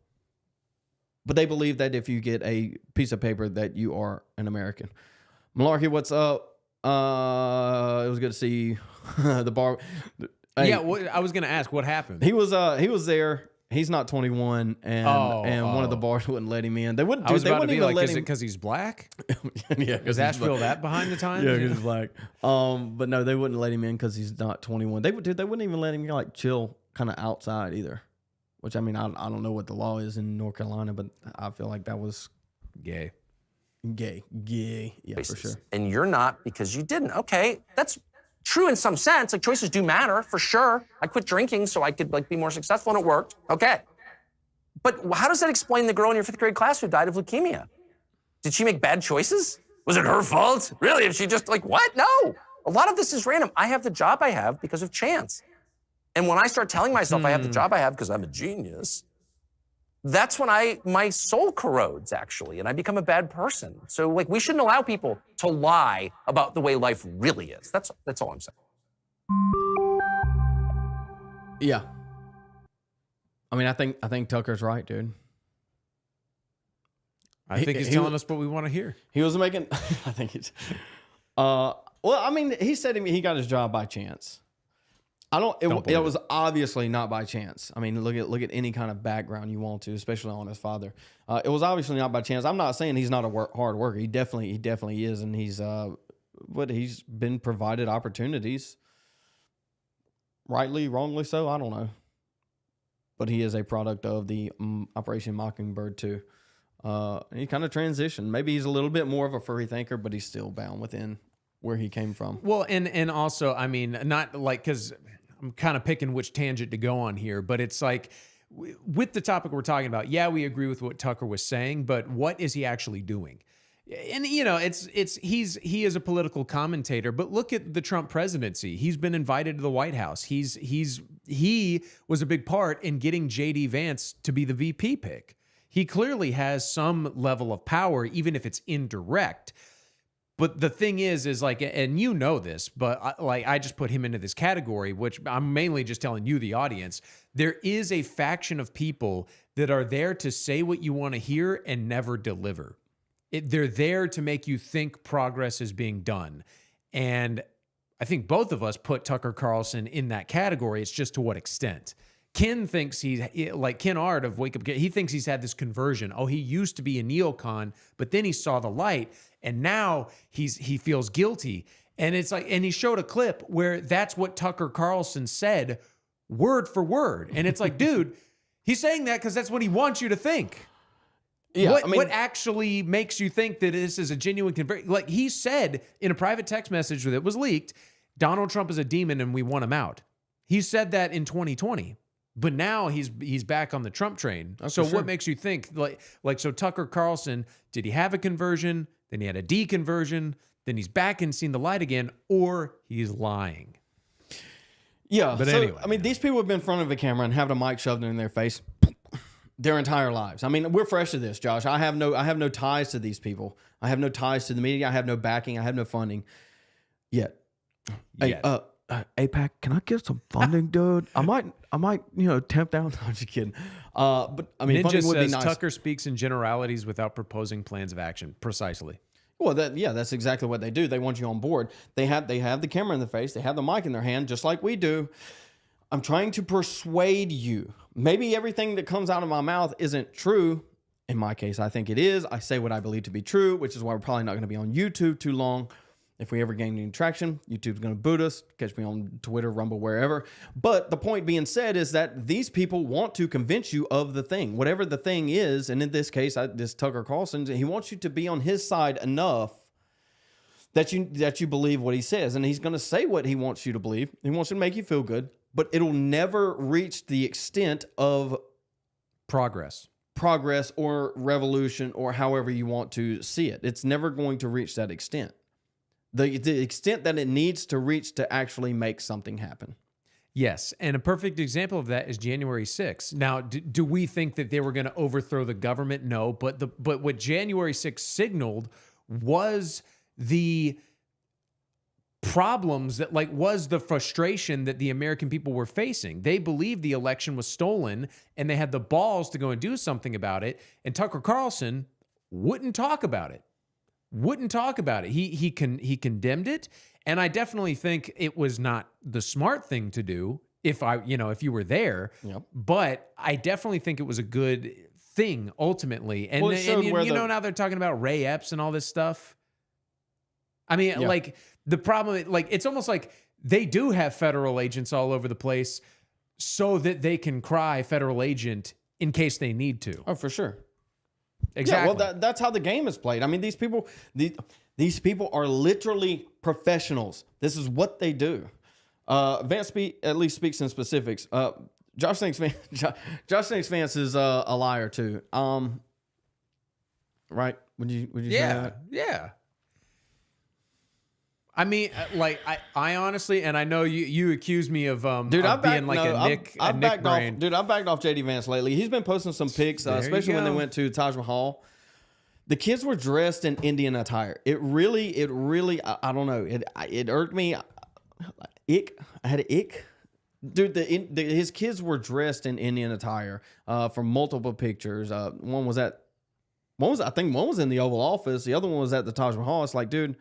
But they believe that if you get a piece of paper that you are an American. Malarkey, what's up? It was good to see the bar. Hey, yeah, I was going to ask what happened. He was there. He's not 21, and one of the bars wouldn't let him in. They wouldn't. I was they about to wouldn't be even like, let is him it because he's black? Yeah, is Asheville that behind the times? Yeah, he's black. But no, they wouldn't let him in because he's not 21. They wouldn't even let him like chill kind of outside either. Which I mean, I don't know what the law is in North Carolina, but I feel like that was gay. Yeah, for sure. And you're not because you didn't. Okay, that's true in some sense. Like choices do matter for sure. I quit drinking so I could be more successful, and it worked. Okay. But how does that explain the girl in your 5th grade class who died of leukemia? Did she make bad choices? Was it her fault? Really? If she just what? No. A lot of this is random. I have the job I have because of chance. And when I start telling myself I have the job I have because I'm a genius, that's when my soul corrodes, actually, and I become a bad person. So we shouldn't allow people to lie about the way life really is. That's all I'm saying. Yeah. I mean, I think Tucker's right, dude. I think he's telling us what we want to hear. He was making. I think he's. Well, I mean, he said he got his job by chance. It was obviously not by chance. I mean, look at any kind of background you want to, especially on his father. It was obviously not by chance. I'm not saying he's not a hard worker. He definitely is, and he's been provided opportunities. Rightly, wrongly so, I don't know. But he is a product of the Operation Mockingbird too. He kind of transitioned. Maybe he's a little bit more of a free thinker, but he's still bound within where he came from. Well, and also, I mean, not because I'm kind of picking which tangent to go on here, but it's like with the topic we're talking about, yeah, we agree with what Tucker was saying, but what is he actually doing? And he is a political commentator, but look at the Trump presidency. He's been invited to the White House. He was a big part in getting JD Vance to be the VP pick. He clearly has some level of power, even if it's indirect. But the thing is like, and you know this, but I just put him into this category, which I'm mainly just telling you, the audience. There is a faction of people that are there to say what you want to hear and never deliver. They're there to make you think progress is being done. And I think both of us put Tucker Carlson in that category. It's just to what extent. Ken thinks he's like Ken Ard of Wake Up. He thinks he's had this conversion. Oh, he used to be a neocon, but then he saw the light, and now he feels guilty. And it's like, and he showed a clip where that's what Tucker Carlson said, word for word. And it's like, dude, he's saying that because that's what he wants you to think. Yeah, what actually makes you think that this is a genuine conversion? Like he said in a private text message that was leaked, Donald Trump is a demon and we want him out. He said that in 2020. But now he's back on the Trump train. So what makes you think like so Tucker Carlson, did he have a conversion? Then he had a deconversion. Then he's back and seen the light again, or he's lying. Yeah. But so, anyway. I mean, these people have been in front of a camera and having a mic shoved in their face their entire lives. I mean, we're fresh to this, Josh. I have no ties to these people. I have no ties to the media. I have no backing. I have no funding yet. Hey, APAC, can I get some funding, dude? I might, tempt down. I'm just kidding. But I mean, Ninja funding would be says nice. Tucker speaks in generalities without proposing plans of action. Precisely. Well, that's exactly what they do. They want you on board. They have the camera in their face. They have the mic in their hand, just like we do. I'm trying to persuade you. Maybe everything that comes out of my mouth isn't true. In my case, I think it is. I say what I believe to be true, which is why we're probably not going to be on YouTube too long. If we ever gain any traction, YouTube's going to boot us. Catch me on Twitter, Rumble, wherever. But the point being said is that these people want to convince you of the thing, whatever the thing is. And in this case, this Tucker Carlson, he wants you to be on his side enough that you believe what he says. And he's going to say what he wants you to believe. He wants to make you feel good, but it'll never reach the extent of progress or revolution or however you want to see it. It's never going to reach that extent. The extent that it needs to reach to actually make something happen. Yes, and a perfect example of that is January 6th. Now, do we think that they were going to overthrow the government? No, but what January 6th signaled was the problems that was the frustration that the American people were facing. They believed the election was stolen, and they had the balls to go and do something about it, and Tucker Carlson wouldn't talk about it. He condemned it, and I definitely think it was not the smart thing to do if you were there. Yep. But I definitely think it was a good thing ultimately. And, now they're talking about Ray Epps and all this stuff. I mean, the problem, it's almost like they do have federal agents all over the place so that they can cry federal agent in case they need to. Oh, for sure. Exactly. Yeah, well, that's how the game is played. I mean, these people are literally professionals. This is what they do. Vance at least speaks in specifics. Josh thinks Vance is a liar too. Right? Would you say that? Yeah. I mean, I honestly, and I know you accuse me of being a Nick brain. Dude, I backed off JD Vance lately. He's been posting some pics, especially when they went to Taj Mahal. The kids were dressed in Indian attire. It really, I don't know. It irked me. I had an ick. Dude, his kids were dressed in Indian attire from multiple pictures. I think one was in the Oval Office. The other one was at the Taj Mahal. It's like, dude,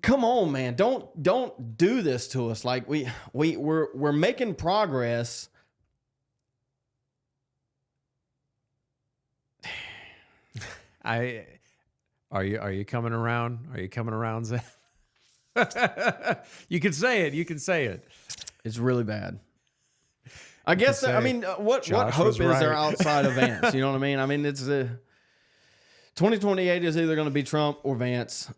come on, man. Don't do this to us. Like we're making progress. Are you coming around? Are you coming around, Zach? You can say it. It's really bad. I guess. What hope is there outside of Vance? You know what I mean? I mean, it's 2028 is either going to be Trump or Vance.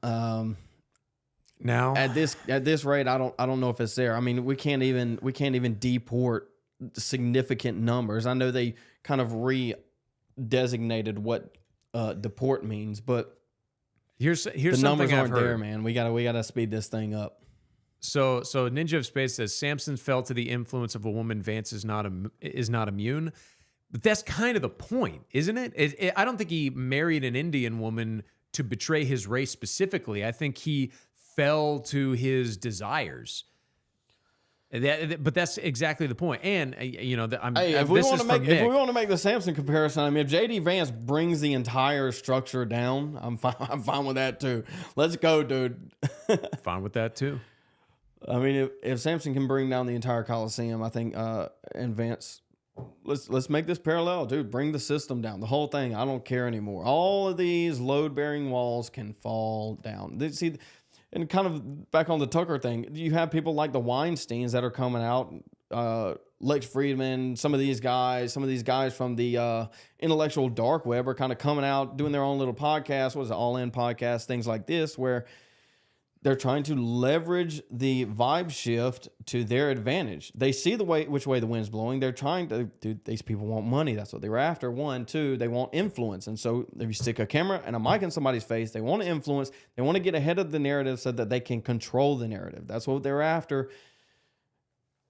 Now at this rate, I don't know if it's there. I mean, we can't even deport significant numbers. I know they kind of redesignated what deport means, but here's the numbers aren't there, man. We gotta speed this thing up. So Ninja of Space says Samson fell to the influence of a woman. Vance is not immune. But that's kind of the point, isn't it? I don't think he married an Indian woman to betray his race specifically. I think he fell to his desires. But that's exactly the point. And if we want to make the Samson comparison, I mean, if JD Vance brings the entire structure down, I'm fine with that too. Let's go, dude. Fine with that too. I mean, if Samson can bring down the entire Coliseum, I think, and Vance, let's make this parallel, dude. Bring the system down, the whole thing. I don't care anymore. All of these load-bearing walls can fall down. See. And kind of back on the Tucker thing, you have people like the Weinsteins that are coming out, Lex Friedman, some of these guys from the intellectual dark web are kind of coming out, doing their own little podcast, what is it, All In podcast, things like this, where they're trying to leverage the vibe shift to their advantage. They see which way the wind's blowing. They're trying to, dude, these people want money. That's what they were after. 1, 2, they want influence. And so if you stick a camera and a mic in somebody's face, they want to influence. They want to get ahead of the narrative so that they can control the narrative. That's what they're after.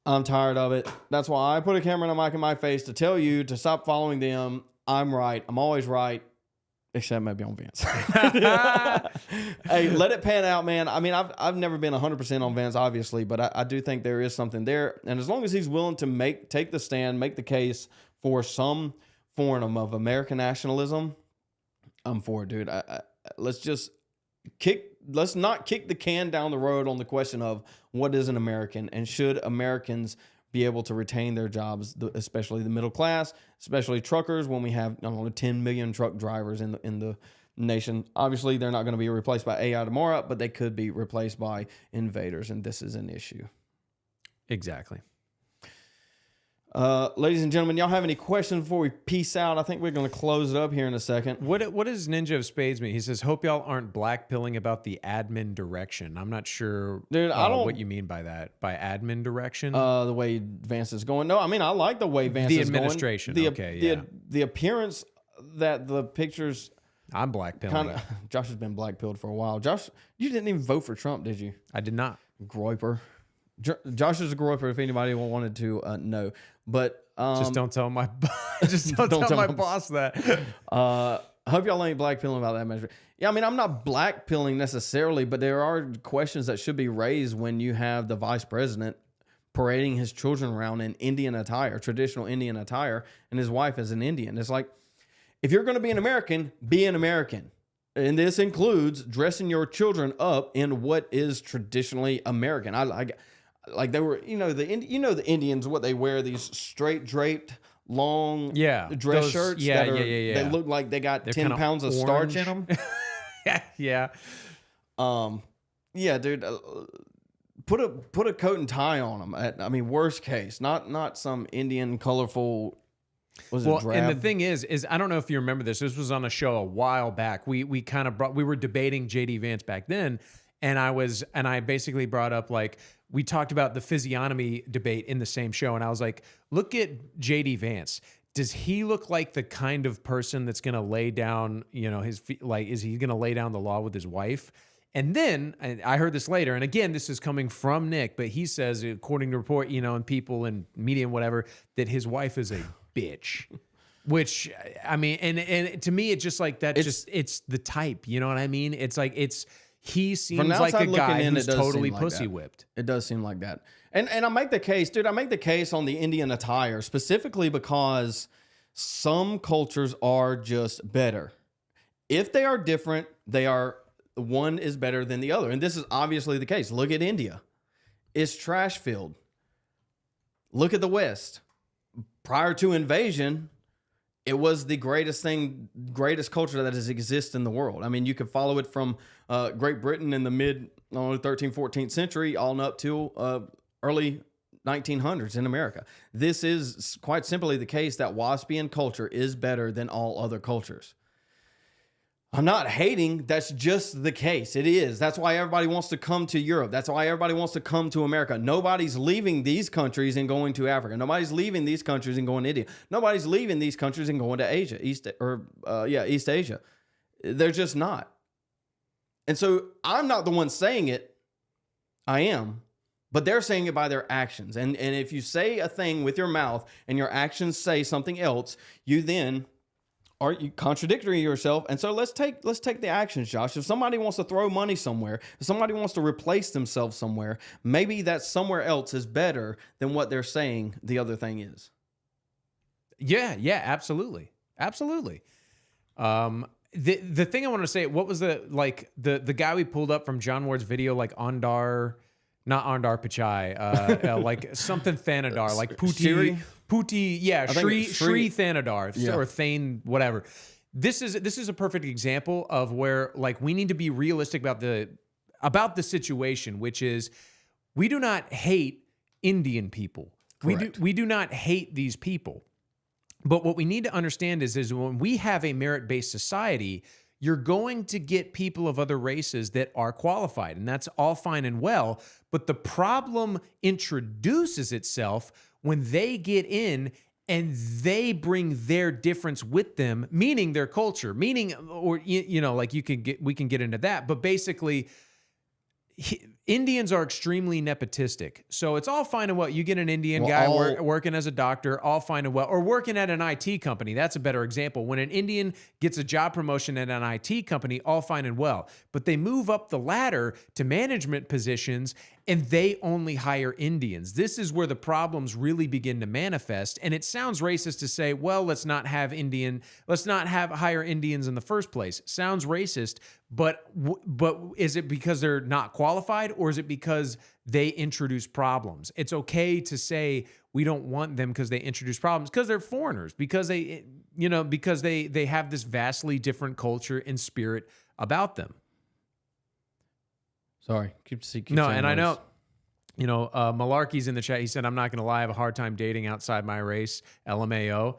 I'm tired of it. That's why I put a camera and a mic in my face to tell you to stop following them. I'm right. I'm always right. Except maybe on Vance. Hey, let it pan out, man. I mean, I've never been 100% on Vance, obviously, but I do think there is something there. And as long as he's willing to take the stand, make the case for some form of American nationalism, I'm for it, dude. Let's not kick the can down the road on the question of what is an American and should Americans be able to retain their jobs, especially the middle class, especially truckers, when we have 10 million truck drivers in the nation. Obviously, they're not going to be replaced by AI tomorrow, but they could be replaced by invaders, and this is an issue. Exactly. Ladies and gentlemen, y'all have any questions before we peace out? I think we're going to close it up here in a second. What does Ninja of Spades mean? He says, hope y'all aren't blackpilling about the admin direction. I'm not sure, dude, I don't what you mean by that. By admin direction? The way Vance is going. No, I mean, I like the way Vance is going. The administration, The appearance that the pictures... I'm blackpilling. Josh has been blackpilled for a while. Josh, you didn't even vote for Trump, did you? I did not. Groiper. Josh is a groiper if anybody wanted to know. But just don't tell my don't tell my boss that. I hope y'all ain't blackpilling about that measure. Yeah, I mean, I'm not blackpilling necessarily, but there are questions that should be raised when you have the vice president parading his children around in Indian attire, traditional Indian attire, and his wife is an Indian. It's like, if you're going to be an American, be an American. And this includes dressing your children up in what is traditionally American. Like they were, the Indians, what they wear, these straight draped, long dress shirts. They look like they got 10 pounds of starch in them. Yeah. Yeah, dude. Put a coat and tie on them. I mean, worst case, not some Indian colorful. And the thing is I don't know if you remember this. This was on a show a while back. We were debating JD Vance back then, and I basically brought up, like, we talked about the physiognomy debate in the same show, and I was like, look at JD Vance. Does he look like the kind of person that's going to lay down, his feet? Like, is he going to lay down the law with his wife? And then I heard this later, and again, this is coming from Nick, but he says, according to report, and people and media and whatever, that his wife is a bitch. Which, I mean, and to me, it's just like that. It's the type, you know what I mean? It's like he seems like a guy who's totally pussy whipped. It does seem like that. And I make the case, dude. I make the case on the Indian attire specifically because some cultures are just better. If they are different, one is better than the other. And this is obviously the case. Look at India. It's trash filled. Look at the West. Prior to invasion, it was the greatest culture that has existed in the world. I mean, you could follow it from Great Britain in the mid 13th, 14th century on up to early 1900s in America. This is quite simply the case that Waspian culture is better than all other cultures. I'm not hating. That's just the case. It is. That's why everybody wants to come to Europe. That's why everybody wants to come to America. Nobody's leaving these countries and going to Africa. Nobody's leaving these countries and going to India. Nobody's leaving these countries and going to Asia, East Asia. They're just not. And so I'm not the one saying it. I am. But they're saying it by their actions. And if you say a thing with your mouth and your actions say something else, you then are you contradicting yourself? And so let's take the actions, Josh. If somebody wants to throw money somewhere, if somebody wants to replace themselves somewhere, maybe that somewhere else is better than what they're saying the other thing is. Yeah, absolutely. Absolutely. The thing I want to say, what was the guy we pulled up from John Ward's video, like Ondar, not Ondar Pichai, like something Thanadar, like Puti, yeah, Shri Thanadar, or Thane, whatever. This is a perfect example of where, like, we need to be realistic about the situation, which is we do not hate Indian people. Correct. We do not hate these people. But what we need to understand is when we have a merit-based society, you're going to get people of other races that are qualified, and that's all fine and well. But the problem introduces itself when they get in and they bring their difference with them, meaning their culture, meaning, or, you know, like we can get into that. But basically, Indians are extremely nepotistic. So it's all fine and well. You get an Indian guy working as a doctor, all fine and well, or working at an IT company. That's a better example. When an Indian gets a job promotion at an IT company, all fine and well. But they move up the ladder to management positions and they only hire Indians. This is where the problems really begin to manifest. And it sounds racist to say, well, let's not hire Indians in the first place. Sounds racist, but is it because they're not qualified, or is it because they introduce problems? It's okay to say we don't want them because they introduce problems, because they're foreigners, because they have this vastly different culture and spirit about them. Sorry, keep no, and I know, Malarkey's in the chat. He said, "I'm not going to lie, I have a hard time dating outside my race." LMAO.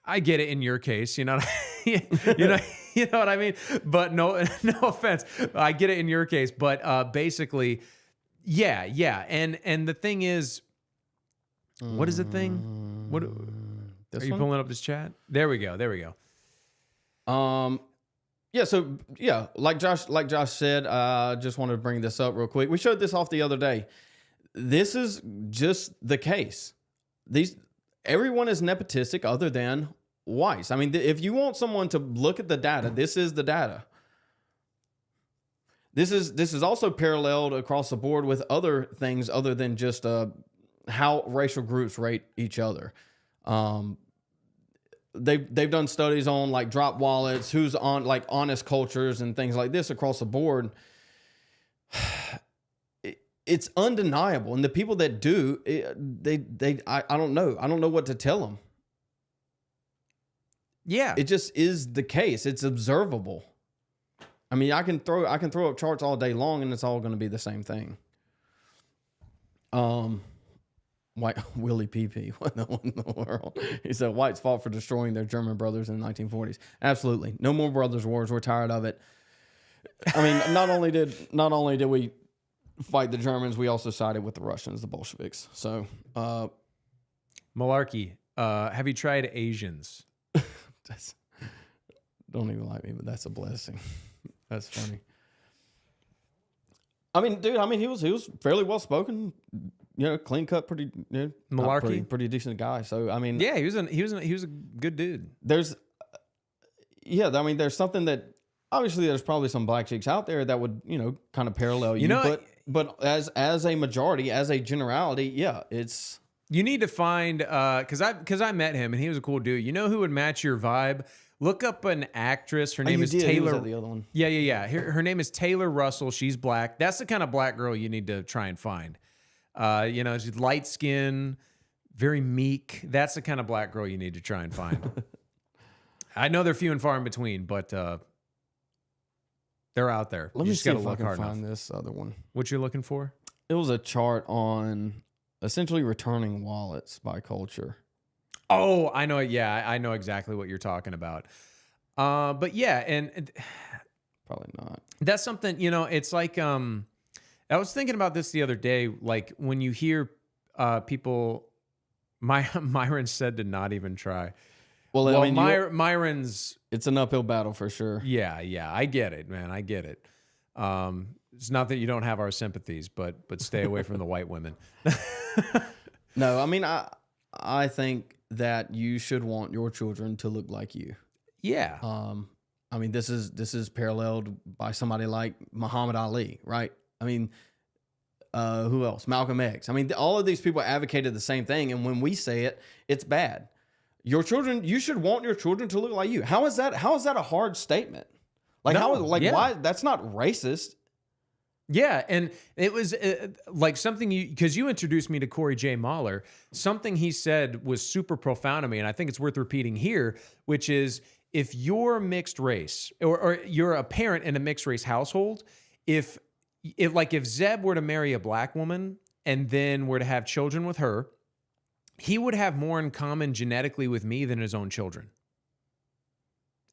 I get it in your case, you know what I mean? But no offense. I get it in your case, but basically, yeah. And the thing is, what is the thing? What are you pulling up this chat? There we go. Yeah, so yeah, like Josh said, just wanted to bring this up real quick. We showed this off the other day. This is just the case. Everyone is nepotistic other than whites. I mean, if you want someone to look at the data, this is the data. This is also paralleled across the board with other things other than just how racial groups rate each other. They've done studies on like drop wallets, who's on like honest cultures and things like this across the board. It's undeniable, and the people that do, I don't know what to tell them. Yeah, it just is the case. It's observable. I mean, I can throw up charts all day long, and it's all going to be the same thing. White Willie PP, what in the world? He said whites fought for destroying their German brothers in the 1940s. Absolutely, no more brothers' wars. We're tired of it. I mean, not only did we fight the Germans, we also sided with the Russians, the Bolsheviks. So, Malarkey, have you tried Asians? Don't even like me, but that's a blessing. That's funny. I mean, dude. I mean, he was fairly well spoken. Clean cut, pretty Malarkey, pretty decent guy. So I mean, yeah, he was a good dude. There's something that obviously there's probably some black chicks out there that would kind of parallel you. But as a majority, as a generality, yeah, it's. You need to find because I met him and he was a cool dude. You know who would match your vibe? Look up an actress. Her name is Taylor. He was at the other one. Yeah. Her name is Taylor Russell. She's black. That's the kind of black girl you need to try and find. She's light skin, very meek. That's the kind of black girl you need to try and find. I know they're few and far in between, but they're out there. Let me see if I can find this other one. What you're looking for? It was a chart on essentially returning wallets by culture. Oh, I know. Yeah, I know exactly what you're talking about. But yeah, and probably not. That's something, it's like, I was thinking about this the other day, like when you hear people, Myron said to not even try. Well, I mean, Myron's... It's an uphill battle for sure. Yeah, I get it, man. I get it. It's not that you don't have our sympathies, but stay away from the white women. No, I mean, I think that you should want your children to look like you. Yeah. I mean, this is paralleled by somebody like Muhammad Ali, right? I mean, who else? Malcolm X. I mean, all of these people advocated the same thing, and when we say it, it's bad. Your children, you should want your children to look like you. How is that a hard statement? Like, why? That's not racist. Yeah, and it was like something because you introduced me to Corey J. Mahler. Something he said was super profound to me, and I think it's worth repeating here, which is if you're mixed race or you're a parent in a mixed race household, if Zeb were to marry a black woman and then were to have children with her, he would have more in common genetically with me than his own children.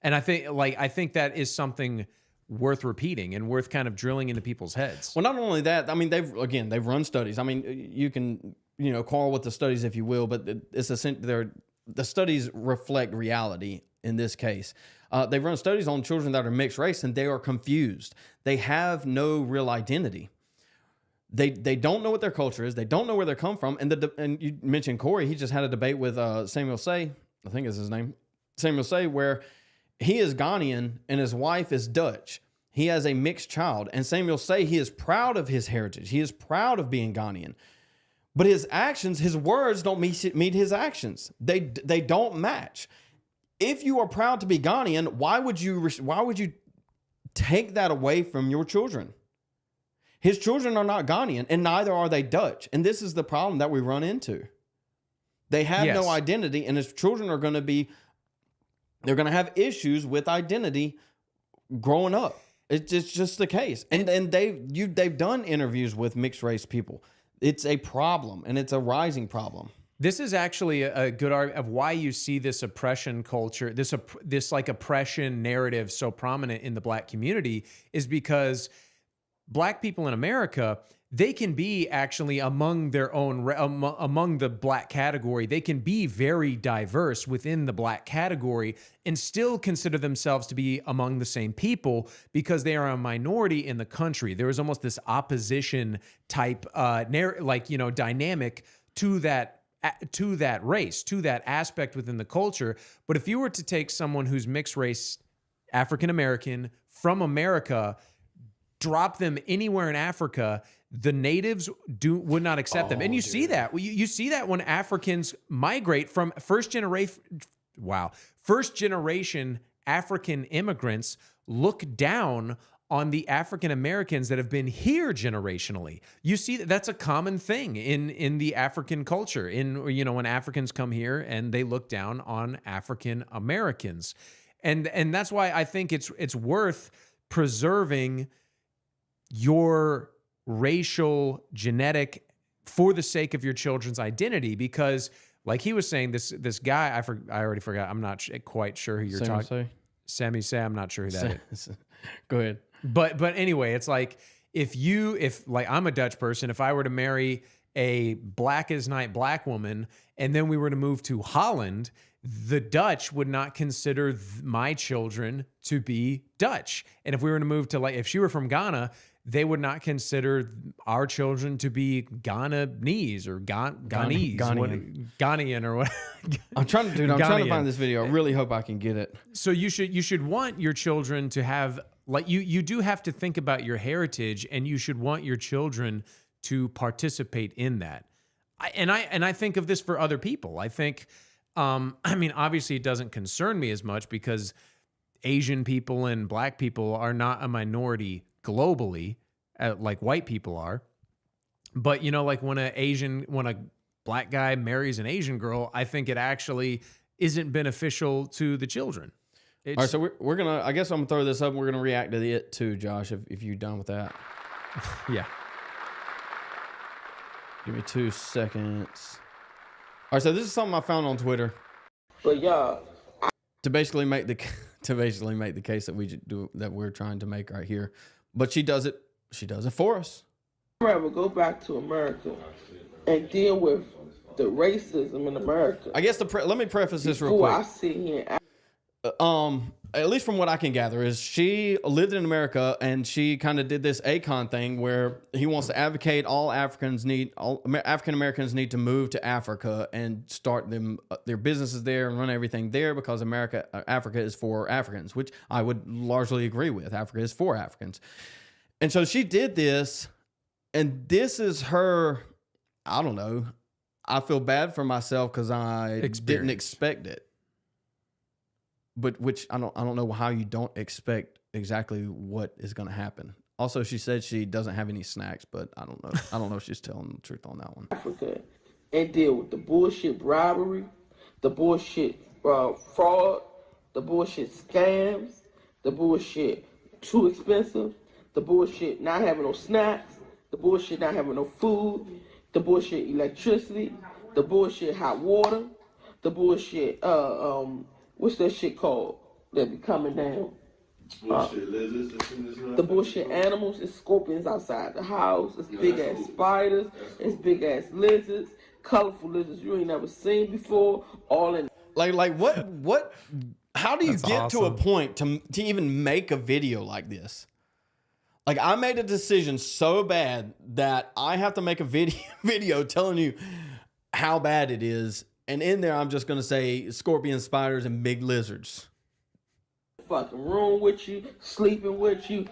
And I think that is something worth repeating and worth kind of drilling into people's heads. Well, not only that, I mean, they've run studies. I mean, you can, quarrel with the studies if you will, but the studies reflect reality in this case. They've run studies on children that are mixed race, and they are confused. They have no real identity. They don't know what their culture is. They don't know where they come from. And you mentioned Corey. He just had a debate with Samuel Say, I think is his name, Samuel Say, where he is Ghanaian and his wife is Dutch. He has a mixed child. And Samuel Say, he is proud of his heritage. He is proud of being Ghanaian. But his actions, his words don't meet his actions. They don't match. If you are proud to be Ghanaian, why would you take that away from your children? His children are not Ghanaian, and neither are they Dutch. And this is the problem that we run into. They have no identity, and his children are going to have issues with identity growing up. It's just the case. And they've done interviews with mixed race people. It's a problem, and it's a rising problem. This is actually a good argument of why you see this oppression culture, this like oppression narrative so prominent in the black community, is because black people in America, they can be actually among their own, among the black category, they can be very diverse within the black category and still consider themselves to be among the same people because they are a minority in the country. There is almost this opposition type, dynamic to that race, to that aspect within the culture. But if you were to take someone who's mixed race, African American, from America, drop them anywhere in Africa, the natives would not accept them. And you see that. You see that when Africans migrate from first generation African immigrants look down on the African Americans that have been here generationally. You see that's a common thing in the African culture. When Africans come here and they look down on African Americans. And that's why I think it's worth preserving your racial genetic for the sake of your children's identity, because like he was saying, this guy, I already forgot. I'm not quite sure who you're talking. Sammy Say. I'm not sure who that is. Go ahead. But anyway, it's like if I'm a Dutch person, if I were to marry a black as night black woman, and then we were to move to Holland, the Dutch would not consider my children to be Dutch. And if we were to move to if she were from Ghana, they would not consider our children to be Ghanese or Ghanaian or what. I'm trying to find this video. I really hope I can get it. So you should want your children to have you do have to think about your heritage, and you should want your children to participate in that. I think of this for other people. I think, obviously it doesn't concern me as much because Asian people and black people are not a minority globally, like white people are. But when a black guy marries an Asian girl, I think it actually isn't beneficial to the children. All right, so we're gonna. I guess I'm gonna throw this up. And we're gonna react to it too, Josh. If you're done with that, yeah. Give me 2 seconds. All right, so this is something I found on Twitter. But y'all, to basically make the case that we're trying to make right here. But she does it. She does it for us. I'd rather go back to America and deal with the racism in America. I guess let me preface this real quick. I sit here. at least from what I can gather, is she lived in America and she kind of did this Akon thing where he wants to advocate all African Americans need to move to Africa and start their businesses there and run everything there because Africa is for Africans, which I would largely agree with. Africa is for Africans. And so she did this, and this is her, I don't know. I feel bad for myself because I didn't expect it. But which I don't know how you don't expect exactly what is going to happen. Also, she said she doesn't have any snacks, but I don't know. I don't know if she's telling the truth on that one. Africa and deal with the bullshit bribery, the bullshit fraud, the bullshit scams, the bullshit too expensive, the bullshit not having no snacks, the bullshit not having no food, the bullshit electricity, the bullshit hot water, the bullshit what's that shit called that be coming down? The bullshit animals. It's scorpions outside the house. It's big ass spiders. It's big ass lizards. Colorful lizards you ain't never seen before. All in like what? How do you get to a point to even make a video like this? Like, I made a decision so bad that I have to make a video telling you how bad it is. And in there, I'm just going to say scorpion, spiders, and big lizards. Fucking room with you, sleeping with you,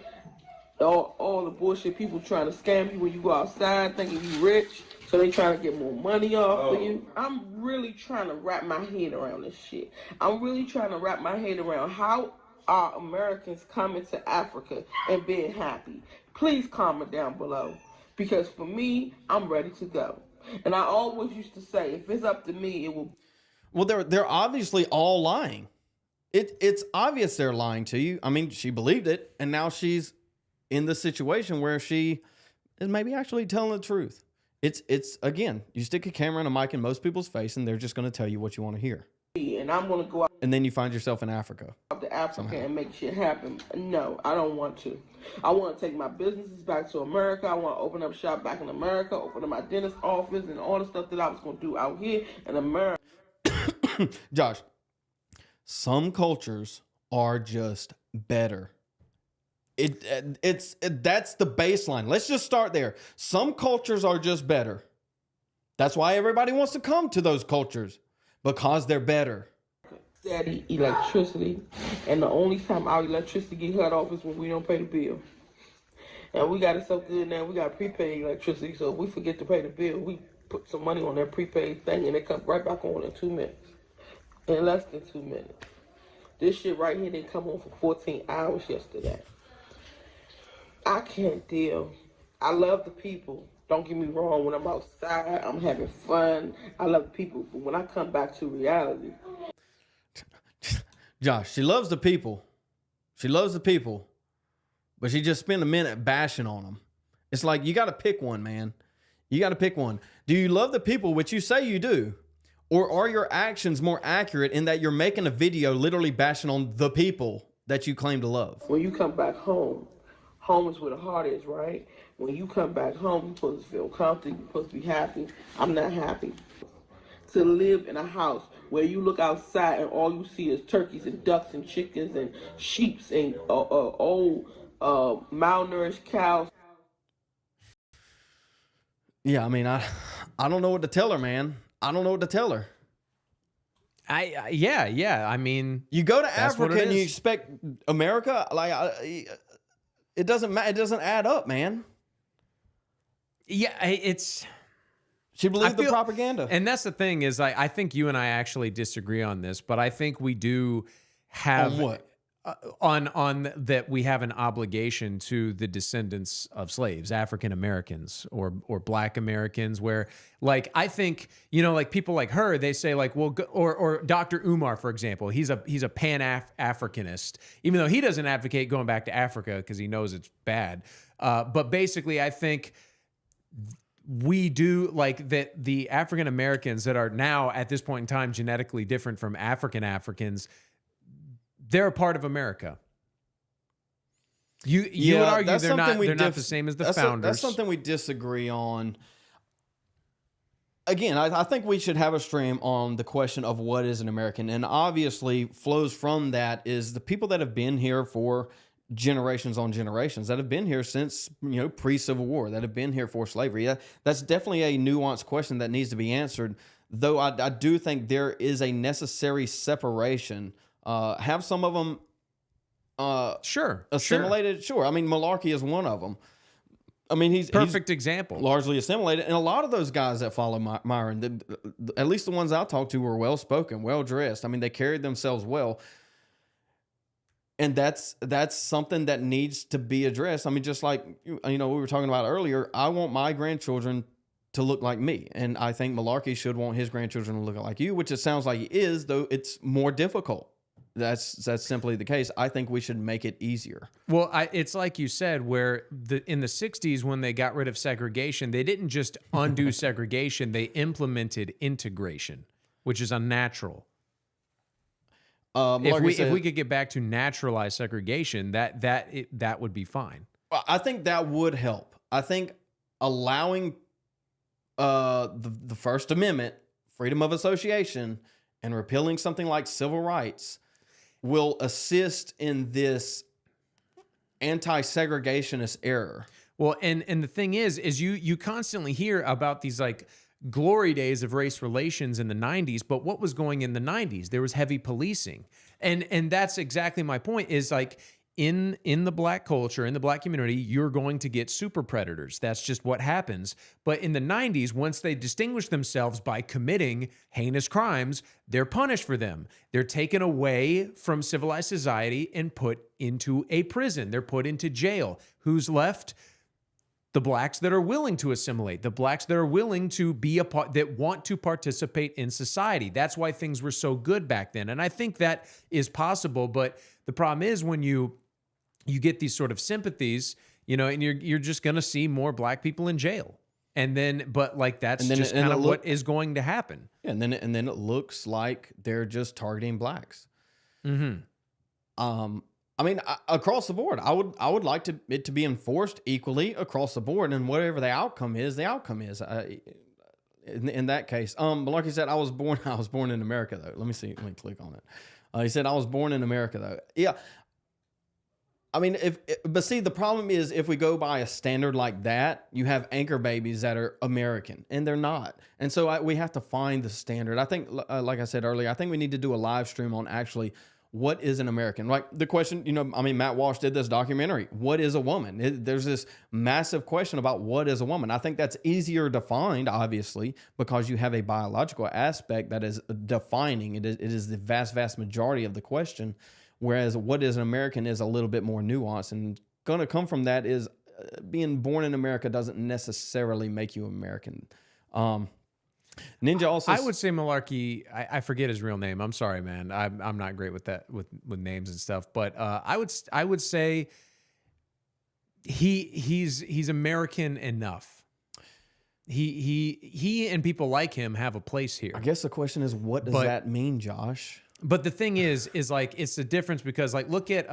all the bullshit people trying to scam you when you go outside thinking you rich, so they trying to get more money off of you. I'm really trying to wrap my head around this shit. I'm really trying to wrap my head around how are Americans coming to Africa and being happy. Please comment down below, because for me, I'm ready to go. And I always used to say, if it's up to me, it will. Well, they're obviously all lying. It's obvious they're lying to you. I mean, she believed it, and now she's in the situation where she is maybe actually telling the truth. It's again, you stick a camera and a mic in most people's face, and they're just going to tell you what you want to hear. And I'm going to go out. And then you find yourself in Africa. To Africa and make shit happen. No, I don't want to. I want to take my businesses back to America. I want to open up shop back in America, open up my dentist office, and all the stuff that I was going to do out here in America. Josh, some cultures are just better. That's the baseline. Let's just start there. Some cultures are just better. That's why everybody wants to come to those cultures, because they're better. Steady electricity, and the only time our electricity get cut off is when we don't pay the bill. And we got it so good now, we got prepaid electricity, so if we forget to pay the bill, we put some money on that prepaid thing and it comes right back on in 2 minutes. In less than 2 minutes. This shit right here didn't come on for 14 hours yesterday. I can't deal. I love the people. Don't get me wrong, when I'm outside, I'm having fun. I love people, but when I come back to reality. Josh, she loves the people. She loves the people, but she just spent a minute bashing on them. It's like, you got to pick one, man. You got to pick one. Do you love the people, which you say you do? Or are your actions more accurate in that you're making a video literally bashing on the people that you claim to love? When you come back home, home is where the heart is, right? When you come back home, you're supposed to feel comfortable, you're supposed to be happy. I'm not happy. To live in a house where you look outside and all you see is turkeys and ducks and chickens and sheep and old malnourished cows. Yeah, I mean, I don't know what to tell her, man. I don't know what to tell her. Yeah. I mean, you go to Africa and you expect America, like it doesn't matter. It doesn't add up, man. Yeah, she believed the propaganda. And that's the thing is, I think you and I actually disagree on this, but I think we do have on what? On that we have an obligation to the descendants of slaves, African Americans or Black Americans, where, like, I think, you know, like people like her, they say like, well, or Dr. Umar, for example, he's a Pan-Africanist, even though he doesn't advocate going back to Africa because he knows it's bad. But basically, I think we do like that the African Americans that are now at this point in time genetically different from Africans, they're a part of America. You would argue they're not the same as the founders. That's something we disagree on. again, I think we should have a stream on the question of what is an American, and obviously flows from that is the people that have been here for generations on generations, that have been here since, you know, pre-Civil War, that have been here for slavery. That's definitely a nuanced question that needs to be answered, though I do think there is a necessary separation. Have some of them assimilated? Sure. I mean, Malarkey is one of them. I mean, he's perfect example. Largely assimilated, and a lot of those guys that follow Myron, at least the ones I talked to, were well spoken, well dressed. I mean, they carried themselves well, and that's something that needs to be addressed. I mean, just like, you know, we were talking about earlier, I want my grandchildren to look like me, and I think Malarkey should want his grandchildren to look like you, which it sounds like he is, though it's more difficult. That's simply the case. I think we should make it easier. Well, it's like you said, where in the 60s, when they got rid of segregation, they didn't just undo segregation, they implemented integration, which is unnatural. If we could get back to naturalized segregation, that would be fine. I think that would help. I think allowing the First Amendment, freedom of association, and repealing something like civil rights will assist in this anti-segregationist error. Well, and the thing is you constantly hear about these like glory days of race relations in the 90s, but what was going in the 90s? There was heavy policing. And that's exactly my point, is like in the black culture, in the black community, you're going to get super predators. That's just what happens. But in the 90s, once they distinguish themselves by committing heinous crimes, they're punished for them. They're taken away from civilized society and put into a prison. They're put into jail. Who's left? The blacks that are willing to assimilate, the blacks that are willing to be a part, that want to participate in society. That's why things were so good back then. And I think that is possible. But the problem is when you get these sort of sympathies, you know, and you're just going to see more black people in jail. And then, but like, that's just kind of what is going to happen. Yeah, and then it looks like they're just targeting blacks. Mm-hmm. I mean, across the board, I would like it to be enforced equally across the board, and whatever the outcome is, the outcome is. In that case, Malarkey said, I was born in America though. Let me click on it. He said, I was born in America though. Yeah. I mean, but see, the problem is if we go by a standard like that, you have anchor babies that are American, and they're not. And so we have to find the standard. I think, like I said earlier, I think we need to do a live stream on actually what is an American. Like the question, you know, I mean, Matt Walsh did this documentary. What is a woman? There's this massive question about what is a woman. I think that's easier defined, obviously, because you have a biological aspect that is defining. It is the vast majority of the question. Whereas what is an American is a little bit more nuanced, and going to come from that is being born in America doesn't necessarily make you American. Ninja also, I would say Malarkey. I forget his real name. I'm sorry, man. I'm not great with that with names and stuff. But I would say he's American enough. He and people like him have a place here. I guess the question is, what does that mean, Josh? But the thing is like, it's the difference, because like, look at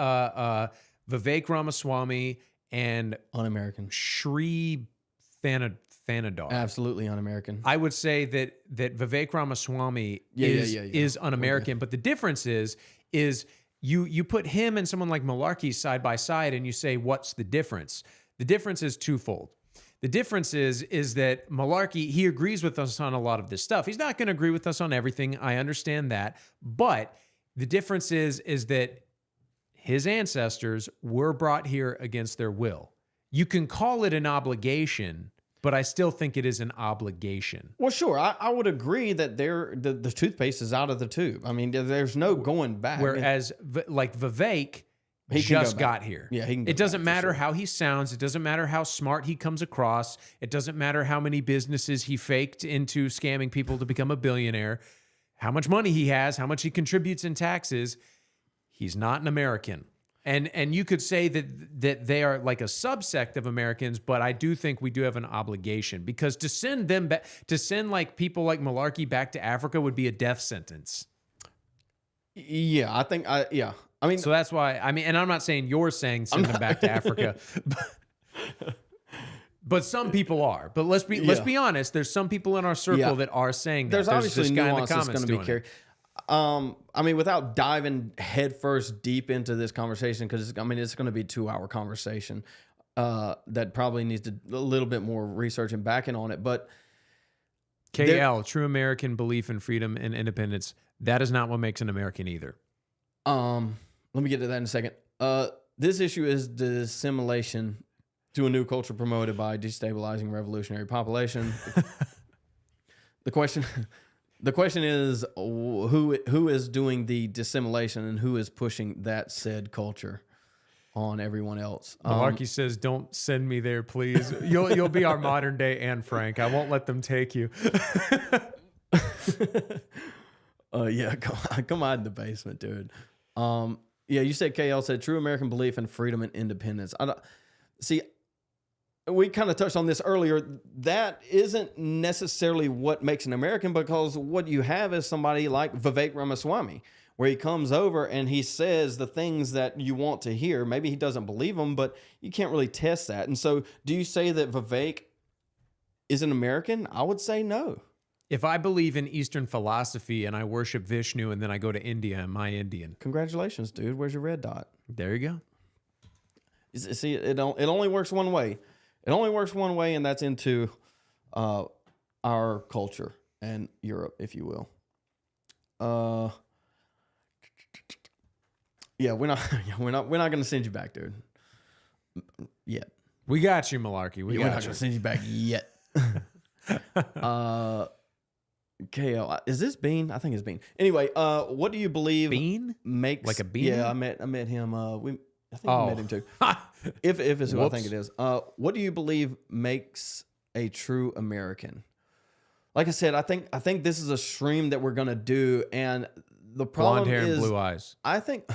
Vivek Ramaswamy and un-American Shri Thanadar. Absolutely un-American. I would say that Vivek Ramaswamy is un-American, but the difference is you put him and someone like Malarkey side by side, and you say, what's the difference? The difference is twofold. The difference is that Malarkey, he agrees with us on a lot of this stuff. He's not going to agree with us on everything. I understand that. But the difference is that his ancestors were brought here against their will. You can call it an obligation, but I still think it is an obligation. Well, sure. I would agree that the toothpaste is out of the tube. I mean, there's no going back. Whereas like Vivek, he just got here. Yeah, he can. It doesn't matter how he sounds. It doesn't matter how smart he comes across. It doesn't matter how many businesses he faked into scamming people to become a billionaire, how much money he has, how much he contributes in taxes. He's not an American. And you could say that they are like a subsect of Americans, but I do think we do have an obligation, because to send them back, to send like people like Malarkey back to Africa would be a death sentence. Yeah, I think I mean, so that's why, I mean, and I'm not saying you're saying send them back to Africa, But some people are. But let's be honest. There's some people in our circle that are saying that. There's obviously this guy in the nuance that's comments going to be doing carried. I mean, without diving headfirst deep into this conversation, because it's going to be a 2-hour conversation that probably needs a little bit more research and backing on it. But KL, true American belief in freedom and independence. That is not what makes an American either. Let me get to that in a second. This issue is the assimilation to a new culture promoted by destabilizing revolutionary population. The question is who is doing the dissimulation and who is pushing that said culture on everyone else. Malarkey says, "Don't send me there, please. You'll be our modern day Anne Frank. I won't let them take you." Yeah, come on in the basement, dude. Yeah, you said KL said true American belief in freedom and independence. See, we kind of touched on this earlier. That isn't necessarily what makes an American, because what you have is somebody like Vivek Ramaswamy, where he comes over and he says the things that you want to hear. Maybe he doesn't believe them, but you can't really test that. And so do you say that Vivek is an American? I would say no. If I believe in Eastern philosophy and I worship Vishnu and then I go to India, am I Indian? Congratulations, dude. Where's your red dot? There you go. See, it only works one way. It only works one way, and that's into our culture and Europe, if you will. Yeah, we're not going to send you back, dude. Yet. We got you, Malarkey. We're not going to send you back yet. KL, is this Bean? I think it's Bean. Anyway, what do you believe Bean makes like a bean? Yeah, I met him. I think we met him too. if it's who I think it is. What do you believe makes a true American? Like I said, I think this is a stream that we're gonna do, and the problem blonde hair is and blue eyes. I think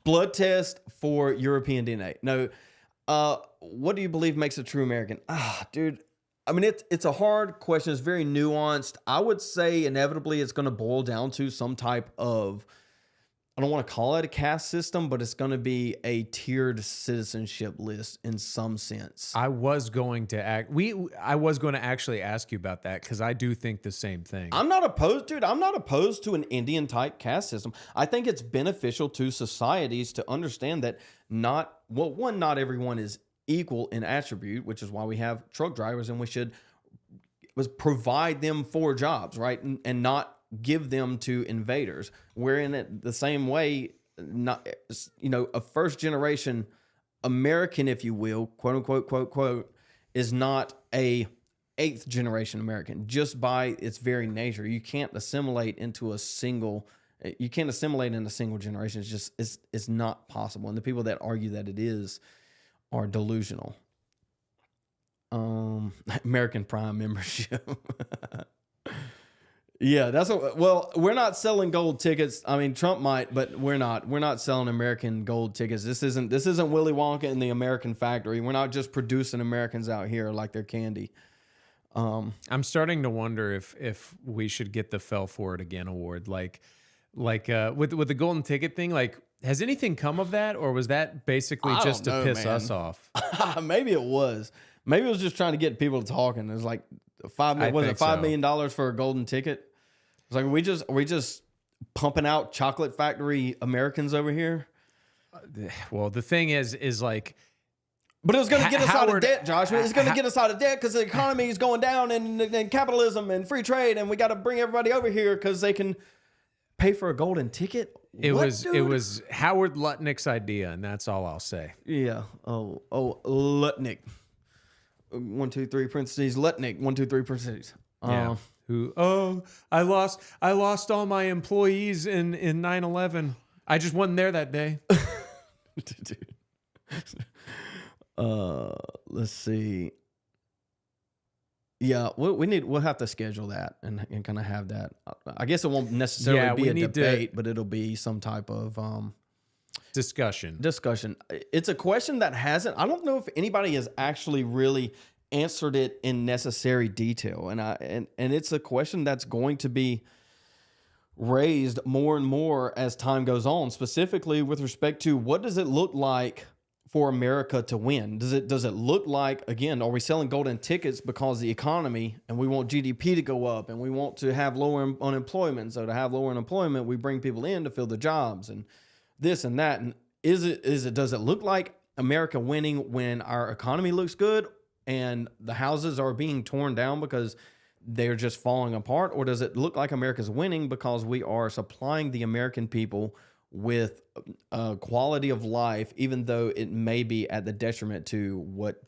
blood test for European DNA. No, what do you believe makes a true American? Dude. I mean, it's a hard question. It's very nuanced. I would say inevitably it's going to boil down to some type of, I don't want to call it a caste system, but it's going to be a tiered citizenship list in some sense. I was going to actually ask you about that, because I do think the same thing. I'm not opposed, dude. I'm not opposed to an Indian type caste system. I think it's beneficial to societies to understand that not everyone is equal in attribute, which is why we have truck drivers, and we should provide them for jobs, right? And not give them to invaders. We're in it the same way, not, a first generation American, if you will, quote unquote, quote, quote, is not a 8th generation American just by its very nature. You can't assimilate in a single generation. It's not possible. And the people that argue that it is are delusional. American Prime membership. Yeah, we're not selling gold tickets. I mean, Trump might, but we're not selling American gold tickets. This isn't Willy Wonka in the American factory. We're not just producing Americans out here like they're candy. I'm starting to wonder if we should get the Fell For It Again award, like with the golden ticket thing. Like, has anything come of that, or was that basically just to piss us off? Maybe it was. Maybe it was just trying to get people talking. It was like $5 million for a golden ticket? It's like, are we just pumping out chocolate factory Americans over here? Well, the thing is like, but it was going to get us out of debt, Joshua. It's going to get us out of debt because the economy is going down, and capitalism and free trade, and we got to bring everybody over here because they can pay for a golden ticket. It was Howard Lutnick's idea, and that's all I'll say. Yeah. Oh, Lutnick. 1, 2, 3 parentheses. Lutnick. 1, 2, 3 parentheses. Yeah. I lost all my employees in 9/11. I just wasn't there that day. Dude. Let's see. Yeah, we'll have to schedule that and kind of have that. I guess it won't necessarily be a debate, but it'll be some type of discussion. It's a question that I don't know if anybody has actually really answered it in necessary detail, and it's a question that's going to be raised more and more as time goes on, specifically with respect to what does it look like for America to win? Does it look like, again, are we selling golden tickets because the economy and we want GDP to go up and we want to have lower unemployment? So to have lower unemployment, we bring people in to fill the jobs and this and that. And does it look like America winning when our economy looks good and the houses are being torn down because they're just falling apart? Or does it look like America's winning because we are supplying the American people with a quality of life, even though it may be at the detriment to what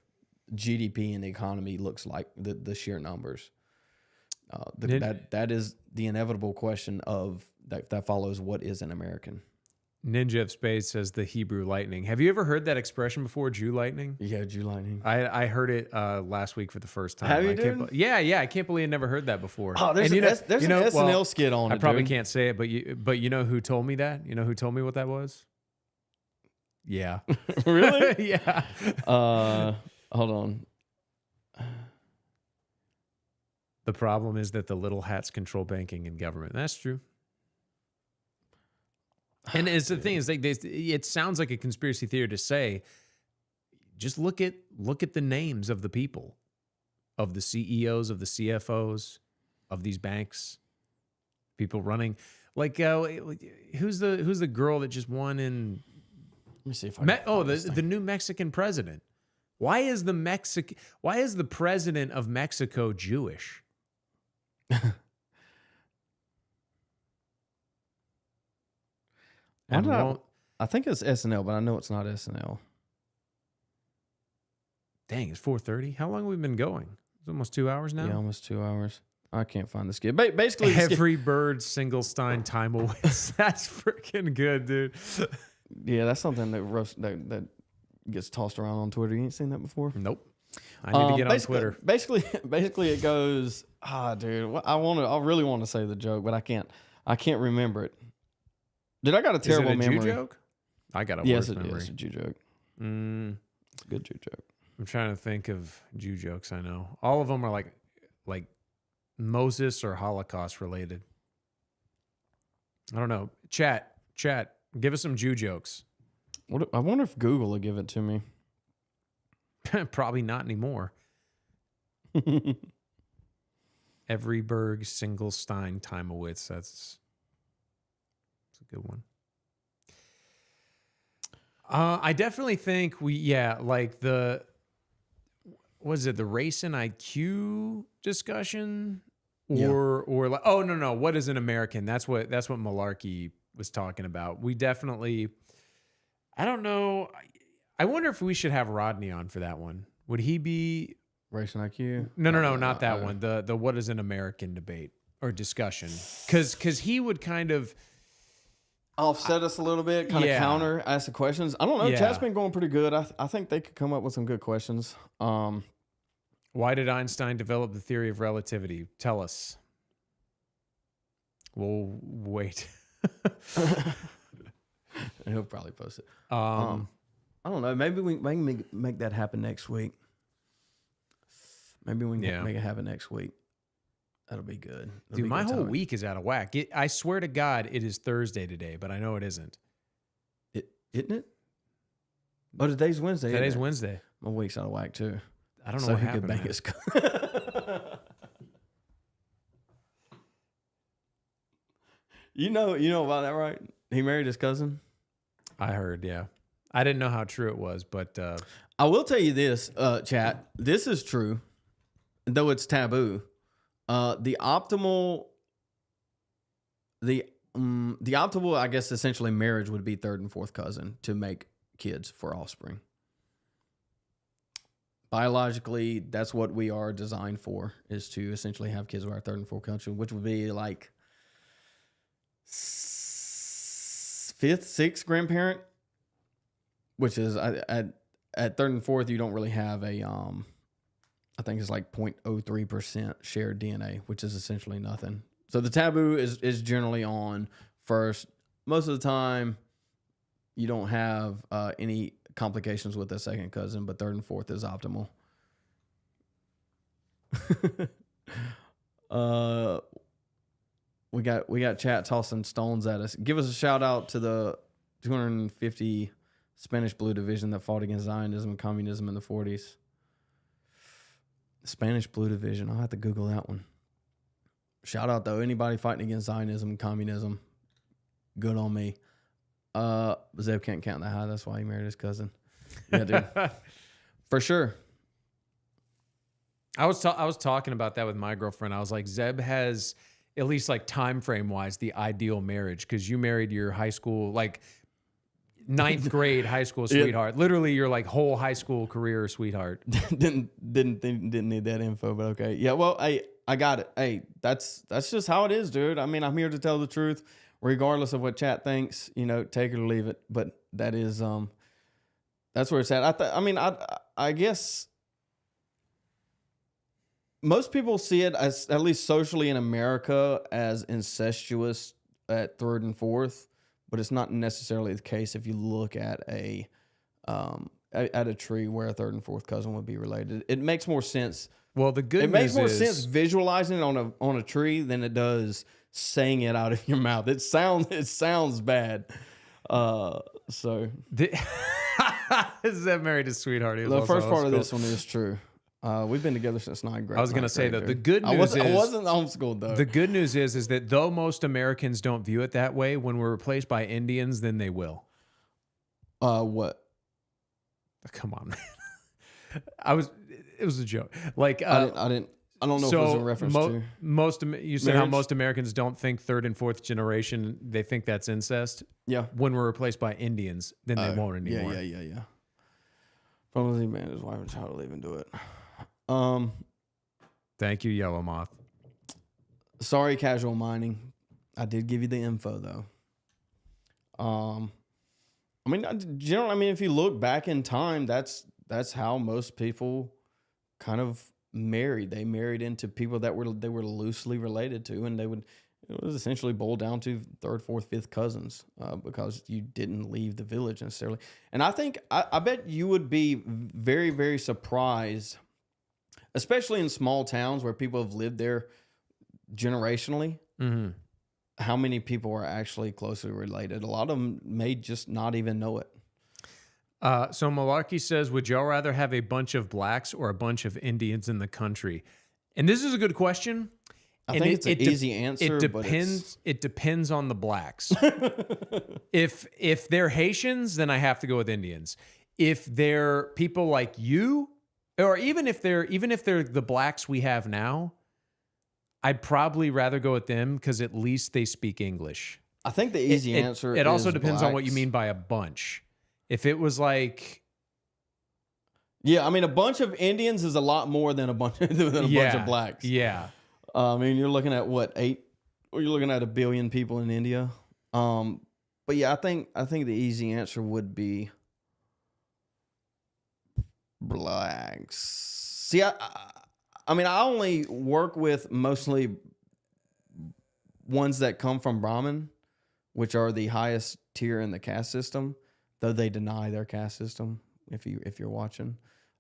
GDP and the economy looks like, the sheer numbers? That is the inevitable question of that follows what is an American. Ninja of Space says the Hebrew lightning. Have you ever heard that expression before, Jew lightning? Yeah, Jew lightning. I heard it last week for the first time. Have you, dude? Yeah. I can't believe I never heard that before. Oh, there's an SNL skit on it, I probably dude. can't say it, but you know who told me that? You know who told me what that was? Yeah. Really? Yeah. Hold on. The problem is that the little hats control banking and government. That's true. And it's the thing is, like, it sounds like a conspiracy theory to say, just look at the names of the people, of the CEOs, of the CFOs, of these banks, people running. Like, who's the girl that just won in? Let me see if I the new Mexican president. Why is the president of Mexico Jewish? I think it's SNL, but I know it's not SNL. Dang, it's 4:30. How long have we been going? It's almost 2 hours now. Yeah, almost 2 hours. I can't find the skit. Basically, every bird Singlestein time awaits. That's freaking good, dude. Yeah, that's something that gets tossed around on Twitter. You ain't seen that before? Nope. I need to get on Twitter. Basically, it goes, dude. I really want to say the joke, but I can't. I can't remember it. Dude, I got a terrible memory. Jew joke? I got a yes, worse memory. Yes, it's a Jew joke. It's a good Jew joke. I'm trying to think of Jew jokes I know. All of them are like Moses or Holocaust related. I don't know. Chat, give us some Jew jokes. I wonder if Google will give it to me. Probably not anymore. Everyberg, Singlestein, Timowitz. That's a good one. I definitely think the race and IQ discussion or like, oh no, what is an American? That's what Malarkey was talking about. We definitely, I don't know. I wonder if we should have Rodney on for that one. Would he be race and IQ? No, not that one. The what is an American debate or discussion? Because he would kind of offset us a little bit, kind of counter, ask the questions. I don't know. Yeah. Chat's been going pretty good. I think they could come up with some good questions. Why did Einstein develop the theory of relativity? Tell us. We'll wait. He'll probably post it. I don't know. Maybe we can make that happen next week. Maybe we can make it happen next week. That'll be good. Dude, my whole week is out of whack. I swear to God, it is Thursday today, but I know it isn't. Isn't it? Oh, today's Wednesday. Today's Wednesday. My week's out of whack too. I don't know what happened. You know about that, right? He married his cousin. I heard, yeah. I didn't know how true it was, but I will tell you this, chat. This is true, though it's taboo. The optimal, I guess, essentially marriage would be third and fourth cousin to make kids for offspring. Biologically, that's what we are designed for, is to essentially have kids with our third and fourth cousin, which would be like fifth, sixth grandparent, which is at third and fourth, you don't really have a, I think it's like 0.03% shared DNA, which is essentially nothing. So the taboo is generally on first. Most of the time, you don't have any complications with a second cousin, but third and fourth is optimal. We got chat tossing stones at us. Give us a shout out to the 250 Spanish Blue Division that fought against Zionism and communism in the 40s. Spanish Blue Division. I'll have to Google that one. Shout out, though. Anybody fighting against Zionism and communism, good on me. Zeb can't count that high. That's why he married his cousin. Yeah, dude. For sure. I was talking about that with my girlfriend. I was like, Zeb has, at least like time frame wise, the ideal marriage, because you married your high school, like 9th grade high school sweetheart. Literally your like whole high school career sweetheart. didn't need that info, but okay. Yeah, well, I got it. Hey, that's just how it is, dude. I mean, I'm here to tell the truth, regardless of what chat thinks. You know, take it or leave it. But that is that's where it's at. I guess most people see it as, at least socially in America, as incestuous at 3rd and 4th, but it's not necessarily the case if you look at a tree where a 3rd and 4th cousin would be related. It makes more sense. Well, the good news it makes more sense visualizing it on a tree than it does saying it out of your mouth. It sounds bad. So is that married to sweetheart? The first part of this one is true. We've been together since 9th grade. I was going to say that the good news I wasn't homeschooled though. The good news is that though most Americans don't view it that way, when we're replaced by Indians, then they will. What? Come on, man. It was a joke. Like I don't know if it was in reference to you said how most Americans don't think 3rd and 4th generation, they think that's incest. Yeah. When we're replaced by Indians, then they won't anymore. Yeah. Probably man his wife and child will even do it. Thank you, Yellow Moth. Sorry, Casual Mining. I did give you the info though. Generally, if you look back in time, that's how most people kind of married. They married into people that they were loosely related to, and it was essentially boiled down to 3rd, 4th, 5th cousins because you didn't leave the village necessarily. And I think I bet you would be very, very surprised, especially in small towns where people have lived there generationally, how many people are actually closely related. A lot of them may just not even know it. So Malarkey says, would y'all rather have a bunch of blacks or a bunch of Indians in the country? And this is a good question. I think it's an easy answer. It depends on the blacks. If they're Haitians, then I have to go with Indians. If they're people like you, or even if they're the blacks we have now, I'd probably rather go with them because at least they speak English. I think the easy answer. It also depends blacks. on what you mean by a bunch. If it was like, yeah, I mean, a bunch of Indians is a lot more than a bunch of blacks. Yeah. I mean, you're looking at what, 8, or you're looking at 1 billion people in India. But yeah, I think the easy answer would be blacks. See, I mean, I only work with mostly ones that come from Brahmin, which are the highest tier in the caste system, though they deny their caste system if you're watching.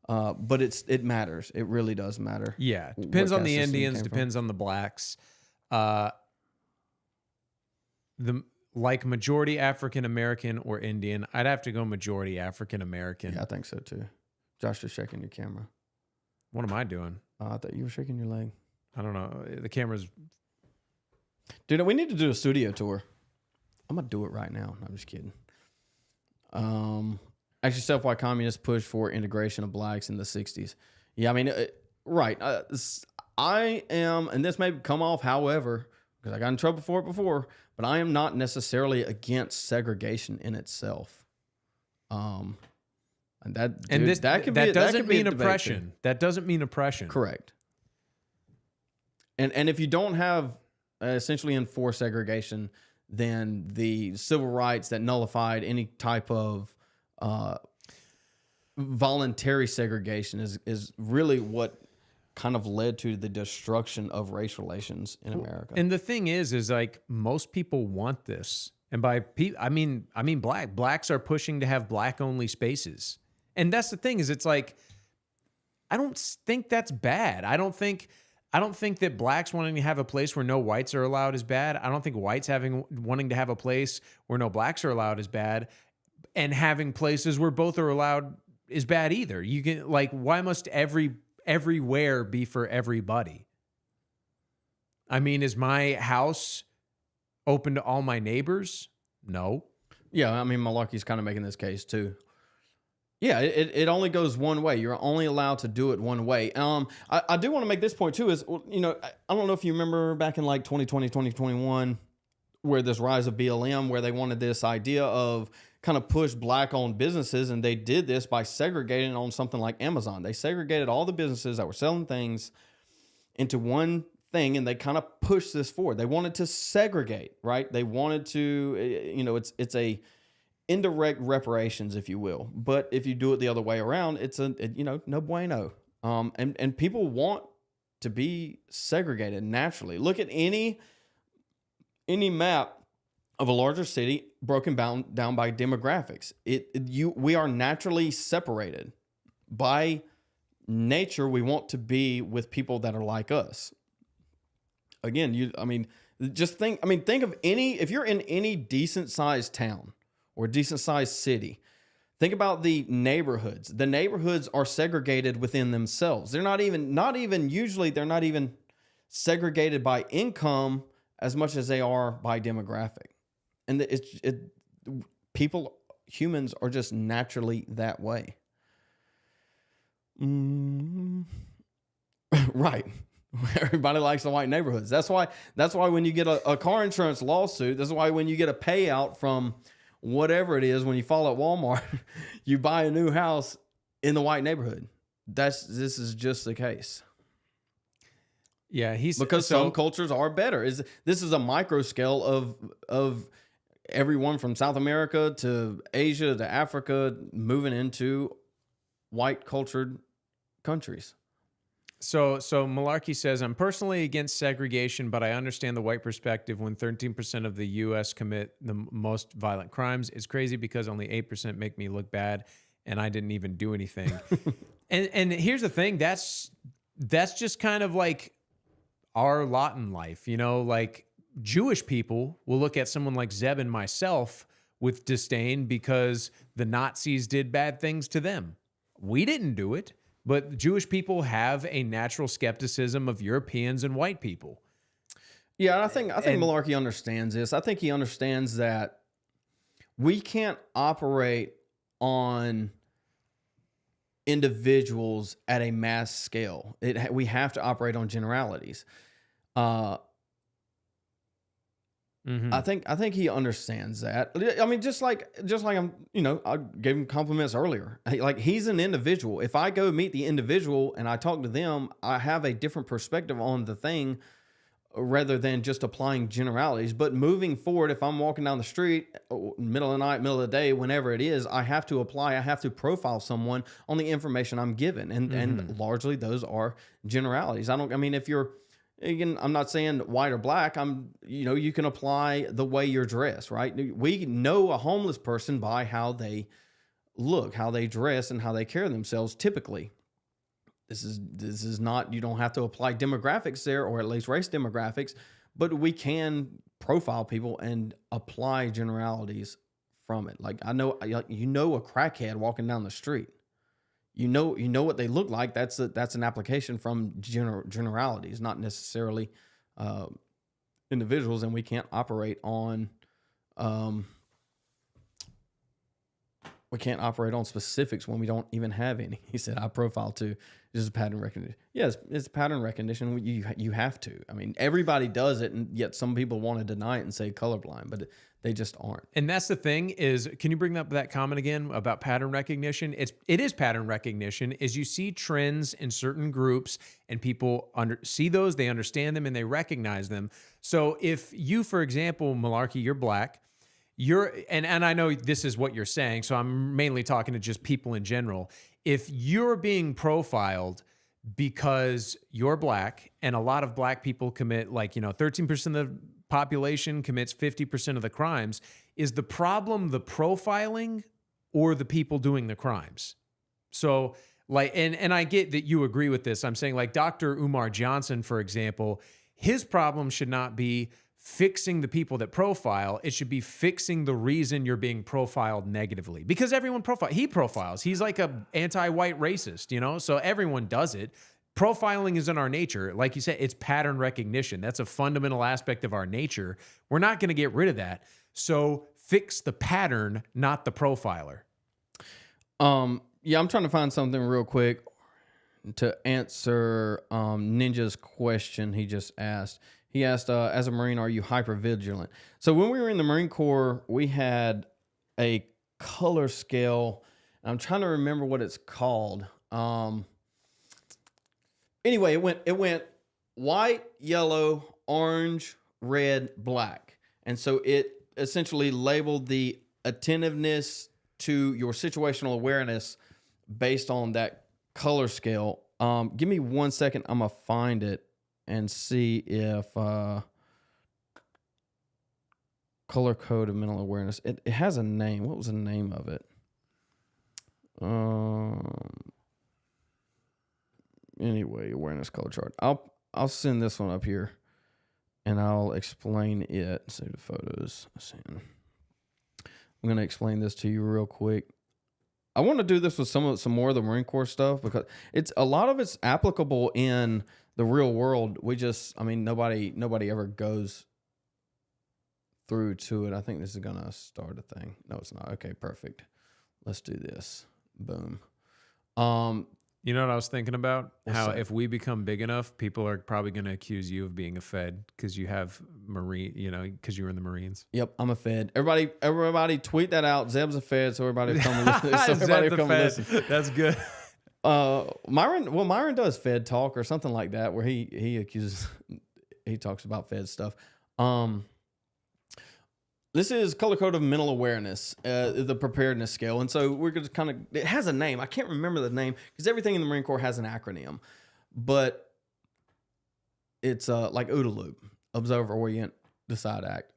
But it matters. It really does matter. Yeah. Depends on the Indians, depends on the blacks. Like majority African American or Indian, I'd have to go majority African American. Yeah, I think so too. Josh is shaking your camera. What am I doing? I thought you were shaking your leg. I don't know. The camera's... Dude, we need to do a studio tour. I'm going to do it right now. I'm just kidding. Actually, self-white communists pushed for integration of blacks in the 60s. Yeah, I mean, right. I am, and this may come off however, because I got in trouble for it before, but I am not necessarily against segregation in itself. And that doesn't mean oppression. That doesn't mean oppression. Correct. And if you don't have essentially enforced segregation, then the civil rights that nullified any type of voluntary segregation is really what kind of led to the destruction of race relations in America. And the thing is like most people want this. And by people, I mean blacks are pushing to have black only spaces. And that's the thing is it's like, I don't think that's bad. I don't think that blacks wanting to have a place where no whites are allowed is bad. I don't think whites wanting to have a place where no blacks are allowed is bad. and having places where both are allowed is bad either. You can, like, why must everywhere be for everybody? I mean, is my house open to all my neighbors? No. Yeah, I mean, Malarkey's kind of making this case too. Yeah, it only goes one way. You're only allowed to do it one way. I do want to make this point too, is, you know, I don't know if you remember back in like 2020, 2021, where this rise of BLM, where they wanted this idea of kind of push black-owned businesses, and they did this by segregating on something like Amazon. They segregated all the businesses that were selling things into one thing, and they kind of pushed this forward. They wanted to segregate, right? They wanted to, you know, it's a indirect reparations, if you will. But if you do it the other way around, it's you know, no bueno. And people want to be segregated naturally. Look at any map of a larger city broken down by demographics. We are naturally separated by nature. We want to be with people that are like us. Again, think of if you're in any decent sized town or decent sized city, think about the neighborhoods. The neighborhoods are segregated within themselves. They're not even usually segregated by income as much as they are by demographic. And humans are just naturally that way. Right. Everybody likes the white neighborhoods. That's why when you get a car insurance lawsuit, that's why when you get a payout from whatever it is, when you fall at Walmart, you buy a new house in the white neighborhood. This is just the case. Yeah, because some cultures are better. This is a micro scale of everyone from South America to Asia to Africa moving into white cultured countries. So Malarkey says, I'm personally against segregation, but I understand the white perspective when 13% of the U.S. commit the most violent crimes. It's crazy because only 8% make me look bad, and I didn't even do anything. and here's the thing, that's just kind of like our lot in life. You know, like Jewish people will look at someone like Zeb and myself with disdain because the Nazis did bad things to them. We didn't do it. But Jewish people have a natural skepticism of Europeans and white people. Yeah, I think Malarkey understands this. I think he understands that we can't operate on individuals at a mass scale. We have to operate on generalities. I think he understands that. I mean, just like I'm, you know, I gave him compliments earlier. Like, he's an individual. If I go meet the individual and I talk to them, I have a different perspective on the thing rather than just applying generalities. But moving forward, if I'm walking down the street, middle of the night, middle of the day, whenever it is, I have to profile someone on the information I'm given. And largely those are generalities. If you're, again, I'm not saying white or black. You can apply the way you're dressed, right? We know a homeless person by how they look, how they dress, and how they carry themselves. Typically, this is not. You don't have to apply demographics there, or at least race demographics, but we can profile people and apply generalities from it. Like, I know, a crackhead walking down the street. You know what they look like. That's an application from generalities, not necessarily individuals, and we can't operate on specifics when we don't even have any. He said, "I profile too." This is pattern recognition. Yes, it's pattern recognition. You have to. I mean, everybody does it, and yet some people want to deny it and say colorblind, but they just aren't. And that's the thing is, can you bring up that comment again about pattern recognition? It is pattern recognition. Is you see trends in certain groups and people see those, they understand them, and they recognize them. So if you, for example, Malarkey, you're black, and I know this is what you're saying, so I'm mainly talking to just people in general. If you're being profiled because you're black, and a lot of black people commit 13% of the population commits 50% of the crimes, is the problem the profiling or the people doing the crimes? So and I get that you agree with this. I'm saying, like, Dr. Umar Johnson, for example, his problem should not be fixing the people that profile. It should be fixing the reason you're being profiled negatively, because everyone he profiles. He's like a anti-white racist, you know, so everyone does it. Profiling is in our nature. Like you said, it's pattern recognition. That's a fundamental aspect of our nature. We're not going to get rid of that. So fix the pattern, not the profiler. Yeah, I'm trying to find something real quick to answer Ninja's question he just asked. He asked, as a Marine, are you hypervigilant? So when we were in the Marine Corps, we had a color scale. I'm trying to remember what it's called. Anyway, it went white, yellow, orange, red, black. And so it essentially labeled the attentiveness to your situational awareness based on that color scale. Give me 1 second. I'm going to find it and see if color code of mental awareness. It has a name. What was the name of it? Anyway, awareness color chart. I'll send this one up here, and I'll explain it. See the photos. I'm going to explain this to you real quick. I want to do this with some more of the Marine Corps stuff, because a lot of it's applicable in the real world. Nobody ever goes through to it. I think this is going to start a thing. No, it's not. Okay, perfect. Let's do this. Boom. You know what I was thinking about? How if we become big enough, people are probably going to accuse you of being a Fed because you have because you were in the Marines. Yep, I'm a Fed. Everybody tweet that out. Zeb's a Fed, so everybody come listen. Listen. That's good. Myron does Fed talk or something like that, where he talks about Fed stuff. This is color code of mental awareness, the preparedness scale. And so we're going to it has a name. I can't remember the name because everything in the Marine Corps has an acronym, but it's like OODA loop: observe, orient, decide, act.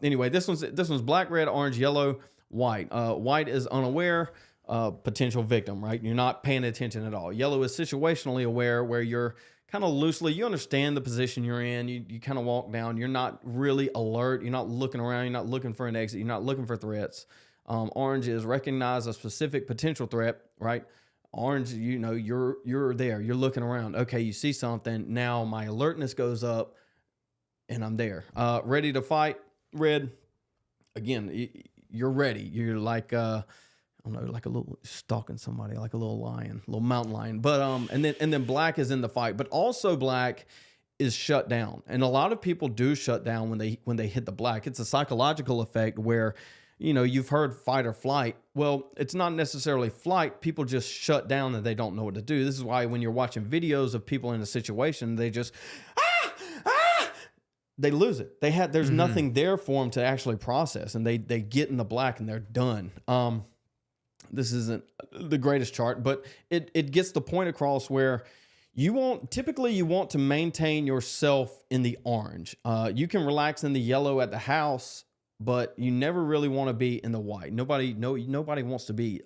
Anyway, this one's black, red, orange, yellow, white. White is unaware, potential victim, right? You're not paying attention at all. Yellow is situationally aware, where you're kind of loosely, you understand the position you're in. You kind of walk down. You're not really alert. You're not looking around. You're not looking for an exit. You're not looking for threats. Orange is recognize a specific potential threat, right? Orange, you're there. You're looking around. Okay, you see something. Now my alertness goes up, and I'm there. Ready to fight. Red, again, you're ready. You're like like a little stalking somebody, like a little lion, little mountain lion. But and then black is in the fight, but also black is shut down. And a lot of people do shut down when they hit the black. It's a psychological effect where, you've heard fight or flight. Well, it's not necessarily flight. People just shut down and they don't know what to do. This is why when you're watching videos of people in a situation, they just they lose it. There's nothing there for them to actually process, and they get in the black and they're done. This isn't the greatest chart, but it gets the point across where you want to maintain yourself in the orange. You can relax in the yellow at the house, but you never really want to be in the white. Nobody wants to be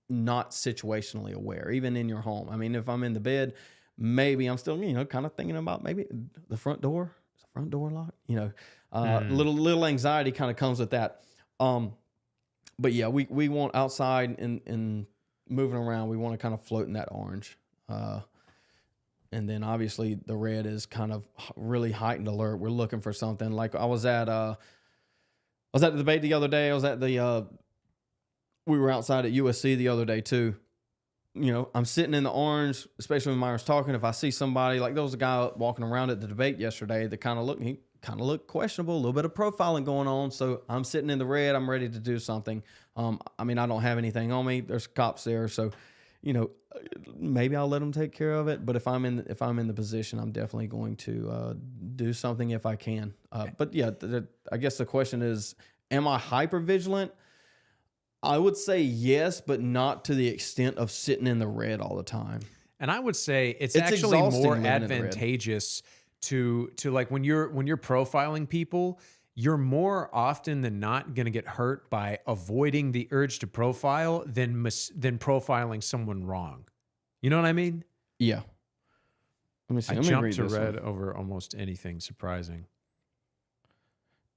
not situationally aware, even in your home. I mean, if I'm in the bed, maybe I'm still, kind of thinking about maybe the front door. Is the front door locked? Little anxiety kind of comes with that. But yeah, we want outside and moving around. We want to kind of float in that orange. And then obviously the red is kind of really heightened alert. We're looking for something. Like I was at the debate the other day. I was at we were outside at USC the other day too. I'm sitting in the orange, especially when Myron's talking. If I see somebody, like there was a guy walking around at the debate yesterday that kind of looked questionable, a little bit of profiling going on. So I'm sitting in the red. I'm ready to do something. I don't have anything on me. There's cops there. So, maybe I'll let them take care of it. But if I'm in the position, I'm definitely going to do something if I can. But yeah, I guess the question is, am I hypervigilant? I would say yes, but not to the extent of sitting in the red all the time. And I would say it's actually more advantageous to like when you're profiling people, you're more often than not going to get hurt by avoiding the urge to profile than profiling someone wrong. You know what I mean? Yeah. Let me see. I jumped to red over almost anything surprising.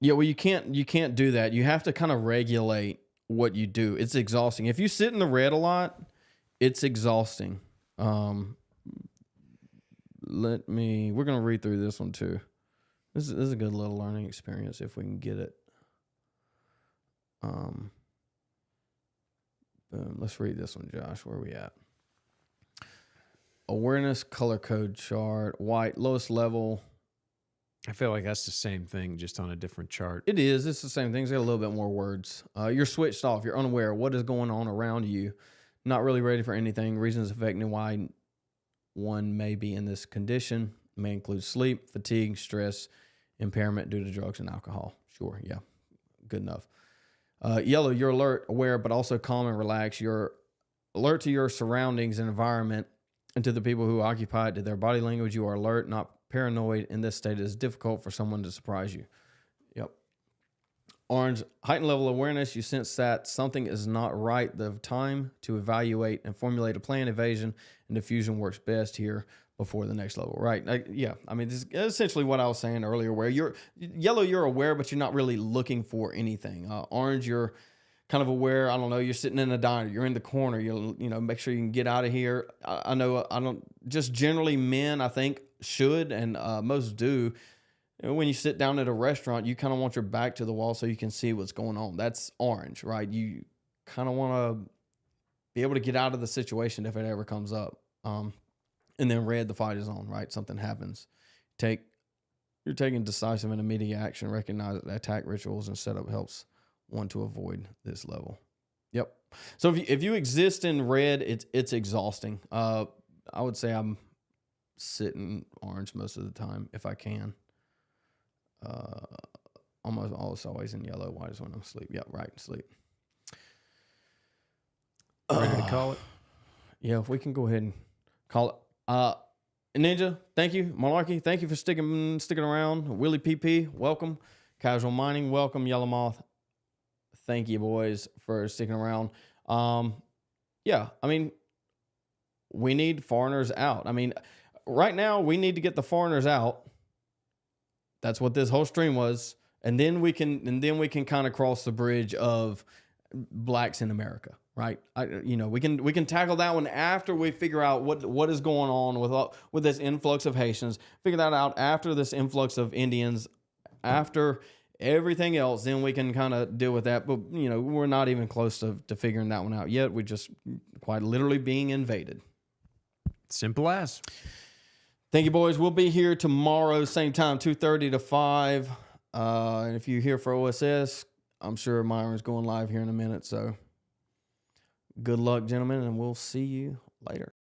Yeah, well, you can't do that. You have to kind of regulate what you do. It's exhausting. If you sit in the red a lot, it's exhausting. We're gonna read through this one too. This is a good little learning experience if we can get it. Boom. Let's read this one, Josh. Where are we at? Awareness color code chart. White, lowest level. I feel like that's the same thing, just on a different chart. It is. It's the same thing. It's got a little bit more words. You're switched off. You're unaware of what is going on around you. Not really ready for anything. Reasons affecting why one may be in this condition may include sleep, fatigue, stress, impairment due to drugs and alcohol. Sure. Yeah. Good enough. Yellow, you're alert, aware, but also calm and relaxed. You're alert to your surroundings and environment and to the people who occupy it, to their body language. You are alert, not paranoid. In this state, it is difficult for someone to surprise you. Yep. Orange, heightened level of awareness. You sense that something is not right. The time to evaluate and formulate a plan. Evasion and diffusion works best here before the next level. Right. Yeah. I mean, this is essentially what I was saying earlier, where you're yellow, you're aware, but you're not really looking for anything. Orange, you're kind of aware. I don't know. You're sitting in a diner. You're in the corner. You make sure you can get out of here. I know. I don't. Just generally, men, I think, should and most do. When you sit down at a restaurant, you kind of want your back to the wall so you can see what's going on. That's orange, right? You kind of want to be able to get out of the situation if it ever comes up. And then red, the fight is on, right? Something happens. You're taking decisive and immediate action. Recognize that attack rituals and setup helps one to avoid this level. Yep. So if you exist in red, it's exhausting. I would say I'm sitting orange most of the time if I can. Almost always in yellow. White is when I'm asleep. Yep, right, sleep. Ready to call it? Yeah, if we can go ahead and call it. Ninja, thank you. Malarkey, thank you for sticking around. Willie PP, welcome. Casual Mining, welcome. Yellow Moth, thank you, boys, for sticking around. Yeah, I mean, we need foreigners out. I mean, right now, we need to get the foreigners out. That's what this whole stream was. And then we can kind of cross the bridge of blacks in America, right? We can tackle that one after we figure out what is going on with this influx of Haitians. Figure that out after this influx of Indians, after everything else. Then we can kind of deal with that. But we're not even close to figuring that one out yet. We're just quite literally being invaded. Simple as. Thank you, boys. We'll be here tomorrow, same time, 2:30 to 5. And if you're here for OSS, I'm sure Myron's going live here in a minute. So good luck, gentlemen, and we'll see you later.